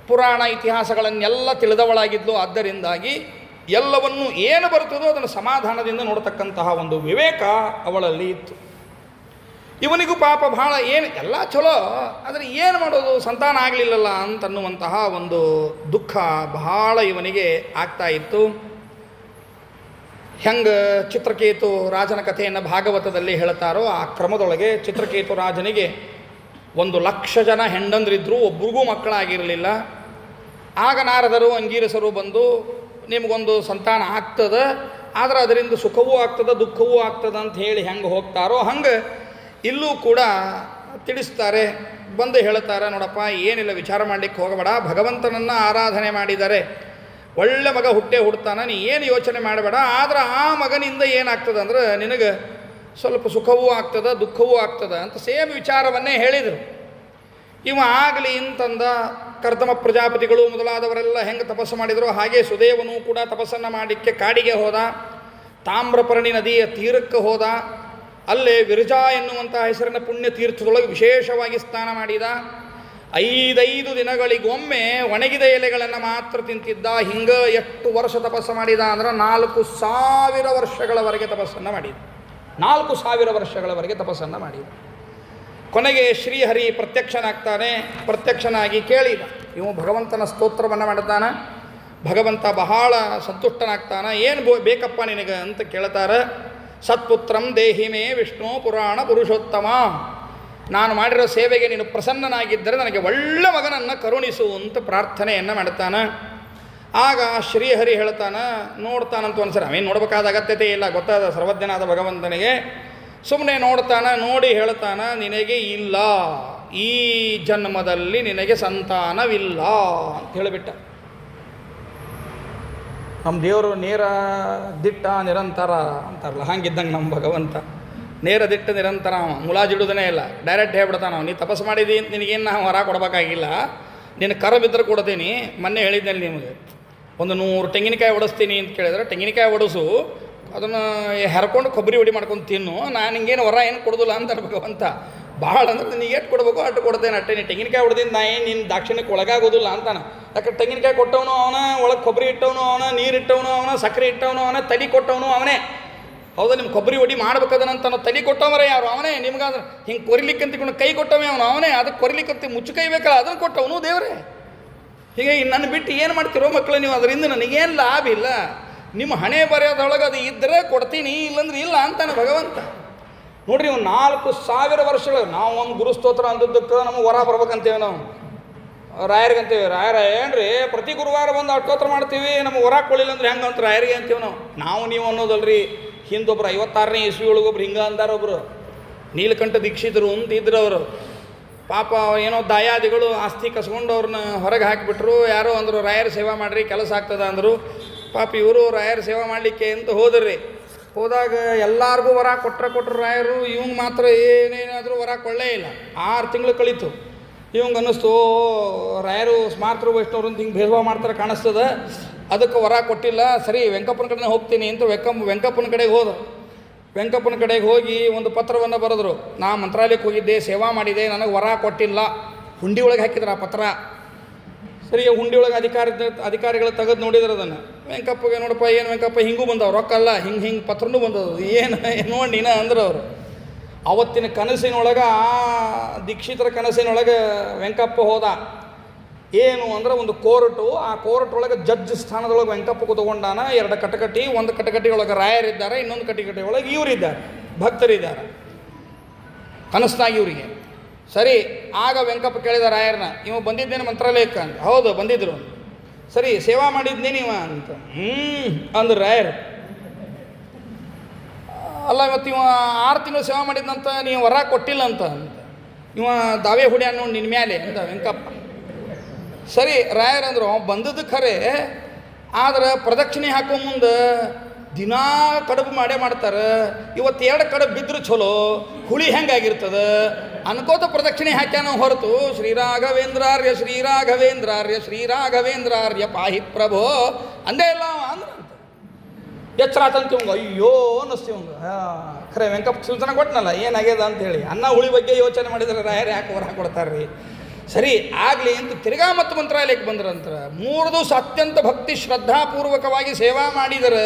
ಪುರಾಣ ಇತಿಹಾಸಗಳನ್ನೆಲ್ಲ ತಿಳಿದವಳಾಗಿದ್ಲು. ಆದ್ದರಿಂದಾಗಿ ಎಲ್ಲವನ್ನೂ ಏನು ಬರ್ತದೋ ಅದನ್ನು ಸಮಾಧಾನದಿಂದ ನೋಡತಕ್ಕಂತಹ ಒಂದು ವಿವೇಕ ಅವಳಲ್ಲಿ ಇತ್ತು. ಇವನಿಗೂ ಪಾಪ ಭಾಳ ಏನು ಎಲ್ಲ ಚಲೋ, ಆದರೆ ಏನು ಮಾಡೋದು, ಸಂತಾನ ಆಗಲಿಲ್ಲಲ್ಲ ಅಂತನ್ನುವಂತಹ ಒಂದು ದುಃಖ ಬಹಳ ಇವನಿಗೆ ಆಗ್ತಾ ಇತ್ತು. ಹೆಂಗೆ ಚಿತ್ರಕೇತು ರಾಜನ ಕಥೆಯನ್ನು ಭಾಗವತದಲ್ಲಿ ಹೇಳ್ತಾರೋ ಆ ಕ್ರಮದೊಳಗೆ ಚಿತ್ರಕೇತು ರಾಜನಿಗೆ 1,00,000 ಜನ ಹೆಂಡಂದ್ರಿದ್ರು, ಒಬ್ರಿಗೂ ಮಕ್ಕಳಾಗಿರಲಿಲ್ಲ. ಆಗ ನಾರದರು ಅಂಗೀರಸರು ಬಂದು ನಿಮಗೊಂದು ಸಂತಾನ ಆಗ್ತದೆ, ಆದರೆ ಅದರಿಂದ ಸುಖವೂ ಆಗ್ತದೆ ದುಃಖವೂ ಆಗ್ತದೆ ಅಂತ ಹೇಳಿ ಹೆಂಗೆ ಹೋಗ್ತಾರೋ ಹಂಗೆ ಇಲ್ಲೂ ಕೂಡ ತಿಳಿಸ್ತಾರೆ. ಬಂದು ಹೇಳ್ತಾರೆ, ನೋಡಪ್ಪ ಏನಿಲ್ಲ ವಿಚಾರ ಮಾಡಲಿಕ್ಕೆ ಹೋಗಬೇಡ, ಭಗವಂತನನ್ನು ಆರಾಧನೆ ಮಾಡಿದರೆ ಒಳ್ಳೆ ಮಗ ಹುಡ್ತಾನೆ, ನೀ ಏನು ಯೋಚನೆ ಮಾಡಬೇಡ. ಆದರೆ ಆ ಮಗನಿಂದ ಏನಾಗ್ತದೆ ಅಂದ್ರೆ ನಿನಗೆ ಸ್ವಲ್ಪ ಸುಖವೂ ಆಗ್ತದೆ ದುಃಖವೂ ಆಗ್ತದೆ ಅಂತ ಸೇಮ್ ವಿಚಾರವನ್ನೇ ಹೇಳಿದರು. ಇವ ಆಗಲಿ ಅಂತಂದ. ಕರ್ದಮ ಪ್ರಜಾಪತಿಗಳು ಮೊದಲಾದವರೆಲ್ಲ ಹೆಂಗೆ ತಪಸ್ಸು ಮಾಡಿದರು ಹಾಗೆ ಸುದೇವನು ಕೂಡ ತಪಸ್ಸನ್ನು ಮಾಡಲಿಕ್ಕೆ ಕಾಡಿಗೆ ಹೋದ. ತಾಮ್ರಪರ್ಣಿ ನದಿಯ ತೀರಕ್ಕೆ ಹೋದ. ಅಲ್ಲೇ ವಿರಜಾ ಎನ್ನುವಂಥ ಹೆಸರಿನ ಪುಣ್ಯ ತೀರ್ಥದೊಳಗೆ ವಿಶೇಷವಾಗಿ ಸ್ನಾನ ಮಾಡಿದ. 5 ದಿನಗಳಿಗೊಮ್ಮೆ ಒಣಗಿದ ಎಲೆಗಳನ್ನು ಮಾತ್ರ ತಿಂತಿದ್ದ. ಹಿಂಗೆ ಎಷ್ಟು ವರ್ಷ ತಪಸ್ಸು ಮಾಡಿದ ಅಂದ್ರೆ 4,000 ವರ್ಷಗಳವರೆಗೆ ತಪಸ್ಸನ್ನು ಮಾಡಿದ. 4,000 ವರ್ಷಗಳವರೆಗೆ ತಪಸ್ಸನ್ನು ಮಾಡಿದ. ಕೊನೆಗೆ ಶ್ರೀಹರಿ ಪ್ರತ್ಯಕ್ಷನಾಗಿ ಕೇಳಿದ. ಇವು ಭಗವಂತನ ಸ್ತೋತ್ರವನ್ನು ಮಾಡ್ತಾನೆ. ಭಗವಂತ ಬಹಳ ಸಂತುಷ್ಟನಾಗ್ತಾನೆ. ಏನು ಬೇಕಪ್ಪ ನಿನಗೆ ಅಂತ ಕೇಳ್ತಾರೆ. ಸತ್ಪುತ್ರಂ ದೇಹಿಮೇ ವಿಷ್ಣು ಪುರಾಣ ಪುರುಷೋತ್ತಮ, ನಾನು ಮಾಡಿರೋ ಸೇವೆಗೆ ನೀನು ಪ್ರಸನ್ನನಾಗಿದ್ದರೆ ನನಗೆ ಒಳ್ಳೆ ಮಗನನ್ನು ಕರುಣಿಸು ಅಂತ ಪ್ರಾರ್ಥನೆಯನ್ನು ಮಾಡ್ತಾನೆ. ಆಗ ಶ್ರೀಹರಿ ಹೇಳ್ತಾನೆ, ನೋಡ್ತಾನಂತ ಒಂದ್ಸರಿ ಅವೇನು ನೋಡಬೇಕಾದ ಅಗತ್ಯತೆ ಇಲ್ಲ, ಗೊತ್ತಾದ ಸರ್ವಜ್ಞನಾದ ಭಗವಂತನಿಗೆ. ಸುಮ್ಮನೆ ನೋಡ್ತಾನೆ, ನೋಡಿ ಹೇಳ್ತಾನೆ, ನಿನಗೆ ಇಲ್ಲ, ಈ ಜನ್ಮದಲ್ಲಿ ನಿನಗೆ ಸಂತಾನವಿಲ್ಲ ಅಂತ ಹೇಳಿಬಿಟ್ಟ. ನಮ್ಮ ದೇವರು ನೇರ ದಿಟ್ಟ ನಿರಂತರ ಅಂತಾರಲ್ಲ, ಹಂಗಿದ್ದಂಗೆ ನಮ್ಮ ಭಗವಂತ ನೇರ ದಿಟ್ಟ ನಿರಂತರ. ಮುಲಾಜಿಡುವುದನೇ ಇಲ್ಲ, ಡೈರೆಕ್ಟ್ ಹೇಳ್ಬಿಡ್ತಾನೆ. ನೀ ತಪಸ್ಸು ಮಾಡಿದಿ ಅಂತ ನಿನಗೇನು ನಾವು ಹೊರ ಕೊಡಬೇಕಾಗಿಲ್ಲ, ನಿನ್ನ ಕರ ಬಿದ್ದರೆ ಕೊಡ್ತೀನಿ. ಮೊನ್ನೆ ಹೇಳಿದ್ದಲ್ಲಿ ನಿಮಗೆ 100 ತೆಂಗಿನಕಾಯಿ ಒಡಿಸ್ತೀನಿ ಅಂತ ಕೇಳಿದ್ರೆ, ತೆಂಗಿನಕಾಯಿ ಒಡಿಸು, ಅದನ್ನು ಹೆರ್ಕೊಂಡು ಕೊಬ್ಬರಿ ಹೊಡಿ ಮಾಡ್ಕೊಂಡು ತಿನ್ನು, ನಾನು ಹಿಂಗೇನು ಹೊರ ಏನು ಕೊಡೋದಿಲ್ಲ ಅಂತಾರೆ ಭಗವಂತ. ಭಾಳ ಅಂದ್ರೆ ನೀನು ಎಷ್ಟು ಕೊಡಬೇಕು ಅಷ್ಟು ಕೊಡ್ತೇನೆ ಅಷ್ಟೇ. ನೀನು ತೆಂಗಿನಕಾಯಿ ಹೊಡೆದಿಂದ ನಾ ಏನು ನಿನ್ನ ದಾಕ್ಷಿಣ್ಯಕ್ಕೆ ಒಳಗಾಗೋದಿಲ್ಲ ಅಂತಾನೆ. ಯಾಕೆ ತೆಂಗಿನಕಾಯಿ ಕೊಟ್ಟವನು ಅವನ, ಒಳಗೆ ಕೊಬ್ಬರಿ ಇಟ್ಟವನು ಅವನ, ನೀರು ಇಟ್ಟವನು ಅವನ, ಸಕ್ಕರೆ ಇಟ್ಟವನು ಅವನ, ತಲೆ ಕೊಟ್ಟವನು ಅವನೇ. ಹೌದಾ, ನಿಮ್ಮ ಕೊಬ್ಬರಿ ಹೊಡಿ ಮಾಡ್ಬೇಕದನಂತ ನಾವು ತಲೆ ಕೊಟ್ಟವರೇ ಯಾರು? ಅವನೇ. ನಿಮ್ಗಾದ್ರೆ ಹಿಂಗೆ ಕೊರಿಲಿಕ್ಕಂತ ಕೈ ಕೊಟ್ಟವೇ ಅವನು, ಅವನೇ. ಅದಕ್ಕೆ ಕೊರಿಲಿಕ್ಕಂತ ಮುಚ್ಚು ಕೈ ಬೇಕಲ್ಲ, ಅದನ್ನು ಕೊಟ್ಟವನು ದೇವರೇ. ಹೀಗೆ ನನ್ನ ಬಿಟ್ಟು ಏನು ಮಾಡ್ತಿರೋ ಮಕ್ಕಳು ನೀವು? ಅದರಿಂದ ನನಗೇನು ಲಾಭ ಇಲ್ಲ. ನಿಮ್ಮ ಹಣೆ ಬರೆಯೋದೊಳಗೆ ಅದು ಇದ್ದರೆ ಕೊಡ್ತೀನಿ, ಇಲ್ಲಂದ್ರೆ ಇಲ್ಲ ಅಂತಾನೆ ಭಗವಂತ. ನೋಡ್ರಿ, 4,000 ವರ್ಷಗಳು ನಾವು ಒಂದು ಗುರುಸ್ತೋತ್ರ ಅಂದದ್ದಕ್ಕೆ ನಮಗೆ ವರ ಬರ್ಬೇಕಂತೇವೆ. ನಾವು ರಾಯರಿಗಂತೇವೆ, ರಾಯರ ಏನ್ರಿ ಪ್ರತಿ ಗುರುವಾರ ಬಂದು ಅಷ್ಟೋತ್ರ ಮಾಡ್ತೀವಿ, ನಮಗೆ ವರ ಕೊಡಲಿಲ್ಲ ಅಂದ್ರೆ ಹೆಂಗೆ ಅಂತ ರಾಯರಿಗೆ ಅಂತೀವಿ ನಾವು ನೀವು ಅನ್ನೋದಲ್ರಿ. ಹಿಂದೊಬ್ರು 56ನೇ ಇಸ್ವಿ ಒಳಗೊಬ್ರು ಹಿಂಗೆ ಅಂದಾರೊಬ್ರು, ನೀಲಕಂಠ ದೀಕ್ಷಿತರು ಅಂತ ಇದ್ರು ಅವರು. ಪಾಪ ಏನೋ ದಾಯಾದಿಗಳು ಆಸ್ತಿ ಕಸ್ಕೊಂಡು ಅವ್ರನ್ನ ಹೊರಗೆ ಹಾಕಿಬಿಟ್ರು. ಯಾರೋ ಅಂದರು ರಾಯರ ಸೇವಾ ಮಾಡಿರಿ ಕೆಲಸ ಆಗ್ತದ ಅಂದರು. ಪಾಪ ಇವರು ರಾಯರ ಸೇವಾ ಮಾಡಲಿಕ್ಕೆ ಅಂತ ಹೋದ್ರಿ. ಹೋದಾಗ ಎಲ್ಲರಿಗೂ ವರ ಕೊಟ್ಟರು ರಾಯರು. ಇವಂಗೆ ಮಾತ್ರ ಏನೇನಾದರೂ ವರ ಕೊಳ್ಳೇ ಇಲ್ಲ. 6 ತಿಂಗಳು ಕಳೀತು. ಇವಂಗೆ ಅನ್ನಿಸ್ತು ರಾಯರು ಸ್ಮಾರ್ತರು ವೈಷ್ಣವರು ಅಂತ ಹಿಂಗೆ ಭೇದಭಾವ ಮಾಡ್ತಾರೆ ಕಾಣಿಸ್ತದ, ಅದಕ್ಕೆ ವರ ಕೊಟ್ಟಿಲ್ಲ. ಸರಿ ವೆಂಕಪ್ಪನ ಕಡೆನೇ ಹೋಗ್ತೀನಿ ಅಂತ ವೆಂಕಪ್ಪನ ಕಡೆಗೆ ಹೋದ. ವೆಂಕಪ್ಪನ ಕಡೆಗೆ ಹೋಗಿ ಒಂದು ಪತ್ರವನ್ನು ಬರೆದ್ರು. ನಾ ಮಂತ್ರಾಲಯಕ್ಕೆ ಹೋಗಿದ್ದೆ, ಸೇವಾ ಮಾಡಿದೆ, ನನಗೆ ವರ ಕೊಟ್ಟಿಲ್ಲ. ಹುಂಡಿ ಒಳಗೆ ಹಾಕಿದ್ರು ಆ ಪತ್ರ. ಸರಿ, ಹುಂಡಿ ಒಳಗೆ ಅಧಿಕಾರಿಗಳು ತೆಗೆದು ನೋಡಿದ್ರು ಅದನ್ನು. ವೆಂಕಪ್ಪಗೆ ನೋಡಪ್ಪ ಏನು ವೆಂಕಪ್ಪ ಹಿಂಗೂ ಬಂದವು ರೊಕ್ಕ ಅಲ್ಲ, ಹಿಂಗೆ ಪತ್ರನೂ ಬಂದವು, ಏನು ನೋಡಿ ನೀನ ಅಂದ್ರೆ ಅವರು. ಅವತ್ತಿನ ಕನಸಿನೊಳಗೆ, ಆ ದೀಕ್ಷಿತರ ಕನಸಿನೊಳಗೆ ವೆಂಕಪ್ಪ ಹೋದ. ಏನು ಅಂದ್ರೆ ಒಂದು ಕೋರ್ಟು, ಆ ಕೋರ್ಟ್ ಒಳಗೆ ಜಡ್ಜ್ ಸ್ಥಾನದೊಳಗೆ ವೆಂಕಪ್ಪ ಕೂತ್ಕೊಂಡಾನ. 2 ಕಟಕಟಿ, ಒಂದು ಕಟಕಟಿ ಒಳಗೆ ರಾಯರಿದ್ದಾರೆ, ಇನ್ನೊಂದು ಕಟಕಟಿ ಒಳಗೆ ಇವರಿದ್ದಾರೆ, ಭಕ್ತರಿದ್ದಾರೆ ಕನಸ್ನಾಗಿ ಇವರಿಗೆ. ಸರಿ, ಆಗ ವೆಂಕಪ್ಪ ಕೇಳಿದ ರಾಯರನ್ನ, ಇವ ಬಂದಿದ್ದೇನೆ ಮಂತ್ರಾಲಯಕ್ಕೆ ಅಂತ. ಹೌದು ಬಂದಿದ್ರು. ಸರಿ, ಸೇವಾ ಮಾಡಿದ್ನೇ ನೀವ ಅಂತ. ಅಂದ್ರೆ ರಾಯರು, ಅಲ್ಲ ಇವತ್ತು ಇವ 6 ತಿಂಗಳು ಸೇವಾ ಮಾಡಿದ್ನಂತ ನೀವು ವರ ಕೊಟ್ಟಿಲ್ಲ ಅಂತ ಇವ ದಾವೆ ಹುಡಿ ಅನ್ನೋ ನಿನ್ನ ಮೇಲೆ ಅಂತ ವೆಂಕಪ್ಪ. ಸರಿ, ರಾಯರಂದ್ರು ಬಂದದ್ದು ಖರೆ, ಆದ್ರೆ ಪ್ರದಕ್ಷಿಣೆ ಹಾಕೋ ಮುಂದೆ ದಿನಾ ಕಡುಬು ಮಾಡೇ ಮಾಡ್ತಾರೆ. ಇವತ್ತು 2 ಕಡುಬು ಬಿದ್ದರೂ ಚಲೋ, ಹುಳಿ ಹೆಂಗಾಗಿರ್ತದೆ ಅನ್ಕೋತ ಪ್ರದಕ್ಷಿಣೆ ಹಾಕ್ಯಾನ ಹೊರತು ಶ್ರೀರಾಘವೇಂದ್ರಾರ್ಯ ಶ್ರೀರಾಘವೇಂದ್ರಾರ್ಯ ಶ್ರೀರಾಘವೇಂದ್ರಾರ್ಯ ಪಾಹಿ ಪ್ರಭೋ ಅಂದೇ ಇಲ್ಲ ಅಂದ್ರೆ ಎಚ್ಚರ ಆತಂತ ಇವಂಗ. ಅಯ್ಯೋ ಅನ್ನಿಸ್ತೀವಿ ಅವಂಗ. ಖರೆ ವೆಂಕಪ್ಪ ಸೂಚನೆ ಕೊಟ್ಟನಲ್ಲ ಏನಾಗ್ಯದ ಅಂತೇಳಿ. ಅನ್ನ ಹುಳಿ ಬಗ್ಗೆ ಯೋಚನೆ ಮಾಡಿದ್ರೆ ರಾಯರು ಯಾಕೆ ವರ ಕೊಡ್ತಾರೆ ರೀ? ಸರಿ ಆಗಲಿ ಅಂತ ತಿರ್ಗಾ ಮತ್ತು ಮಂತ್ರಾಲಯಕ್ಕೆ ಬಂದ್ರಂತರ. 3 ದಿವಸ ಅತ್ಯಂತ ಭಕ್ತಿ ಶ್ರದ್ಧಾಪೂರ್ವಕವಾಗಿ ಸೇವಾ ಮಾಡಿದರೆ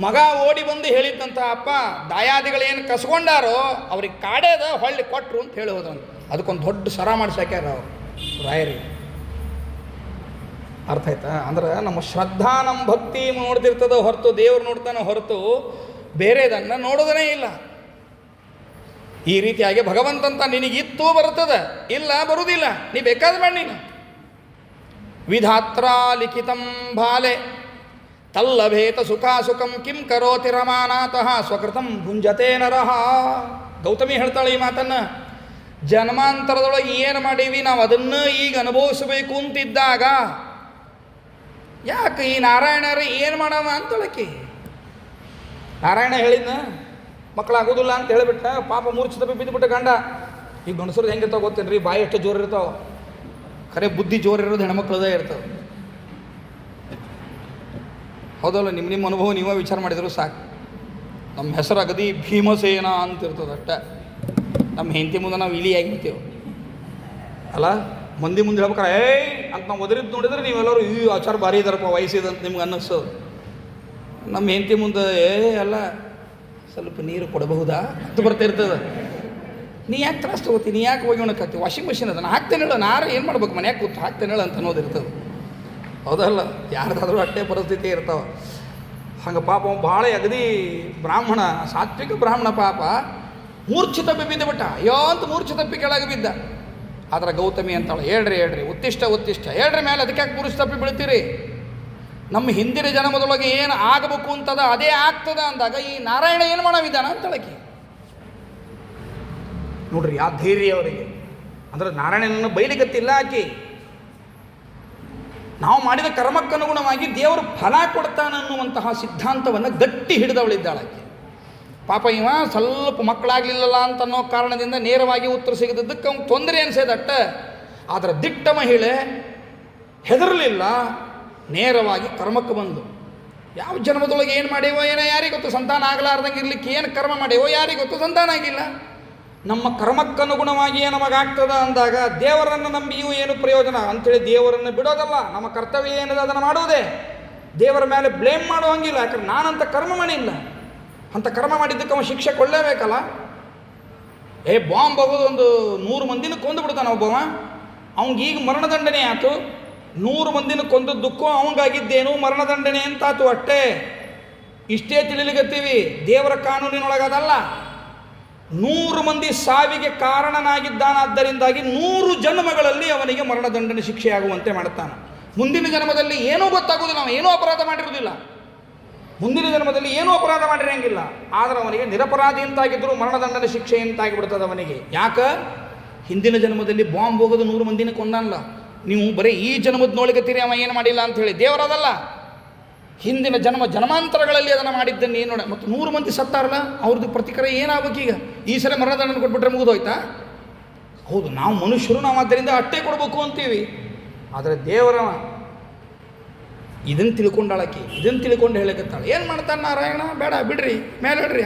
ಮಗ ಓಡಿ ಬಂದು ಹೇಳಿದ್ದಂತ, ಅಪ್ಪ ದಾಯಾದಿಗಳೇನು ಕಸ್ಕೊಂಡಾರೋ ಅವ್ರಿಗೆ ಕಾಡೇದ ಹೊಳ್ಳಿ ಕೊಟ್ಟರು ಅಂತ ಹೇಳಿ ಹೋದಂತ. ಅದಕ್ಕೊಂದು ದೊಡ್ಡ ಸರ ಮಾಡಿಸಾಕ್ಯಾರ ಅವರು ರಾಯರಿಗೆ. ಅರ್ಥ ಆಯ್ತಾ? ಅಂದ್ರೆ ನಮ್ಮ ಶ್ರದ್ಧಾ ನಮ್ಮ ಭಕ್ತಿ ನೋಡ್ತಿರ್ತದ ಹೊರತು ದೇವ್ರು ನೋಡ್ತಾನೆ ಹೊರತು ಬೇರೆದನ್ನು ನೋಡೋದನೇ ಇಲ್ಲ. ಈ ರೀತಿಯಾಗಿ ಭಗವಂತಂತ ನಿನಗಿತ್ತು ಬರ್ತದೆ, ಇಲ್ಲ ಬರುವುದಿಲ್ಲ, ನೀ ಬೇಕಾದ್ರೆ ಮಾಡಿ. ನೀನು ವಿಧಾತ್ರ ಲಿಖಿತಂ ಭಾಲೆ ತಲ್ಲಭೇತ ಸುಖಾಸುಖಂ ಕಿಂ ಕರೋತಿ ರಮಾನಾತಃ ಸ್ವಕೃತಂ ಭುಂಜತೆ ನರಹ. ಗೌತಮಿ ಹೇಳ್ತಾಳೆ ಈ ಮಾತನ್ನು. ಜನ್ಮಾಂತರದೊಳಗೆ ಏನು ಮಾಡೀವಿ ನಾವು ಅದನ್ನು ಈಗ ಅನುಭವಿಸಬೇಕು ಅಂತಿದ್ದಾಗ ಯಾಕೆ ಈ ನಾರಾಯಣರು ಏನು ಮಾಡವ ಅಂತಳಕಿ. ನಾರಾಯಣ ಹೇಳಿದ್ನ ಮಕ್ಕಳಾಗೋದಿಲ್ಲ ಅಂತ ಹೇಳಿಬಿಟ್ಟ. ಪಾಪ ಮೂರ್ಛಿತ ಬಿದ್ದುಬಿಟ್ಟ ಗಂಡ. ಈಗ ಗಂಡಸರು ಹೆಂಗಿರ್ತಾವೆ ಗೊತ್ತೇನು ರೀ? ಬಾಯಿ ಎಷ್ಟು ಜೋರು ಇರ್ತಾವೆ, ಖರೆ ಬುದ್ಧಿ ಜೋರು ಇರೋದು ಹೆಣ್ಮಕ್ಳದೇ ಇರ್ತವೆ. ಹೌದಲ್ಲ? ನಿಮ್ಮ ಅನುಭವ ನೀವೇ ವಿಚಾರ ಮಾಡಿದ್ರು ಸಾಕು. ನಮ್ಮ ಹೆಸರು ಅಗದಿ ಭೀಮಸೇನ ಅಂತಿರ್ತದೆ ಅಷ್ಟೆ. ನಮ್ಮ ಹೆಂಡತಿ ಮುಂದೆ ನಾವು ಇಲಿಯಾಗಿರ್ತೀವಿ ಅಲ್ಲ. ಮಂದಿ ಮುಂದೆ ಹೇಳ್ಬೇಕಾರೆ ಏಯ್ ಅಂತ ನಾವು ಒದರಿದ್ದು ನೋಡಿದ್ರೆ ನೀವೆಲ್ಲರೂ ಈ ಆಚಾರ ಭಾರಿ ಇದ್ದಾರಪ್ಪ ವಯಸ್ಸಿದಂತ ನಿಮ್ಗೆ ಅನ್ನಿಸೋದು. ನಮ್ಮ ಹೆಂಡತಿ ಮುಂದೆ ಅಲ್ಲ ಸ್ವಲ್ಪ ನೀರು ಕೊಡಬಹುದಾ ಅಂತ ಬರ್ತಿರ್ತದೆ. ನೀ ಯಾಕೆ ತ್ರಾಸ ತಗೋತೀನಿ, ನೀ ಯಾಕೆ ಹೋಗಿ ಒಣಕತ್ತಿ, ವಾಷಿಂಗ್ ಮಿಷಿನ್ ಅದ, ನಾ ಹಾಕ್ತೇನೆ ಹೇಳು, ನಾರು ಏನು ಮಾಡ್ಬೇಕು ಮನ್ಯಾಗ ಕೂತು ಹಾಕ್ತೇನೆ ಹೇಳು ಅಂತ ಅನ್ನೋದಿರ್ತದೆ. ಹೌದಲ್ಲ? ಯಾರ್ದಾದ್ರೂ ಅಟ್ಟೆ ಪರಿಸ್ಥಿತಿ ಇರ್ತಾವೆ. ಹಂಗೆ ಪಾಪ ಭಾಳ ಅಗದಿ ಬ್ರಾಹ್ಮಣ, ಸಾತ್ವಿಕ ಬ್ರಾಹ್ಮಣ ಪಾಪ ಮೂರ್ಛಿತ ಬಿದ್ದು ಬಿಟ್ಟ. ಅಯ್ಯೋ ಅಂತ ಮೂರ್ಛಿತಪ್ಪಿ ಕೆಳಗೆ ಬಿದ್ದ. ಆದ್ರೆ ಗೌತಮಿ ಅಂತಾಳೆ, ಹೇಳ್ರಿ ಉತ್ತಿಷ್ಟ ಹೇಳ್ರಿ ಮೇಲೆ, ಅದಕ್ಕೆ ಯಾಕೆ ಪುರುಷ ತಪ್ಪಿ ಬೀಳ್ತೀರಿ? ನಮ್ಮ ಹಿಂದಿನ ಜನ್ಮದೊಳಗೆ ಏನು ಆಗಬೇಕು ಅಂತದ ಅದೇ ಆಗ್ತದ ಅಂದಾಗ ಈ ನಾರಾಯಣ ಏನು ಮಾಡೋವಿದ್ದಾನ ಅಂತಳಕಿ. ನೋಡ್ರಿ ಆ ಧೈರ್ಯ ಅವರಿಗೆ. ಅಂದ್ರೆ ನಾರಾಯಣನನ್ನು ಬೈಲಿಗತ್ತಿಲ್ಲ ಆಕಿ. ನಾವು ಮಾಡಿದ ಕರ್ಮಕ್ಕನುಗುಣವಾಗಿ ದೇವರು ಫಲ ಕೊಡ್ತಾನನ್ನುವಂತಹ ಸಿದ್ಧಾಂತವನ್ನು ಗಟ್ಟಿ ಹಿಡಿದವಳಿದ್ದಾಳಾಕಿ. ಪಾಪ ಇವ ಸ್ವಲ್ಪ ಮಕ್ಕಳಾಗಲಿಲ್ಲಲ್ಲ ಅಂತನ್ನೋ ಕಾರಣದಿಂದ ನೇರವಾಗಿ ಉತ್ತರ ಸಿಗದಿದ್ದಕ್ಕೆ ಅವ್ನು ತೊಂದರೆ ಅನಿಸೇದಟ್ಟ. ಆದರೆ ದಿಟ್ಟ ಮಹಿಳೆ ಹೆದರಲಿಲ್ಲ, ನೇರವಾಗಿ ಕರ್ಮಕ್ಕೆ ಬಂದು. ಯಾವ ಜನ್ಮದೊಳಗೆ ಏನು ಮಾಡೇವೋ ಏನೋ ಯಾರಿಗೆ ಗೊತ್ತು, ಸಂತಾನ ಆಗಲಾರ್ದಂಗೆ ಇರ್ಲಿಕ್ಕೆ ಏನು ಕರ್ಮ ಮಾಡೇವೋ ಯಾರಿಗೆ ಗೊತ್ತು, ಸಂತಾನ ಆಗಿಲ್ಲ. ನಮ್ಮ ಕರ್ಮಕ್ಕನುಗುಣವಾಗಿಯೇ ನಮಗಾಗ್ತದ ಅಂದಾಗ ದೇವರನ್ನು ನಂಬಿಯೂ ಏನು ಪ್ರಯೋಜನ ಅಂಥೇಳಿ ದೇವರನ್ನು ಬಿಡೋದಲ್ಲ. ನಮ್ಮ ಕರ್ತವ್ಯ ಏನಿದೆ ಅದನ್ನು ಮಾಡುವುದೇ. ದೇವರ ಮೇಲೆ ಬ್ಲೇಮ್ ಮಾಡೋ ಹಂಗಿಲ್ಲ. ಯಾಕಂದ್ರೆ ನಾನಂತ ಕರ್ಮ ಮಾಡಿಲ್ಲ, ಅಂತ ಕರ್ಮ ಮಾಡಿದ್ದಕ್ಕೆ ಅವನು ಶಿಕ್ಷೆ ಕೊಳ್ಳೇಬೇಕಲ್ಲ. ಬಾಂಬ್ ಹೋಗೋದು ಒಂದು 100 ಮಂದಿನ ಕೊಂದು ಬಿಡ್ತಾನೆ ಒಬ್ಬವ. ಅವ್ನಿಗೆ ಈಗ ಮರಣದಂಡನೆ ಆಯಿತು. 100 ಮಂದಿನ ಕೊಂದದ್ದಕ್ಕೂ ಅವಂಗಾಗಿದ್ದೇನು ಮರಣದಂಡನೆ ಅಂತಾತು ಅಷ್ಟೇ. ಇಷ್ಟೇ ತಿಳಿಲಿಗತ್ತೀವಿ. ದೇವರ ಕಾನೂನಿನೊಳಗದಲ್ಲ. 100 ಮಂದಿ ಸಾವಿಗೆ ಕಾರಣನಾಗಿದ್ದಾನಾದ್ದರಿಂದಾಗಿ 100 ಜನ್ಮಗಳಲ್ಲಿ ಅವನಿಗೆ ಮರಣದಂಡನೆ ಶಿಕ್ಷೆಯಾಗುವಂತೆ ಮಾಡುತ್ತಾನೆ. ಮುಂದಿನ ಜನ್ಮದಲ್ಲಿ ಏನೂ ಗೊತ್ತಾಗೋದಿಲ್ಲ, ಅವನು ಏನೂ ಅಪರಾಧ ಮಾಡಿರುವುದಿಲ್ಲ. ಮುಂದಿನ ಜನ್ಮದಲ್ಲಿ ಏನೂ ಅಪರಾಧ ಮಾಡಿರಂಗಿಲ್ಲ. ಆದರೆ ಅವನಿಗೆ ನಿರಪರಾಧಿ ಅಂತಾಗಿದ್ದರೂ ಮರಣದಂಡನೆ ಶಿಕ್ಷೆ ಅಂತಾಗಿಬಿಡ್ತದೆ ಅವನಿಗೆ. ಯಾಕೆ? ಹಿಂದಿನ ಜನ್ಮದಲ್ಲಿ ಬಾಂಬ್ ಹೋಗೋದು 100 ಮಂದಿನ ಕೊಂದಲ್ಲ. ನೀವು ಬರೀ ಈ ಜನ್ಮದ ನೋಡಿಕತ್ತೀರಿ ಅವ ಏನು ಮಾಡಿಲ್ಲ ಅಂಥೇಳಿ. ದೇವರದಲ್ಲ, ಹಿಂದಿನ ಜನ್ಮಾಂತರಗಳಲ್ಲಿ ಅದನ್ನು ಮಾಡಿದ್ದನ್ನು ಏನು ನೋಡಿ. ಮತ್ತು 100 ಮಂದಿ ಸತ್ತಾರಲ್ಲ, ಅವ್ರದ್ದು ಪ್ರತಿಕ್ರಿಯೆ ಏನಾಗಬೇಕೀಗ? ಈ ಸಲ ಮರಣದಂಡನೆ ಕೊಟ್ಬಿಟ್ರೆ ಮುಗಿದೋಯ್ತಾ? ಹೌದು, ನಾವು ಮನುಷ್ಯರು, ನಾವು ಆದ್ದರಿಂದ ಅಟ್ಟೆ ಕೊಡಬೇಕು ಅಂತೀವಿ. ಆದರೆ ದೇವರ ಇದನ್ನು ತಿಳ್ಕೊಂಡಾಳಕಿ, ಇದನ್ನು ತಿಳ್ಕೊಂಡು ಹೇಳಕತ್ತಾಳೆ. ಏನು ಮಾಡ್ತಾನೆ ನಾರಾಯಣ? ಬೇಡ ಬಿಡ್ರಿ, ಮೇಲೆ ಹೇಳ್ರಿ.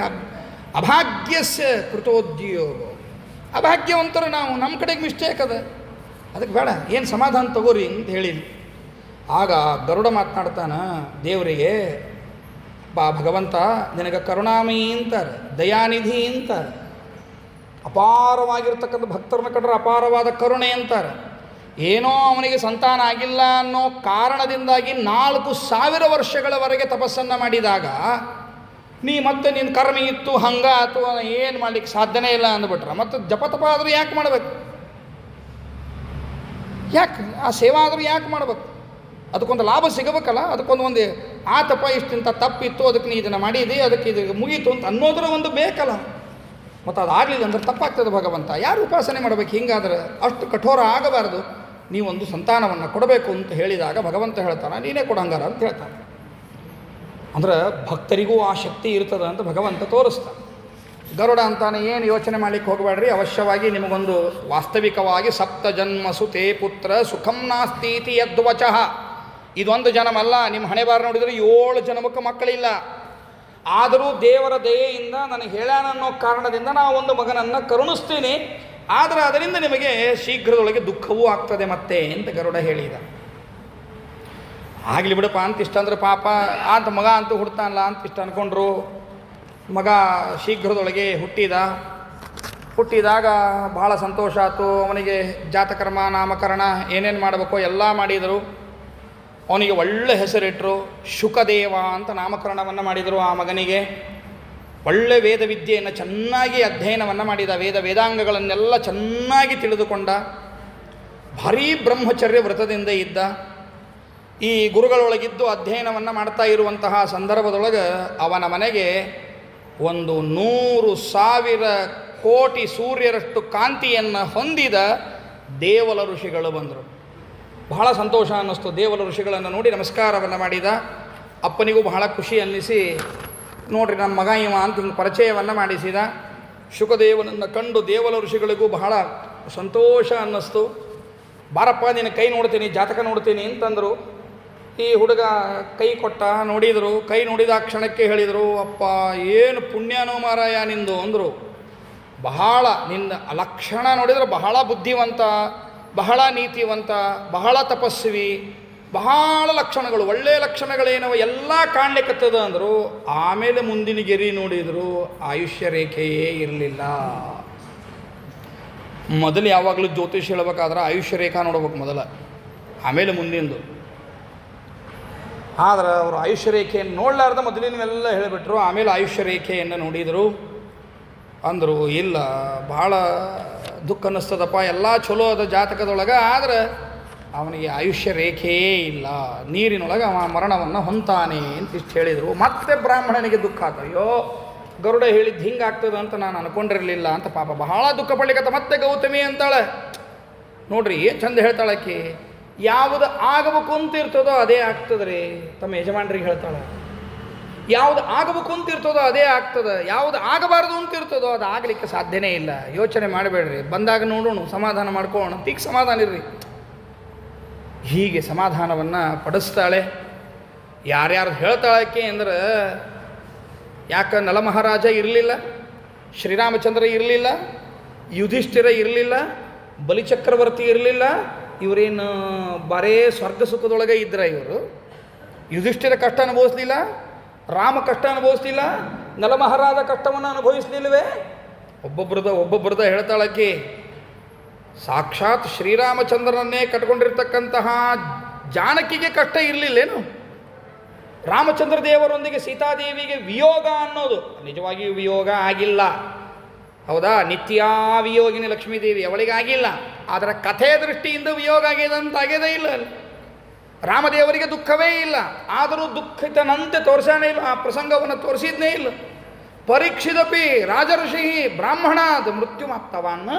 ಅಭಾಗ್ಯಸ್ಯ ಕೃತೋದ್ಯೋಗ. ಅಭಾಗ್ಯವಂತರು ನಾವು, ನಮ್ಮ ಕಡೆಗೆ ಮಿಸ್ಟೇಕ್ ಅದ, ಅದಕ್ಕೆ ಬೇಡ, ಏನು ಸಮಾಧಾನ ತಗೋರಿ ಅಂತ ಹೇಳಿ. ಆಗ ಗರುಡ ಮಾತನಾಡ್ತಾನೆ ದೇವರಿಗೆ, ಬಾ ಭಗವಂತ, ನಿನಗೆ ಕರುಣಾಮಯಿ ಅಂತಾರೆ, ದಯಾನಿಧಿ ಅಂತಾರೆ, ಅಪಾರವಾಗಿರ್ತಕ್ಕಂಥ ಭಕ್ತರನ್ನ ಕಂಡ್ರೆ ಅಪಾರವಾದ ಕರುಣೆ ಅಂತಾರೆ. ಏನೋ ಅವನಿಗೆ ಸಂತಾನ ಆಗಿಲ್ಲ ಅನ್ನೋ ಕಾರಣದಿಂದಾಗಿ 4000 ವರ್ಷಗಳವರೆಗೆ ತಪಸ್ಸನ್ನು ಮಾಡಿದಾಗ ಮತ್ತೆ ನಿನ್ನ ಕರ್ಮ ಇತ್ತು ಹಂಗ ಅಥವಾ ಏನು ಮಾಡಲಿಕ್ಕೆ ಸಾಧ್ಯನೇ ಇಲ್ಲ ಅಂದ್ಬಿಟ್ರೆ ಮತ್ತೆ ಜಪತಪ ಆದರೂ ಯಾಕೆ ಮಾಡಬೇಕು? ಯಾಕೆ ಆ ಸೇವಾ ಆದರೂ ಯಾಕೆ ಮಾಡಬೇಕು? ಅದಕ್ಕೊಂದು ಲಾಭ ಸಿಗಬೇಕಲ್ಲ. ಅದಕ್ಕೊಂದು ಆತಪ್ಪ ಇಷ್ಟಿಂತ ತಪ್ಪಿತ್ತು, ಅದಕ್ಕೆ ನೀ ಇದನ್ನು ಮಾಡಿದಿ, ಅದಕ್ಕೆ ಇದು ಮುಗೀತು ಅಂತ ಅನ್ನೋದ್ರ ಒಂದು ಬೇಕಲ್ಲ. ಮತ್ತು ಅದಾಗಲಿಲ್ಲ ಅಂದ್ರೆ ತಪ್ಪಾಗ್ತದೆ. ಭಗವಂತ ಯಾರು ಉಪಾಸನೆ ಮಾಡಬೇಕು? ಹಿಂಗಾದ್ರೆ ಅಷ್ಟು ಕಠೋರ ಆಗಬಾರ್ದು, ನೀವೊಂದು ಸಂತಾನವನ್ನು ಕೊಡಬೇಕು ಅಂತ ಹೇಳಿದಾಗ ಭಗವಂತ ಹೇಳ್ತಾನೆ, ನೀನೇ ಕೊಡಂಗಾರ ಅಂತ ಹೇಳ್ತಾನೆ. ಅಂದ್ರೆ ಭಕ್ತರಿಗೂ ಆ ಶಕ್ತಿ ಇರ್ತದೆ ಅಂತ ಭಗವಂತ ತೋರಿಸ್ತಾನೆ. ಗರುಡ ಅಂತಾನೆ, ಏನು ಯೋಚನೆ ಮಾಡಲಿಕ್ಕೆ ಹೋಗಬೇಡ್ರಿ, ಅವಶ್ಯವಾಗಿ ನಿಮಗೊಂದು ವಾಸ್ತವಿಕವಾಗಿ 7 ಜನ್ಮಸು ತೇ ಪುತ್ರ ಸುಖಂ ನಾಸ್ತೀತಿ ಯದ್ವಚಃ. ಇದೊಂದು ಜನ್ಮಲ್ಲ, ನಿಮ್ಮ ಹಣೆ ಬಾರ ನೋಡಿದರೆ 7 ಜನ್ಮಕ್ಕೆ ಮಕ್ಕಳಿಲ್ಲ. ಆದರೂ ದೇವರ ದಯೆಯಿಂದ ನನಗೆ ಹೇಳ್ಯಾನನ್ನೋ ಕಾರಣದಿಂದ ನಾವು ಒಂದು ಮಗನನ್ನು ಕರುಣಿಸ್ತೀನಿ, ಆದರೆ ಅದರಿಂದ ನಿಮಗೆ ಶೀಘ್ರದೊಳಗೆ ದುಃಖವೂ ಆಗ್ತದೆ ಮತ್ತೆ ಅಂತ ಗರುಡ ಹೇಳಿದ. ಆಗಲಿ ಬಿಡಪ್ಪ ಅಂತ ಇಷ್ಟ ಅಂದರೆ ಪಾಪ ಅಂತ ಮಗ ಅಂತೂ ಹುಡ್ತಾನಲ್ಲ ಅಂತ ಇಷ್ಟ ಅಂದ್ಕೊಂಡ್ರು. ಮಗ ಶೀಘ್ರದೊಳಗೆ ಹುಟ್ಟಿದಾಗ ಭಾಳ ಸಂತೋಷ ಆಯಿತು. ಅವನಿಗೆ ಜಾತಕರ್ಮ ನಾಮಕರಣ ಏನೇನು ಮಾಡಬೇಕೋ ಎಲ್ಲ ಮಾಡಿದರು. ಅವನಿಗೆ ಒಳ್ಳೆ ಹೆಸರಿಟ್ಟರು, ಶುಕದೇವ ಅಂತ ನಾಮಕರಣವನ್ನು ಮಾಡಿದರು. ಆ ಮಗನಿಗೆ ಒಳ್ಳೆ ವೇದ ವಿದ್ಯೆಯನ್ನು ಚೆನ್ನಾಗಿ ಅಧ್ಯಯನವನ್ನು ಮಾಡಿದ, ವೇದಾಂಗಗಳನ್ನೆಲ್ಲ ಚೆನ್ನಾಗಿ ತಿಳಿದುಕೊಂಡ, ಭಾರೀ ಬ್ರಹ್ಮಚರ್ಯ ವ್ರತದಿಂದ ಇದ್ದ. ಈ ಗುರುಗಳೊಳಗಿದ್ದು ಅಧ್ಯಯನವನ್ನು ಮಾಡ್ತಾ ಇರುವಂತಹ ಸಂದರ್ಭದೊಳಗೆ ಅವನ ಮನೆಗೆ 100,000 ಕೋಟಿ ಸೂರ್ಯರಷ್ಟು ಕಾಂತಿಯನ್ನು ಹೊಂದಿದ ದೇವಲ ಋಷಿಗಳು ಬಂದರು. ಬಹಳ ಸಂತೋಷ ಅನ್ನಿಸ್ತು. ದೇವಲ ಋಷಿಗಳನ್ನು ನೋಡಿ ನಮಸ್ಕಾರವನ್ನು ಮಾಡಿದ. ಅಪ್ಪನಿಗೂ ಬಹಳ ಖುಷಿ ಅನ್ನಿಸಿ, ನೋಡ್ರಿ ನಮ್ಮ ಮಗ ಇವ ಅಂತ ಹಿಂಗೆ ಪರಿಚಯವನ್ನು ಮಾಡಿಸಿದ. ಶುಕದೇವನನ್ನು ಕಂಡು ದೇವಲ ಋಷಿಗಳಿಗೂ ಬಹಳ ಸಂತೋಷ ಅನ್ನಿಸ್ತು. ಬಾರಪ್ಪ ನಿನ್ನ ಕೈ ನೋಡ್ತೀನಿ, ಜಾತಕ ನೋಡ್ತೀನಿ ಅಂತಂದರು. ಈ ಹುಡುಗ ಕೈ ಕೊಟ್ಟ, ನೋಡಿದರು. ಕೈ ನೋಡಿದ ಕ್ಷಣಕ್ಕೆ ಹೇಳಿದರು, ಅಪ್ಪ ಏನು ಪುಣ್ಯನೋ ಮಾರಾಯ ನಿಂದು ಅಂದರು. ಬಹಳ ನಿನ್ನ ಲಕ್ಷಣ ನೋಡಿದರೆ ಬಹಳ ಬುದ್ಧಿವಂತ, ಬಹಳ ನೀತಿವಂತ, ಬಹಳ ತಪಸ್ವಿ, ಬಹಳ ಲಕ್ಷಣಗಳು, ಒಳ್ಳೆಯ ಲಕ್ಷಣಗಳೇನವ ಎಲ್ಲ ಕಾಣಲಿಕ್ಕತ್ತದ ಅಂದರು. ಆಮೇಲೆ ಮುಂದಿನ ಗೆರಿ ನೋಡಿದರು, ಆಯುಷ್ಯ ರೇಖೆಯೇ ಇರಲಿಲ್ಲ. ಮೊದಲು ಯಾವಾಗಲೂ ಜ್ಯೋತಿಷ್ ಹೇಳಬೇಕಾದ್ರೆ ಆಯುಷ್ಯ ರೇಖಾ ನೋಡ್ಬೇಕು ಮೊದಲ, ಆಮೇಲೆ ಮುಂದಿಂದು. ಆದ್ರೆ ಅವರು ಆಯುಷ್ಯ ರೇಖೆಯನ್ನು ನೋಡಲಾರ್ದ ಮೊದಲಿನವೆಲ್ಲ ಹೇಳಿಬಿಟ್ರು. ಆಮೇಲೆ ಆಯುಷ್ಯ ರೇಖೆಯನ್ನು ನೋಡಿದರು. ಅಂದರು, ಇಲ್ಲ ಭಾಳ ದುಃಖ ಅನ್ನಿಸ್ತದಪ್ಪ, ಎಲ್ಲ ಚಲೋ ಅದ ಜಾತಕದೊಳಗೆ, ಆದರೆ ಅವನಿಗೆ ಆಯುಷ್ಯ ರೇಖೆಯೇ ಇಲ್ಲ, ನೀರಿನೊಳಗೆ ಅವ ಮರಣವನ್ನು ಹೊಂತಾನೆ ಅಂತ ಇಷ್ಟು ಹೇಳಿದರು. ಮತ್ತೆ ಬ್ರಾಹ್ಮಣನಿಗೆ ದುಃಖ ಆತ. ಅಯ್ಯೋ ಗರುಡ ಹೇಳಿದ್ದು ಹಿಂಗಾಗ್ತದೆ ಅಂತ ನಾನು ಅಂದ್ಕೊಂಡಿರಲಿಲ್ಲ ಅಂತ ಪಾಪ ಬಹಳ ದುಃಖ ಪಡ್ಲಿಕ್ಕತ್ತ. ಮತ್ತೆ ಗೌತಮಿ ಅಂತಾಳೆ, ನೋಡ್ರಿ ಏನು ಚಂದ ಹೇಳ್ತಾಳಕ್ಕೆ, ಯಾವುದು ಆಗಬೇಕು ಅಂತ ಇರ್ತದೋ ಅದೇ ಆಗ್ತದ್ರಿ. ತಮ್ಮ ಯಜಮಾನ್ರಿಗೆ ಹೇಳ್ತಾಳೆ, ಯಾವುದು ಆಗಬೇಕು ಅಂತ ಇರ್ತದೋ ಅದೇ ಆಗ್ತದೆ, ಯಾವುದು ಆಗಬಾರ್ದು ಅಂತ ಇರ್ತದೋ ಅದು ಆಗಲಿಕ್ಕೆ ಸಾಧ್ಯನೇ ಇಲ್ಲ. ಯೋಚನೆ ಮಾಡಬೇಡ್ರಿ, ಬಂದಾಗ ನೋಡೋಣ, ಸಮಾಧಾನ ಮಾಡ್ಕೊಳ್ಳೋಣ, ಈಗ ಸಮಾಧಾನ ಇರ್ರಿ. ಹೀಗೆ ಸಮಾಧಾನವನ್ನು ಪಡಿಸ್ತಾಳೆ. ಯಾರ್ಯಾರು ಹೇಳ್ತಾಳಕ್ಕೆ ಅಂದ್ರೆ, ಯಾಕೆ ನಲಮಹಾರಾಜ ಇರಲಿಲ್ಲ, ಶ್ರೀರಾಮಚಂದ್ರ ಇರಲಿಲ್ಲ, ಯುಧಿಷ್ಠಿರ ಇರಲಿಲ್ಲ, ಬಲಿಚಕ್ರವರ್ತಿ ಇರಲಿಲ್ಲ, ಇವರೇನು ಬರೇ ಸ್ವರ್ಗ ಸುಖದೊಳಗೆ ಇದ್ರ. ಇವರು ಯುಧಿಷ್ಠಿರ ಕಷ್ಟ ಅನುಭವಿಸ್ಲಿಲ್ಲ, ರಾಮ ಕಷ್ಟ ಅನುಭವಿಸ್ಲಿಲ್ಲ, ನಲಮಹಾರಾಜ ಕಷ್ಟವನ್ನು ಅನುಭವಿಸ್ಲಿಲ್ಲವೇ? ಒಬ್ಬೊಬ್ಬರದ ಹೇಳ್ತಾಳಕ್ಕೆ. ಸಾಕ್ಷಾತ್ ಶ್ರೀರಾಮಚಂದ್ರನನ್ನೇ ಕಟ್ಕೊಂಡಿರ್ತಕ್ಕಂತಹ ಜಾನಕಿಗೆ ಕಷ್ಟ ಇರಲಿಲ್ಲೇನು? ರಾಮಚಂದ್ರ ದೇವರೊಂದಿಗೆ ಸೀತಾದೇವಿಗೆ ವಿಯೋಗ ಅನ್ನೋದು ನಿಜವಾಗಿಯೂ ವಿಯೋಗ ಆಗಿಲ್ಲ, ಹೌದಾ? ನಿತ್ಯಾ ವಿಯೋಗಿನಿ ಲಕ್ಷ್ಮೀದೇವಿ, ಅವಳಿಗೆ ಆಗಿಲ್ಲ. ಅದರ ಕಥೆ ದೃಷ್ಟಿಯಿಂದ ವಿಯೋಗ ಆಗಿದೆ ಅಂತ ಆಗೇದೇ ಇಲ್ಲ. ರಾಮದೇವರಿಗೆ ದುಃಖವೇ ಇಲ್ಲ, ಆದರೂ ದುಃಖಿತನಂತೆ ತೋರಿಸೋನೇ ಇಲ್ಲ, ಆ ಪ್ರಸಂಗವನ್ನು ತೋರಿಸಿದ್ನೇ ಇಲ್ಲ. ಪರೀಕ್ಷಿತಪಿ ರಾಜಋಷಿ ಬ್ರಾಹ್ಮಣಾದ್ ಮೃತ್ಯುಮಾಪ್ತವಾನ್.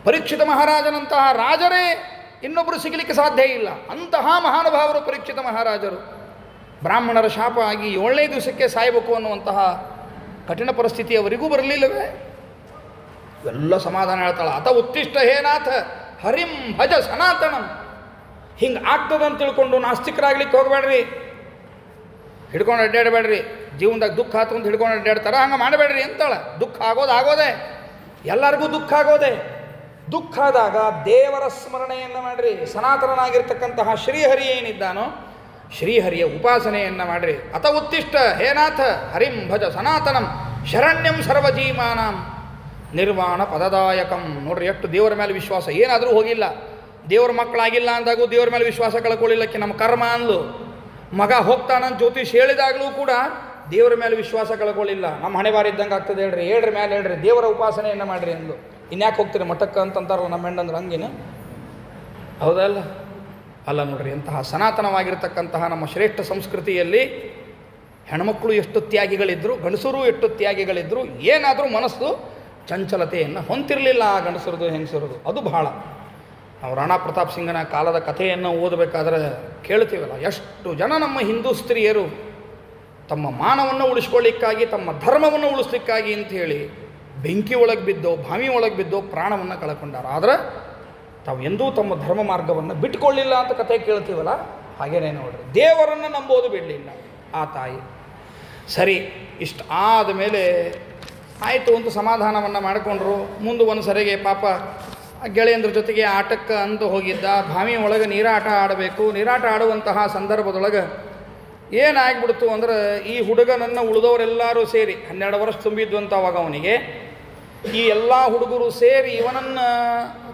ಪರೀಕ್ಷಿತ ಮಹಾರಾಜನಂತಹ ರಾಜರೇ ಇನ್ನೊಬ್ಬರು ಸಿಗಲಿಕ್ಕೆ ಸಾಧ್ಯ ಇಲ್ಲ. ಅಂತಹ ಮಹಾನುಭಾವರು ಪರೀಕ್ಷಿತ ಮಹಾರಾಜರು. ಬ್ರಾಹ್ಮಣರ ಶಾಪ ಆಗಿ 7ನೇ ದಿವಸಕ್ಕೆ ಸಾಯಬೇಕು ಅನ್ನುವಂತಹ ಕಠಿಣ ಪರಿಸ್ಥಿತಿ ಅವರಿಗೂ ಬರಲಿಲ್ಲವೇ? ಎಲ್ಲ ಸಮಾಧಾನ ಹೇಳ್ತಾಳೆ. ಅತ ಉತ್ತಿಷ್ಟ ಹೇನಾಥ ಹರಿಂ ಭಜ ಸನಾತನಂ. ಹಿಂಗೆ ಆಗ್ತದಂತ ತಿಳ್ಕೊಂಡು ನಾಸ್ತಿಕರಾಗ್ಲಿಕ್ಕೆ ಹೋಗಬೇಡ್ರಿ, ಹಿಡ್ಕೊಂಡು ಅಡ್ಡಾಡಬೇಡ್ರಿ. ಜೀವನದಾಗ ದುಃಖ ಆತು ಅಂತ ಹಿಡ್ಕೊಂಡು ಅಡ್ಡಾಡ್ತಾರ, ಹಂಗೆ ಮಾಡಬೇಡ್ರಿ ಅಂತಾಳೆ. ದುಃಖ ಆಗೋದೇ, ಎಲ್ಲರಿಗೂ ದುಃಖ ಆಗೋದೆ. ದುಃಖ ಆದಾಗ ದೇವರ ಸ್ಮರಣೆಯನ್ನು ಮಾಡಿರಿ. ಸನಾತನನಾಗಿರ್ತಕ್ಕಂತಹ ಶ್ರೀಹರಿ ಏನಿದ್ದಾನೋ ಶ್ರೀಹರಿಯ ಉಪಾಸನೆಯನ್ನು ಮಾಡಿರಿ. ಅತ ಉತ್ತಿಷ್ಟ ಹೇನಾಥ ಹರಿಂ ಭಜ ಸನಾತನಂ ಶರಣ್ಯಂ ಸರ್ವಜೀವಾನಾಂ ನಿರ್ವಾಣ ಪದದಾಯಕಂ. ನೋಡ್ರಿ ಎಷ್ಟು ದೇವರ ಮೇಲೆ ವಿಶ್ವಾಸ. ಏನಾದರೂ ಹೋಗಿಲ್ಲ, ದೇವರ ಮಕ್ಕಳಾಗಿಲ್ಲ ಅಂದಾಗೂ ದೇವರ ಮೇಲೆ ವಿಶ್ವಾಸ ಕಳ್ಕೊಳ್ಳಿಲ್ಲಕ್ಕೆ ನಮ್ಮ ಕರ್ಮ ಅಂದ್ಲು. ಮಗ ಹೋಗ್ತಾನಂತ ಜ್ಯೋತಿಷ್ ಹೇಳಿದಾಗಲೂ ಕೂಡ ದೇವರ ಮೇಲೆ ವಿಶ್ವಾಸ ಕಳ್ಕೊಳ್ಳಿಲ್ಲ. ನಮ್ಮ ಹಣೆ ಬಾರಿ ಇದ್ದಂಗೆ ಆಗ್ತದೆ ಹೇಳ್ರಿ ಮೇಲೆ ಹೇಳ್ರಿ, ದೇವರ ಉಪಾಸನೆಯನ್ನು ಮಾಡಿರಿ ಅಂದು. ಇನ್ಯಾಕೆ ಹೋಗ್ತೀರಿ ಮಠಕ್ಕೆ ಅಂತಂತಾರಲ್ಲ ನಮ್ಮ ಹೆಣ್ಣಂದ್ರೆ, ಹಂಗೇನು? ಹೌದಲ್ಲ? ಅಲ್ಲ ನೋಡ್ರಿ, ಅಂತಹ ಸನಾತನವಾಗಿರ್ತಕ್ಕಂತಹ ನಮ್ಮ ಶ್ರೇಷ್ಠ ಸಂಸ್ಕೃತಿಯಲ್ಲಿ ಹೆಣ್ಮಕ್ಕಳು ಎಷ್ಟು ತ್ಯಾಗಿಗಳಿದ್ರು, ಗಂಡಸರು ಎಷ್ಟು ತ್ಯಾಗಿಗಳಿದ್ರು. ಏನಾದರೂ ಮನಸ್ಸು ಚಂಚಲತೆಯನ್ನು ಹೊಂತಿರಲಿಲ್ಲ ಆ ಗಂಡಸರದು ಹೆಂಗಸರದು. ಅದು ಬಹಳ. ನಾವು ರಾಣಾ ಪ್ರತಾಪ್ ಸಿಂಗನ ಕಾಲದ ಕಥೆಯನ್ನು ಓದಬೇಕಾದ್ರೆ ಕೇಳ್ತೀವಲ್ಲ, ಎಷ್ಟು ಜನ ನಮ್ಮ ಹಿಂದೂ ಸ್ತ್ರೀಯರು ತಮ್ಮ ಮಾನವನ್ನು ಉಳಿಸ್ಕೊಳ್ಳಿಕ್ಕಾಗಿ, ತಮ್ಮ ಧರ್ಮವನ್ನು ಉಳಿಸ್ಲಿಕ್ಕಾಗಿ ಅಂಥೇಳಿ ಬೆಂಕಿ ಒಳಗೆ ಬಿದ್ದೋ ಬಾವಿ ಒಳಗೆ ಬಿದ್ದೋ ಪ್ರಾಣವನ್ನು ಕಳ್ಕೊಂಡಾರ. ಆದರೆ ತಾವು ಎಂದೂ ತಮ್ಮ ಧರ್ಮ ಮಾರ್ಗವನ್ನು ಬಿಟ್ಕೊಳ್ಳಿಲ್ಲ ಅಂತ ಕಥೆ ಕೇಳ್ತೀವಲ್ಲ, ಹಾಗೇನೇ ನೋಡ್ರಿ. ದೇವರನ್ನು ನಂಬೋದು ಬಿಡಲಿಲ್ಲ ಆ ತಾಯಿ. ಸರಿ, ಇಷ್ಟು ಆದ ಮೇಲೆ ಆಯಿತು ಅಂತ ಸಮಾಧಾನವನ್ನು ಮಾಡಿಕೊಂಡ್ರು. ಮುಂದೆ ಒಂದು ಸರಿಗೆ ಪಾಪ ಗೆಳೆಯಂದ್ರ ಜೊತೆಗೆ ಆಟಕ್ಕೆ ಅಂತ ಹೋಗಿದ್ದ. ಬಾವಿ ಒಳಗೆ ನೀರಾಟ ಆಡಬೇಕು. ನೀರಾಟ ಆಡುವಂತಹ ಸಂದರ್ಭದೊಳಗೆ ಏನಾಗ್ಬಿಡ್ತು ಅಂದ್ರೆ, ಈ ಹುಡುಗನನ್ನು ಉಳಿದವರೆಲ್ಲರೂ ಸೇರಿ 12 ವರ್ಷ ತುಂಬಿದ್ವಂತ ಅವಾಗ ಅವನಿಗೆ. ಈ ಎಲ್ಲ ಹುಡುಗರು ಸೇರಿ ಇವನನ್ನು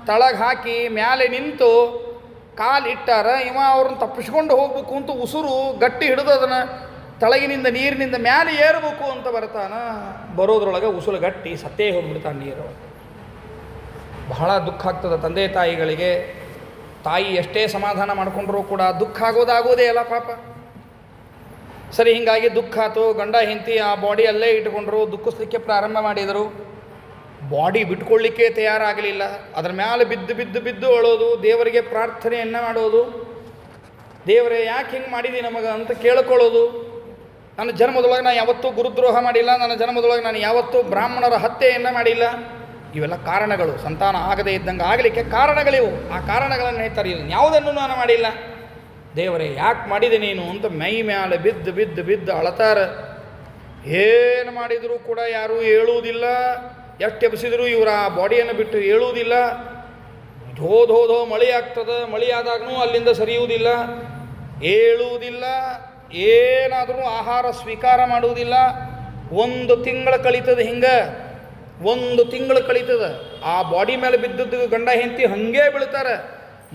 ತಳಗೆ ಹಾಕಿ ಮ್ಯಾಲೆ ನಿಂತು ಕಾಲಿಟ್ಟಾರ. ಇವ ಅವ್ರನ್ನ ತಪ್ಪಿಸ್ಕೊಂಡು ಹೋಗ್ಬೇಕು ಅಂತ ಉಸುರು ಗಟ್ಟಿ ಹಿಡಿದು ಅದನ್ನು ತಳಗಿನಿಂದ ನೀರಿನಿಂದ ಮ್ಯಾಲೆ ಏರಬೇಕು ಅಂತ ಬರ್ತಾನ. ಬರೋದ್ರೊಳಗೆ ಉಸುಲು ಗಟ್ಟಿ ಸತ್ತೇ ಹೋಗ್ಬಿಡ್ತಾನೆ ನೀರು. ಬಹಳ ದುಃಖ ಆಗ್ತದೆ ತಂದೆ ತಾಯಿಗಳಿಗೆ. ತಾಯಿ ಎಷ್ಟೇ ಸಮಾಧಾನ ಮಾಡಿಕೊಂಡ್ರೂ ಕೂಡ ದುಃಖ ಆಗೋದೇ ಅಲ್ಲ ಪಾಪ. ಸರಿ, ಹೀಗಾಗಿ ದುಃಖ ಆಯಿತು. ಗಂಡ ಹೆಂಡತಿ ಆ ಬಾಡಿ ಅಲ್ಲೇ ಇಟ್ಕೊಂಡ್ರು, ದುಃಖಿಸ್ಲಿಕ್ಕೆ ಪ್ರಾರಂಭ ಮಾಡಿದರು. ಬಾಡಿ ಬಿಟ್ಕೊಳ್ಳಿಕ್ಕೆ ತಯಾರಾಗಲಿಲ್ಲ. ಅದರ ಮೇಲೆ ಬಿದ್ದು ಅಳೋದು, ದೇವರಿಗೆ ಪ್ರಾರ್ಥನೆಯನ್ನು ಮಾಡೋದು. ದೇವರೇ ಯಾಕೆ ಹಿಂಗೆ ಮಾಡಿದಿ ನಮಗೆ ಅಂತ ಕೇಳ್ಕೊಳ್ಳೋದು. ನನ್ನ ಜನ್ಮದೊಳಗೆ ನಾನು ಯಾವತ್ತೂ ಗುರುದ್ರೋಹ ಮಾಡಿಲ್ಲ, ನನ್ನ ಜನ್ಮದೊಳಗೆ ನಾನು ಯಾವತ್ತೂ ಬ್ರಾಹ್ಮಣರ ಹತ್ಯೆಯನ್ನು ಮಾಡಿಲ್ಲ. ಇವೆಲ್ಲ ಕಾರಣಗಳು, ಸಂತಾನ ಆಗದೇ ಇದ್ದಂಗೆ ಆಗಲಿಕ್ಕೆ ಕಾರಣಗಳಿವು. ಆ ಕಾರಣಗಳನ್ನು ಹೇಳ್ತಾರೆ, ಯಾವುದನ್ನು ನಾನು ಮಾಡಿಲ್ಲ, ದೇವರೇ ಯಾಕೆ ಮಾಡಿದೆ ನೀನು ಅಂತ ಮೈ ಮೇಲೆ ಬಿದ್ದು ಅಳತಾರೆ. ಏನು ಮಾಡಿದರೂ ಕೂಡ ಯಾರೂ ಹೇಳುವುದಿಲ್ಲ. ಎಷ್ಟು ಎಬ್ಸಿದ್ರು ಇವರು ಆ ಬಾಡಿಯನ್ನು ಬಿಟ್ಟು ಹೇಳುವುದಿಲ್ಲ. ಧೋ ಮಳೆ ಆಗ್ತದೆ. ಮಳೆ ಆದಾಗೂ ಅಲ್ಲಿಂದ ಸರಿಯುವುದಿಲ್ಲ, ಹೇಳುವುದಿಲ್ಲ, ಏನಾದರೂ ಆಹಾರ ಸ್ವೀಕಾರ ಮಾಡುವುದಿಲ್ಲ. 1 ತಿಂಗಳು ಕಳೀತದೆ. ಹಿಂಗೆ 1 ತಿಂಗಳು ಕಳೀತದೆ. ಆ ಬಾಡಿ ಮೇಲೆ ಬಿದ್ದದ್ದು ಗಂಡ ಹೆಂಡತಿ ಹಂಗೇ ಬೀಳ್ತಾರೆ.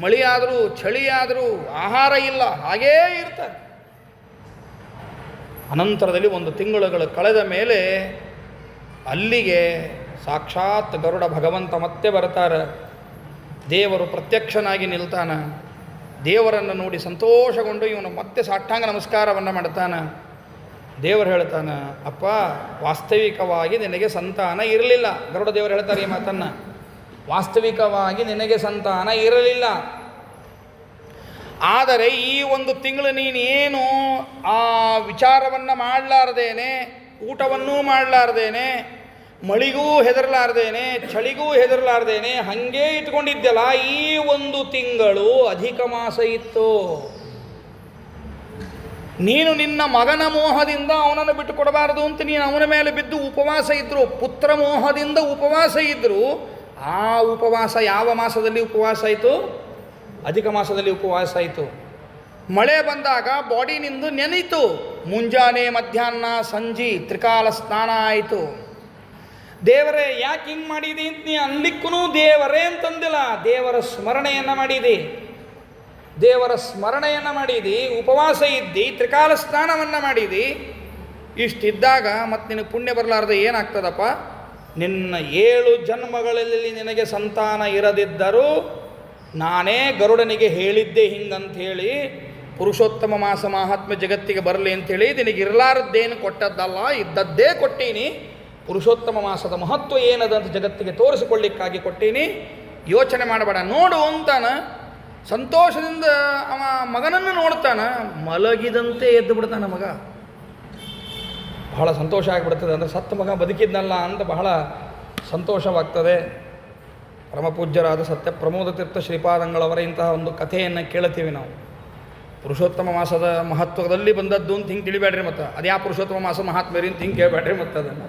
ಮಳೆ ಆದರೂ ಚಳಿ ಆದರೂ ಆಹಾರ ಇಲ್ಲ, ಹಾಗೇ ಇರ್ತಾರೆ. ಅನಂತರದಲ್ಲಿ 1 ತಿಂಗಳುಗಳು ಕಳೆದ ಮೇಲೆ ಅಲ್ಲಿಗೆ ಸಾಕ್ಷಾತ್ ಗರುಡ ಭಗವಂತ ಮತ್ತೆ ಬರ್ತಾರೆ. ದೇವರು ಪ್ರತ್ಯಕ್ಷನಾಗಿ ನಿಲ್ತಾನೆ. ದೇವರನ್ನು ನೋಡಿ ಸಂತೋಷಗೊಂಡು ಇವನು ಮತ್ತೆ ಸಾಷ್ಟಾಂಗ ನಮಸ್ಕಾರವನ್ನು ಮಾಡ್ತಾನೆ. ದೇವರು ಹೇಳ್ತಾನೆ, ಅಪ್ಪ ವಾಸ್ತವಿಕವಾಗಿ ನಿನಗೆ ಸಂತಾನ ಇರಲಿಲ್ಲ. ಗರುಡ ದೇವರು ಹೇಳ್ತಾರೆ ಈ ಮಾತನ್ನು. ವಾಸ್ತವಿಕವಾಗಿ ನಿನಗೆ ಸಂತಾನ ಇರಲಿಲ್ಲ. ಆದರೆ ಈ 1 ತಿಂಗಳು ನೀನೇನು ಆ ವಿಚಾರವನ್ನು ಮಾಡಲಾರ್ದೇನೆ, ಊಟವನ್ನೂ ಮಾಡಲಾರ್ದೇನೆ, ಮಳಿಗೂ ಹೆದರಲಾರ್ದೇನೆ, ಚಳಿಗೂ ಹೆದರಲಾರ್ದೇನೆ ಹಾಗೇ ಇಟ್ಕೊಂಡಿದ್ದಲ್ಲ. ಈ 1 ತಿಂಗಳು ಅಧಿಕ ಮಾಸ ಇತ್ತು. ನೀನು ನಿನ್ನ ಮಗನ ಮೋಹದಿಂದ ಅವನನ್ನು ಬಿಟ್ಟು ಕೊಡಬಾರದು ಅಂತ ನೀನು ಅವನ ಮೇಲೆ ಬಿದ್ದು ಉಪವಾಸ ಇದ್ದರು. ಪುತ್ರ ಮೋಹದಿಂದ ಉಪವಾಸ ಇದ್ದರು. ಆ ಉಪವಾಸ ಯಾವ ಮಾಸದಲ್ಲಿ ಉಪವಾಸ ಆಯಿತು? ಅಧಿಕ ಮಾಸದಲ್ಲಿ ಉಪವಾಸ ಆಯಿತು. ಮಳೆ ಬಂದಾಗ ಬಾಡಿನಿಂದ ನೆನೀತು. ಮುಂಜಾನೆ ಮಧ್ಯಾಹ್ನ ಸಂಜೆ ತ್ರಿಕಾಲ ಸ್ನಾನ ಆಯಿತು. ದೇವರೇ ಯಾಕೆ ಹಿಂಗೆ ಮಾಡಿದಿ ಅಂತ ನೀ ಅನ್ಲಿಕ್ಕೂ ದೇವರೇ ಅಂತಂದಿಲ್ಲ, ದೇವರ ಸ್ಮರಣೆಯನ್ನು ಮಾಡಿದಿ. ದೇವರ ಸ್ಮರಣೆಯನ್ನು ಮಾಡಿದಿ, ಉಪವಾಸ ಇದ್ದಿ, ತ್ರಿಕಾಲ ಸ್ನಾನವನ್ನು ಮಾಡಿದಿ. ಇಷ್ಟಿದ್ದಾಗ ಮತ್ತು ನಿನಗೆ ಪುಣ್ಯ ಬರಲಾರ್ದೆ ಏನಾಗ್ತದಪ್ಪ? ನಿನ್ನ 7 ಜನ್ಮಗಳಲ್ಲಿ ನಿನಗೆ ಸಂತಾನ ಇರದಿದ್ದರೂ ನಾನೇ ಗರುಡನಿಗೆ ಹೇಳಿದ್ದೆ ಹಿಂಗಂಥೇಳಿ, ಪುರುಷೋತ್ತಮ ಮಾಸ ಮಹಾತ್ಮೆ ಜಗತ್ತಿಗೆ ಬರಲಿ ಅಂಥೇಳಿ ನಿನಗೆ ಇರಲಾರದ್ದೇನು ಕೊಟ್ಟದ್ದಲ್ಲ, ಇದ್ದದ್ದೇ ಕೊಟ್ಟೀನಿ. ಪುರುಷೋತ್ತಮ ಮಾಸದ ಮಹತ್ವ ಏನದಂತ ಜಗತ್ತಿಗೆ ತೋರಿಸಿಕೊಳ್ಳಿಕ್ಕಾಗಿ ಕೊಟ್ಟೀನಿ. ಯೋಚನೆ ಮಾಡಬೇಡ, ನೋಡು ಅಂತಾನ. ಸಂತೋಷದಿಂದ ಅವ ಮಗನನ್ನು ನೋಡ್ತಾನ, ಮಲಗಿದಂತೆ ಎದ್ದು ಬಿಡ್ತಾನ ಮಗ. ಬಹಳ ಸಂತೋಷ ಆಗಿಬಿಡ್ತದೆ. ಅಂದರೆ ಸತ್ತ ಮಗ ಬದುಕಿದ್ನಲ್ಲ ಅಂತ ಬಹಳ ಸಂತೋಷವಾಗ್ತದೆ. ಪರಮಪೂಜ್ಯರಾದ ಸತ್ಯ ಪ್ರಮೋದ ತೀರ್ಥ ಶ್ರೀಪಾದಂಗಳವರ ಇಂತಹ ಒಂದು ಕಥೆಯನ್ನು ಕೇಳ್ತೀವಿ ನಾವು. ಪುರುಷೋತ್ತಮ ಮಾಸದ ಮಹತ್ವದಲ್ಲಿ ಬಂದದ್ದು ಅಂತ ಹಿಂಗೆ ತಿಳಿಬೇಡ್ರಿ. ಮತ್ತು ಅದ್ಯಾ ಪುರುಷೋತ್ತಮ ಮಾಸ ಮಹಾತ್ಮೇರಿ ಅಂತ ಹಿಂಗೆ ಕೇಳಬೇಡ್ರಿ. ಮತ್ತು ಅದನ್ನು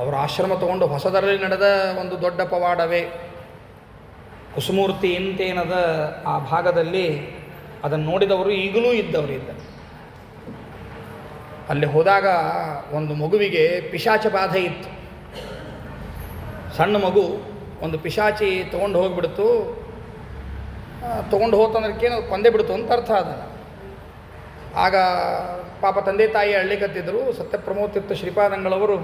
ಅವರ ಆಶ್ರಮ ತಗೊಂಡು ಹೊಸದರಲ್ಲಿ ನಡೆದ ಒಂದು ದೊಡ್ಡ ಪವಾಡವೇ. ಕುಸುಮೂರ್ತಿ ಇಂತೇನದ ಆ ಭಾಗದಲ್ಲಿ ಅದನ್ನು ನೋಡಿದವರು ಈಗಲೂ ಇದ್ದ. ಅಲ್ಲಿ ಹೋದಾಗ ಒಂದು ಮಗುವಿಗೆ ಪಿಶಾಚ ಬಾಧೆ ಇತ್ತು. ಸಣ್ಣ ಮಗು, ಒಂದು ಪಿಶಾಚಿ ತೊಗೊಂಡು ಹೋಗಿಬಿಡ್ತು. ತೊಗೊಂಡು ಹೋತಂದ್ರಕ್ಕೇನು ಕೊಂದೇ ಬಿಡ್ತು ಅಂತ ಅರ್ಥ ಅದನ್ನು. ಆಗ ಪಾಪ ತಂದೆ ತಾಯಿ ಅಳ್ಳಿಕತ್ತಿದ್ರು. ಸತ್ಯಪ್ರಮೋದ ತೀರ್ಥ ಶ್ರೀಪಾದಂಗಳವರು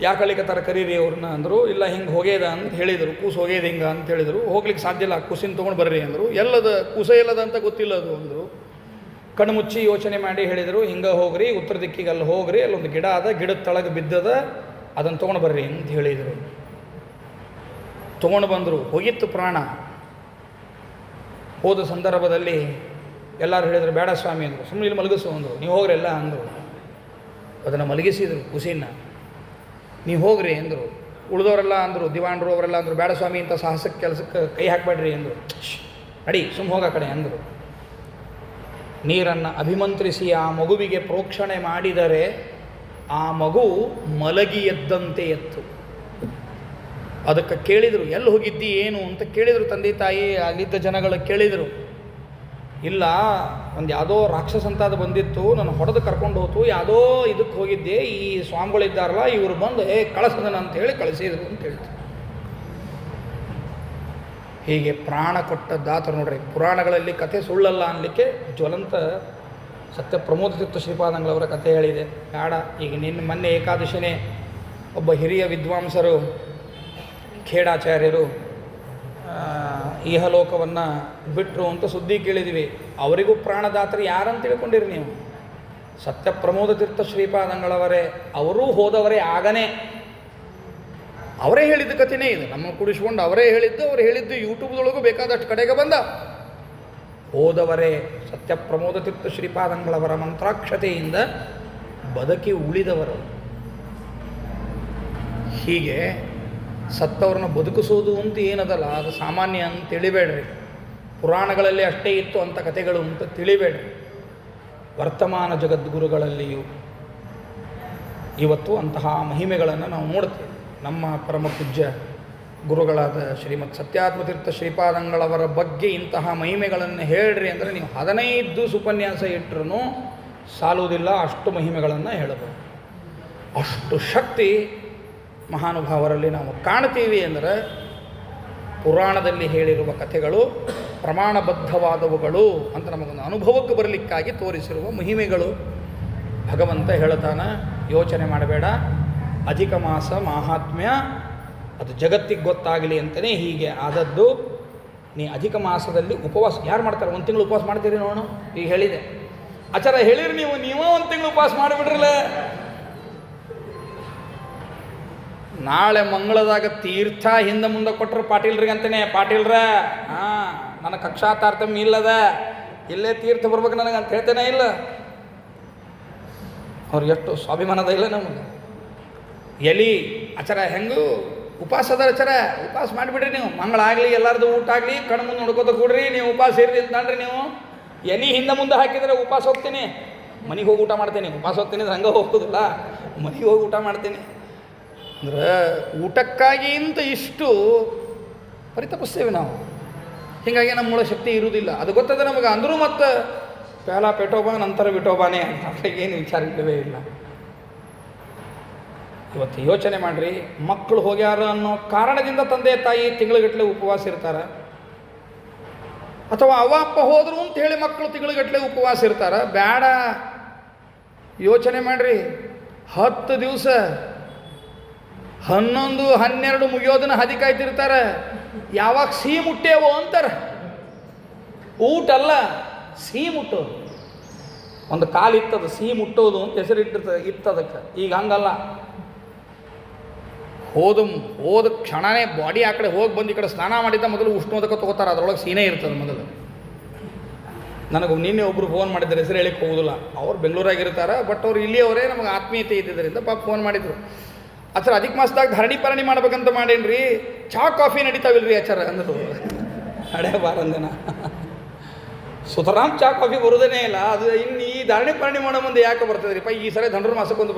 ಯಾಕೆ ಅಳ್ಳಿಕತ್ತಾರ ಕರೀರಿ ಅವ್ರನ್ನ ಅಂದರು. ಇಲ್ಲ ಹಿಂಗೆ ಹೋಗ್ಯದ ಅಂತ ಹೇಳಿದರು, ಕೂಸು ಹೋಗ್ಯದ ಹಿಂಗೆ ಅಂತ ಹೇಳಿದರು. ಹೋಗ್ಲಿಕ್ಕೆ ಸಾಧ್ಯ ಇಲ್ಲ, ಕೂಸಿನ ತೊಗೊಂಡು ಬರ್ರಿ ಅಂದರು. ಎಲ್ಲದ ಕೂಸ ಎಲ್ಲದ ಅಂತ ಗೊತ್ತಿಲ್ಲ ಅದು ಅಂದರು. ಕಣ್ಣು ಮುಚ್ಚಿ ಯೋಚನೆ ಮಾಡಿ ಹೇಳಿದರು, ಹಿಂಗೆ ಹೋಗ್ರಿ, ಉತ್ತರ ದಿಕ್ಕಿಗೆ ಅಲ್ಲಿ ಹೋಗ್ರಿ, ಅಲ್ಲೊಂದು ಗಿಡ ಅದ, ಗಿಡದ ತಳಗೆ ಬಿದ್ದದ, ಅದನ್ನು ತೊಗೊಂಡು ಬರ್ರಿ ಅಂತ ಹೇಳಿದರು. ತೊಗೊಂಡು ಬಂದರು. ಹೋಗಿತ್ತು ಪ್ರಾಣ. ಹೋದ ಸಂದರ್ಭದಲ್ಲಿ ಎಲ್ಲರೂ ಹೇಳಿದರು ಬೇಡ ಸ್ವಾಮಿ ಅಂದರು. ಸುಮ್ಮನೆ ಇಲ್ಲಿ ಮಲಗಿಸು ಅಂದರು. ನೀವು ಹೋಗ್ರಿ ಎಲ್ಲ ಅಂದರು. ಅದನ್ನು ಮಲಗಿಸಿದರು ಕುಸಿನ. ನೀವು ಹೋಗ್ರಿ ಅಂದರು. ಉಳಿದವರೆಲ್ಲ ಅಂದರು, ದಿವಾಣರು ಅವರೆಲ್ಲ ಅಂದರು ಬೇಡ ಸ್ವಾಮಿ ಇಂಥ ಸಾಹಸಕ್ಕೆ ಕೆಲಸಕ್ಕೆ ಕೈ ಹಾಕಬೇಡ್ರಿ ಅಂದರು. ನಡಿ ಸುಮ್ಮ ಹೋಗ ಕಡೆ ಅಂದರು. ನೀರನ್ನು ಅಭಿಮಂತ್ರಿಸಿ ಆ ಮಗುವಿಗೆ ಪ್ರೋಕ್ಷಣೆ ಮಾಡಿದರೆ ಆ ಮಗು ಮಲಗಿ ಎದ್ದಂತೆ ಎತ್ತು. ಅದಕ್ಕೆ ಕೇಳಿದರು, ಎಲ್ಲಿ ಹೋಗಿದ್ದಿ ಏನು ಅಂತ ಕೇಳಿದರು. ತಂದೆ ತಾಯಿ ಅಲ್ಲಿದ್ದ ಜನಗಳು ಕೇಳಿದರು. ಇಲ್ಲ, ಒಂದು ಯಾವುದೋ ರಾಕ್ಷಸಂತಾದ ಬಂದಿತ್ತು, ನಾನು ಹೊಡೆದು ಕರ್ಕೊಂಡು ಹೋತು, ಯಾವುದೋ ಇದಕ್ಕೆ ಹೋಗಿದ್ದೆ, ಈ ಸ್ವಾಮಿಗಳಿದ್ದಾರಲ್ಲ ಇವರು ಬಂದು ಕಳಿಸದನ ಅಂತ ಹೇಳಿ ಕಳಿಸಿದರು ಅಂತ ಹೇಳ್ತಾರೆ. ಹೀಗೆ ಪ್ರಾಣ ಕೊಟ್ಟದ್ದಾತರು ನೋಡ್ರಿ. ಪುರಾಣಗಳಲ್ಲಿ ಕಥೆ ಸುಳ್ಳಲ್ಲ ಅನ್ನಲಿಕ್ಕೆ ಜ್ವಲಂತ ಸತ್ಯ ಪ್ರಮೋದ ತೀರ್ಥ ಶ್ರೀಪಾದಂಗಳವರ ಕಥೆ ಹೇಳಿದೆ. ಬೇಡ, ಈಗ ನಿನ್ನ ಮೊನ್ನೆ ಏಕಾದಶಿನೇ ಒಬ್ಬ ಹಿರಿಯ ವಿದ್ವಾಂಸರು ಖೇಡಾಚಾರ್ಯರು ಇಹಲೋಕವನ್ನು ಬಿಟ್ಟರು ಅಂತ ಸುದ್ದಿ ಕೇಳಿದ್ವಿ. ಅವರಿಗೂ ಪ್ರಾಣದಾತರು ಯಾರಂತ ತಿಳ್ಕೊಂಡಿರಿ ನೀವು? ಸತ್ಯ ಪ್ರಮೋದ ತೀರ್ಥ ಶ್ರೀಪಾದಂಗಳವರೇ. ಅವರೂ ಹೋದವರೇ. ಆಗನೇ ಅವರೇ ಹೇಳಿದ್ದ ಕಥೆನೇ ಇದು. ನಮ್ಮ ಕುಡಿಸ್ಕೊಂಡು ಅವರೇ ಹೇಳಿದ್ದು. ಅವ್ರು ಹೇಳಿದ್ದು ಯೂಟ್ಯೂಬ್ದೊಳಗೂ ಬೇಕಾದಷ್ಟು ಕಡೆಗೆ ಬಂದ. ಹೋದವರೇ ಸತ್ಯ ಪ್ರಮೋದ ತೀರ್ಥ ಶ್ರೀಪಾದಂಗಳವರ ಮಂತ್ರಾಕ್ಷತೆಯಿಂದ ಬದುಕಿ ಉಳಿದವರು. ಹೀಗೆ ಸತ್ತವ್ರನ್ನ ಬದುಕಿಸೋದು ಅಂತ ಏನದಲ್ಲ, ಅದು ಸಾಮಾನ್ಯ ಅಂತ ತಿಳಿಬೇಡ್ರಿ. ಪುರಾಣಗಳಲ್ಲಿ ಅಷ್ಟೇ ಇತ್ತು ಅಂಥ ಕಥೆಗಳು ಅಂತ ತಿಳಿಬೇಡ್ರಿ. ವರ್ತಮಾನ ಜಗದ್ಗುರುಗಳಲ್ಲಿಯೂ ಇವತ್ತು ಅಂತಹ ಮಹಿಮೆಗಳನ್ನು ನಾವು ನೋಡ್ತೇವೆ. ನಮ್ಮ ಪರಮ ಪೂಜ್ಯ ಗುರುಗಳಾದ ಶ್ರೀಮತ್ ಸತ್ಯಾತ್ಮತೀರ್ಥ ಶ್ರೀಪಾದಂಗಳವರ ಬಗ್ಗೆ ಇಂತಹ ಮಹಿಮೆಗಳನ್ನು ಹೇಳ್ರಿ ಅಂದರೆ ನೀವು 15 ಉಪನ್ಯಾಸ ಇಟ್ಟರೂ ಸಾಲುವುದಿಲ್ಲ. ಅಷ್ಟು ಮಹಿಮೆಗಳನ್ನು ಹೇಳಬಹುದು. ಅಷ್ಟು ಶಕ್ತಿ ಮಹಾನುಭಾವರಲ್ಲಿ ನಾವು ಕಾಣ್ತೀವಿ. ಅಂದರೆ ಪುರಾಣದಲ್ಲಿ ಹೇಳಿರುವ ಕಥೆಗಳು ಪ್ರಮಾಣಬದ್ಧವಾದವುಗಳು ಅಂತ ನಮಗೊಂದು ಅನುಭವಕ್ಕೆ ಬರಲಿಕ್ಕಾಗಿ ತೋರಿಸಿರುವ ಮಹಿಮೆಗಳು. ಭಗವಂತ ಹೇಳ್ತಾನೆ, ಯೋಚನೆ ಮಾಡಬೇಡ, ಅಧಿಕ ಮಾಸ ಮಾಹಾತ್ಮ್ಯ ಅದು ಜಗತ್ತಿಗೆ ಗೊತ್ತಾಗಲಿ ಅಂತಲೇ ಹೀಗೆ ಆದದ್ದು. ನೀ ಅಧಿಕ ಮಾಸದಲ್ಲಿ ಉಪವಾಸ ಯಾರು ಮಾಡ್ತಾರೆ? 1 ತಿಂಗಳು ಉಪವಾಸ ಮಾಡ್ತೀರಿ ನೋಡು. ಈಗ ಹೇಳಿದೆ ಆಚಾರ ಹೇಳಿರಿ, ನೀವೇ 1 ತಿಂಗಳು ಉಪವಾಸ ಮಾಡಿಬಿಡ್ರಲ್ಲ. ನಾಳೆ ಮಂಗಳದಾಗ ತೀರ್ಥ ಹಿಂದೆ ಮುಂದೆ ಕೊಟ್ಟರು ಪಾಟೀಲ್ರಿಗೆ ಅಂತಲೇ, ಪಾಟೀಲ್ರ ನನಗೆ ಕಕ್ಷಾ ತಾರತಮ್ಯ ಇಲ್ಲದ, ಇಲ್ಲೇ ತೀರ್ಥ ಬರ್ಬೇಕು ನನಗೆ ಅಂತ ಹೇಳ್ತೇನೆ ಇಲ್ಲ. ಅವ್ರಿಗೆ ಎಷ್ಟು ಸ್ವಾಭಿಮಾನದ ಇಲ್ಲ ನಮಗೆ. ಎಲಿ ಆಚಾರ ಹೆಂಗೂ ಉಪವಾಸ ಅದ ಆಚಾರ, ಉಪವಾಸ ಮಾಡಿಬಿಡ್ರಿ ನೀವು. ಮಂಗಳಾಗಲಿ ಎಲ್ಲರದು ಊಟ ಆಗಲಿ ಕಣ್ಣು ಮುಂದೆ ನೋಡ್ಕೋತ ಕೊಡ್ರಿ, ನೀವು ಉಪವಾಸ ಇರ್ರಿ ಅಂತಂಡ್ರಿ. ನೀವು ಎನಿ ಹಿಂದೆ ಮುಂದೆ ಹಾಕಿದರೆ ಉಪವಾಸ ಹೋಗ್ತೀನಿ, ಮನೆಗೆ ಹೋಗಿ ಊಟ ಮಾಡ್ತೀನಿ. ಉಪವಾಸ ಹೋಗ್ತೀನಿ ಅಂದ್ರೆ ಹಂಗೆ ಹೋಗೋದಿಲ್ಲ, ಮನೆಗೆ ಹೋಗಿ ಊಟ ಮಾಡ್ತೀನಿ. ಅಂದ್ರೆ ಊಟಕ್ಕಾಗಿ ಅಂತ ಇಷ್ಟು ಪರಿತಪಿಸ್ತೇವೆ ನಾವು. ಹೀಗಾಗಿ ನಮ್ಮೊಳ ಶಕ್ತಿ ಇರುವುದಿಲ್ಲ. ಅದು ಗೊತ್ತದೆ ನಮಗೆ. ಅಂದರೂ ಮತ್ತು ಪೆಹಲ ಪೆಟೋಬಾ ನಂತರ ವಿಟೋಬಾನೇ ಅಂತ ಏನು ವಿಚಾರ ಇಲ್ಲವೇ ಇಲ್ಲ. ಇವತ್ತು ಯೋಚನೆ ಮಾಡಿರಿ, ಮಕ್ಕಳು ಹೋಗ್ಯಾರ ಅನ್ನೋ ಕಾರಣದಿಂದ ತಂದೆ ತಾಯಿ ತಿಂಗಳುಗಟ್ಟಲೆ ಉಪವಾಸ ಇರ್ತಾರೆ. ಅಥವಾ ಅವ್ವ ಅಪ್ಪ ಹೋದ್ರು ಅಂತ ಹೇಳಿ ಮಕ್ಕಳು ತಿಂಗಳಿಗಟ್ಟಲೆ ಉಪವಾಸ ಇರ್ತಾರ? ಬೇಡ, ಯೋಚನೆ ಮಾಡ್ರಿ. 10 ದಿವಸ 11, 12 ಮುಗಿಯೋದನ್ನ ಹದಿ ಕಾಯ್ತಿರ್ತಾರೆ. ಯಾವಾಗ ಸಿಹಿ ಮುಟ್ಟೇವೋ ಅಂತಾರೆ. ಊಟ ಅಲ್ಲ, ಸಿಹಿ ಮುಟ್ಟೋದು. ಒಂದು ಕಾಲು ಇತ್ತದ ಸಿಹಿ ಮುಟ್ಟೋದು ಅಂತ ಇತ್ತದಕ್ಕೆ. ಈಗ ಹಂಗಲ್ಲ. ಹೋದ ಕ್ಷಣನೇ ಬಾಡಿ ಆ ಕಡೆ ಹೋಗಿ ಬಂದು ಈ ಕಡೆ ಸ್ನಾನ ಮಾಡಿದ್ದ ಮೊದಲು ಉಷ್ಣೋದಕ್ಕೆ ತೊಗೋತಾರೆ. ಅದರೊಳಗೆ ಸೀನೇ ಇರ್ತದೆ ಮೊದಲು. ನನಗೆ ನಿನ್ನೆ ಒಬ್ಬರು ಫೋನ್ ಮಾಡಿದ್ದಾರೆ, ಹೆಸರು ಹೇಳಿಕ್ಕೆ ಹೋಗೋದಿಲ್ಲ. ಅವ್ರು ಬೆಂಗಳೂರಾಗಿರ್ತಾರೆ, ಬಟ್ ಅವ್ರು ಇಲ್ಲಿಯವರೇ ನಮಗೆ ಆತ್ಮೀಯತೆ ಇದ್ದಿದ್ದರಿಂದ ಪಾಪ ಫೋನ್ ಮಾಡಿದರು. ಆಚಾರ ಅಧಿಕ ಮಾಸದಾಗ ಧರಣಿ ಪರಣಿ ಮಾಡ್ಬೇಕಂತ ಮಾಡೇನ್ರಿ, ಚಹಾ ಕಾಫಿ ನಡೀತಾವಿಲ್ರಿ ಆಚಾರ ಅಂದರು. ಹಳೆ ಬಾರಂದನ ಸುತರಾಮ್ ಚಹಾ ಕಾಫಿ ಬರೋದೇ ಇಲ್ಲ. ಅದು ಇನ್ನು ಈ ಧಾರಣೆ ಪರಣಿ ಮಾಡೋ ಮುಂದೆ ಯಾಕೆ ಬರ್ತದ್ರಿಪ್ಪ? ಈ ಸರಿ ಧನುರ್ ಮಾಸಕ್ಕೊಂದು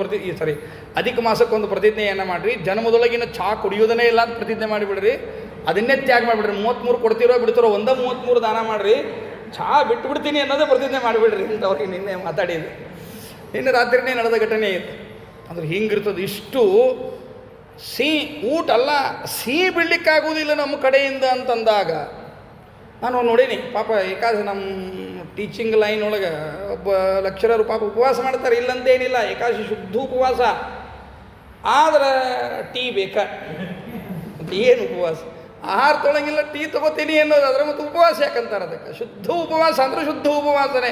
ಅಧಿಕ ಮಾಸಕ್ಕೊಂದು ಪ್ರತಿಜ್ಞೆಯನ್ನು ಮಾಡಿರಿ. ಜನ್ಮದೊಳಗಿನ ಚಹಾ ಕುಡಿಯೋದನ್ನೇ ಇಲ್ಲ ಅಂತ ಪ್ರತಿಜ್ಞೆ ಮಾಡಿಬಿಡ್ರಿ. ಅದನ್ನೇ ತ್ಯಾಗ ಮಾಡಿಬಿಡ್ರಿ. 33 ಕೊಡ್ತಿರೋ ಬಿಡ್ತಿರೋ, 33 ದಾನ ಮಾಡಿರಿ. ಚಹಾ ಬಿಟ್ಬಿಡ್ತೀನಿ ಅನ್ನೋದೇ ಪ್ರತಿಜ್ಞೆ ಮಾಡಿಬಿಡ್ರಿ ಅಂತ ಅವ್ರಿಗೆ ನಿನ್ನೆ ಮಾತಾಡಿದ್ದು. ನಿನ್ನೆ ರಾತ್ರಿನೇ ನಡೆದ ಘಟನೆ ಇತ್ತು. ಅಂದ್ರೆ ಹಿಂಗಿರ್ತದೆ. ಇಷ್ಟು ಊಟ ಅಲ್ಲ, ಸಿಹಿ ಬಿಡ್ಲಿಕ್ಕಾಗುವುದಿಲ್ಲ ನಮ್ಮ ಕಡೆಯಿಂದ ಅಂತಂದಾಗ ನಾನು ನೋಡೀನಿ. ಪಾಪ ಏಕಾದಶಿ ನಮ್ಮ ಟೀಚಿಂಗ್ ಲೈನ್ ಒಳಗೆ ಒಬ್ಬ ಲೆಕ್ಚರರು ಪಾಪ ಉಪವಾಸ ಮಾಡ್ತಾರೆ, ಇಲ್ಲಂತೇನಿಲ್ಲ. ಏಕಾದಶಿ ಶುದ್ಧ ಉಪವಾಸ. ಆದ್ರೆ ಟೀ ಬೇಕಾ? ಏನು ಉಪವಾಸ? ಆಹಾರ ತೊಳಂಗಿಲ್ಲ, ಟೀ ತೊಗೋತೀನಿ ಅನ್ನೋದು. ಅದರ ಮತ್ತು ಉಪವಾಸ ಯಾಕಂತಾರೆ ಅದಕ್ಕೆ? ಶುದ್ಧ ಉಪವಾಸ ಅಂದರೆ ಶುದ್ಧ ಉಪವಾಸನೆ.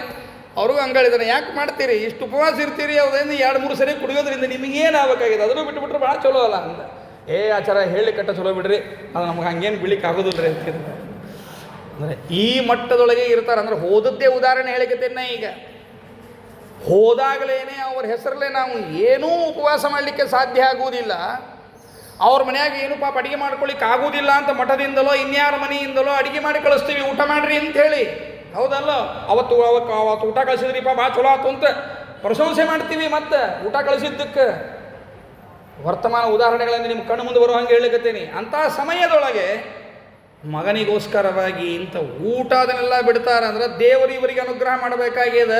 ಅವ್ರಿಗೂ ಹಂಗಳಿದ್ದಾನೆ. ಯಾಕೆ ಮಾಡ್ತೀರಿ? ಇಷ್ಟು ಉಪವಾಸ ಇರ್ತೀರಿ, ಅದರಿಂದ 2-3 ಸರಿ ಕುಡಿಯೋದ್ರಿಂದ ನಿಮಗೇನು ಆಗಬೇಕಾಗಿದೆ? ಅದನ್ನು ಬಿಟ್ಟುಬಿಟ್ರೆ ಭಾಳ ಚಲೋ ಅಲ್ಲ ಅಂತ. ಆಚಾರ ಹೇಳಿ ಕಟ್ಟ ಚಲೋ ಬಿಡ್ರಿ, ಅದು ನಮ್ಗೆ ಹಂಗೇನು ಬಿಡ್ಲಿಕ್ಕೆ ಆಗೋದಿಲ್ಲ ರೀ ಅಂತಿದ್ರು. ಅಂದರೆ ಈ ಮಟ್ಟದೊಳಗೆ ಇರ್ತಾರೆ. ಅಂದರೆ ಹೋದದ್ದೇ ಉದಾಹರಣೆ ಹೇಳಿಕತ್ತೇನೆ. ಈಗ ಹೋದಾಗಲೇ ಅವ್ರ ಹೆಸರಲ್ಲೇ ನಾವು ಏನೂ ಉಪವಾಸ ಮಾಡಲಿಕ್ಕೆ ಸಾಧ್ಯ ಆಗುವುದಿಲ್ಲ. ಅವ್ರ ಮನೆಯಾಗ ಏನು ಪಾಪ ಅಡುಗೆ ಮಾಡ್ಕೊಳ್ಳಿಕ್ಕೆ ಆಗುವುದಿಲ್ಲ ಅಂತ ಮಠದಿಂದಲೋ ಇನ್ಯಾರ ಮನೆಯಿಂದಲೋ ಅಡುಗೆ ಮಾಡಿ ಕಳಿಸ್ತೀವಿ, ಊಟ ಮಾಡಿರಿ ಅಂಥೇಳಿ. ಹೌದಲ್ಲ? ಅವತ್ತು ಊಟ ಕಳಿಸಿದ್ರಿಪ್ಪ ಭಾಳ ಚಲೋ ಆಯ್ತು ಅಂತ ಪ್ರಶಂಸೆ ಮಾಡ್ತೀವಿ. ಮತ್ತು ಊಟ ಕಳಿಸಿದ್ದಕ್ಕೆ ವರ್ತಮಾನ ಉದಾಹರಣೆಗಳನ್ನು ನಿಮ್ಮ ಕಣ್ಣು ಮುಂದೆ ಬರೋ ಹಂಗೆ ಹೇಳಿಕತ್ತೀನಿ. ಅಂಥ ಸಮಯದೊಳಗೆ ಮಗನಿಗೋಸ್ಕರವಾಗಿ ಇಂಥ ಊಟ ಅದನ್ನೆಲ್ಲ ಬಿಡ್ತಾರೆ. ಅಂದ್ರೆ ದೇವರು ಇವರಿಗೆ ಅನುಗ್ರಹ ಮಾಡಬೇಕಾಗ್ಯದ.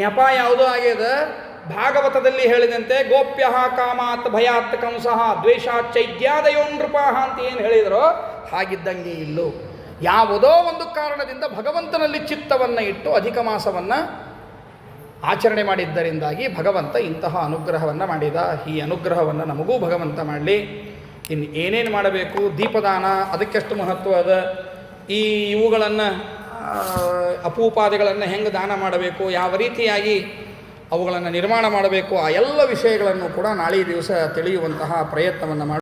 ನೆಪ ಯಾವುದೋ ಆಗ್ಯದ. ಭಾಗವತದಲ್ಲಿ ಹೇಳಿದಂತೆ ಗೋಪ್ಯ ಕಾಮಾತ್ ಭಯಾತ್ ಕಂಸಃ ದ್ವೇಷಾತ್ ಚೈದ್ಯಾದಯೋ ನೃಪಾಹ ಅಂತ ಏನು ಹೇಳಿದರೋ ಹಾಗಿದ್ದಂಗೆ ಇಲ್ಲೋ. ಯಾವುದೋ ಒಂದು ಕಾರಣದಿಂದ ಭಗವಂತನಲ್ಲಿ ಚಿತ್ತವನ್ನು ಇಟ್ಟು ಅಧಿಕ ಮಾಸವನ್ನು ಆಚರಣೆ ಮಾಡಿದ್ದರಿಂದಾಗಿ ಭಗವಂತ ಇಂತಹ ಅನುಗ್ರಹವನ್ನು ಮಾಡಿದ. ಈ ಅನುಗ್ರಹವನ್ನು ನಮಗೂ ಭಗವಂತ ಮಾಡಲಿ. ಇನ್ನು ಏನೇನು ಮಾಡಬೇಕು? ದೀಪದಾನ ಅದಕ್ಕೆಷ್ಟು ಮಹತ್ವ ಅದ. ಇವುಗಳನ್ನು ಅಪೂಪಾದಿಗಳನ್ನು ಹೆಂಗೆ ದಾನ ಮಾಡಬೇಕು, ಯಾವ ರೀತಿಯಾಗಿ ಅವುಗಳನ್ನು ನಿರ್ಮಾಣ ಮಾಡಬೇಕು, ಆ ಎಲ್ಲ ವಿಷಯಗಳನ್ನು ಕೂಡ ನಾಳೆ ದಿವಸ ತಿಳಿಯುವಂತಹ ಪ್ರಯತ್ನವನ್ನು ಮಾಡಿ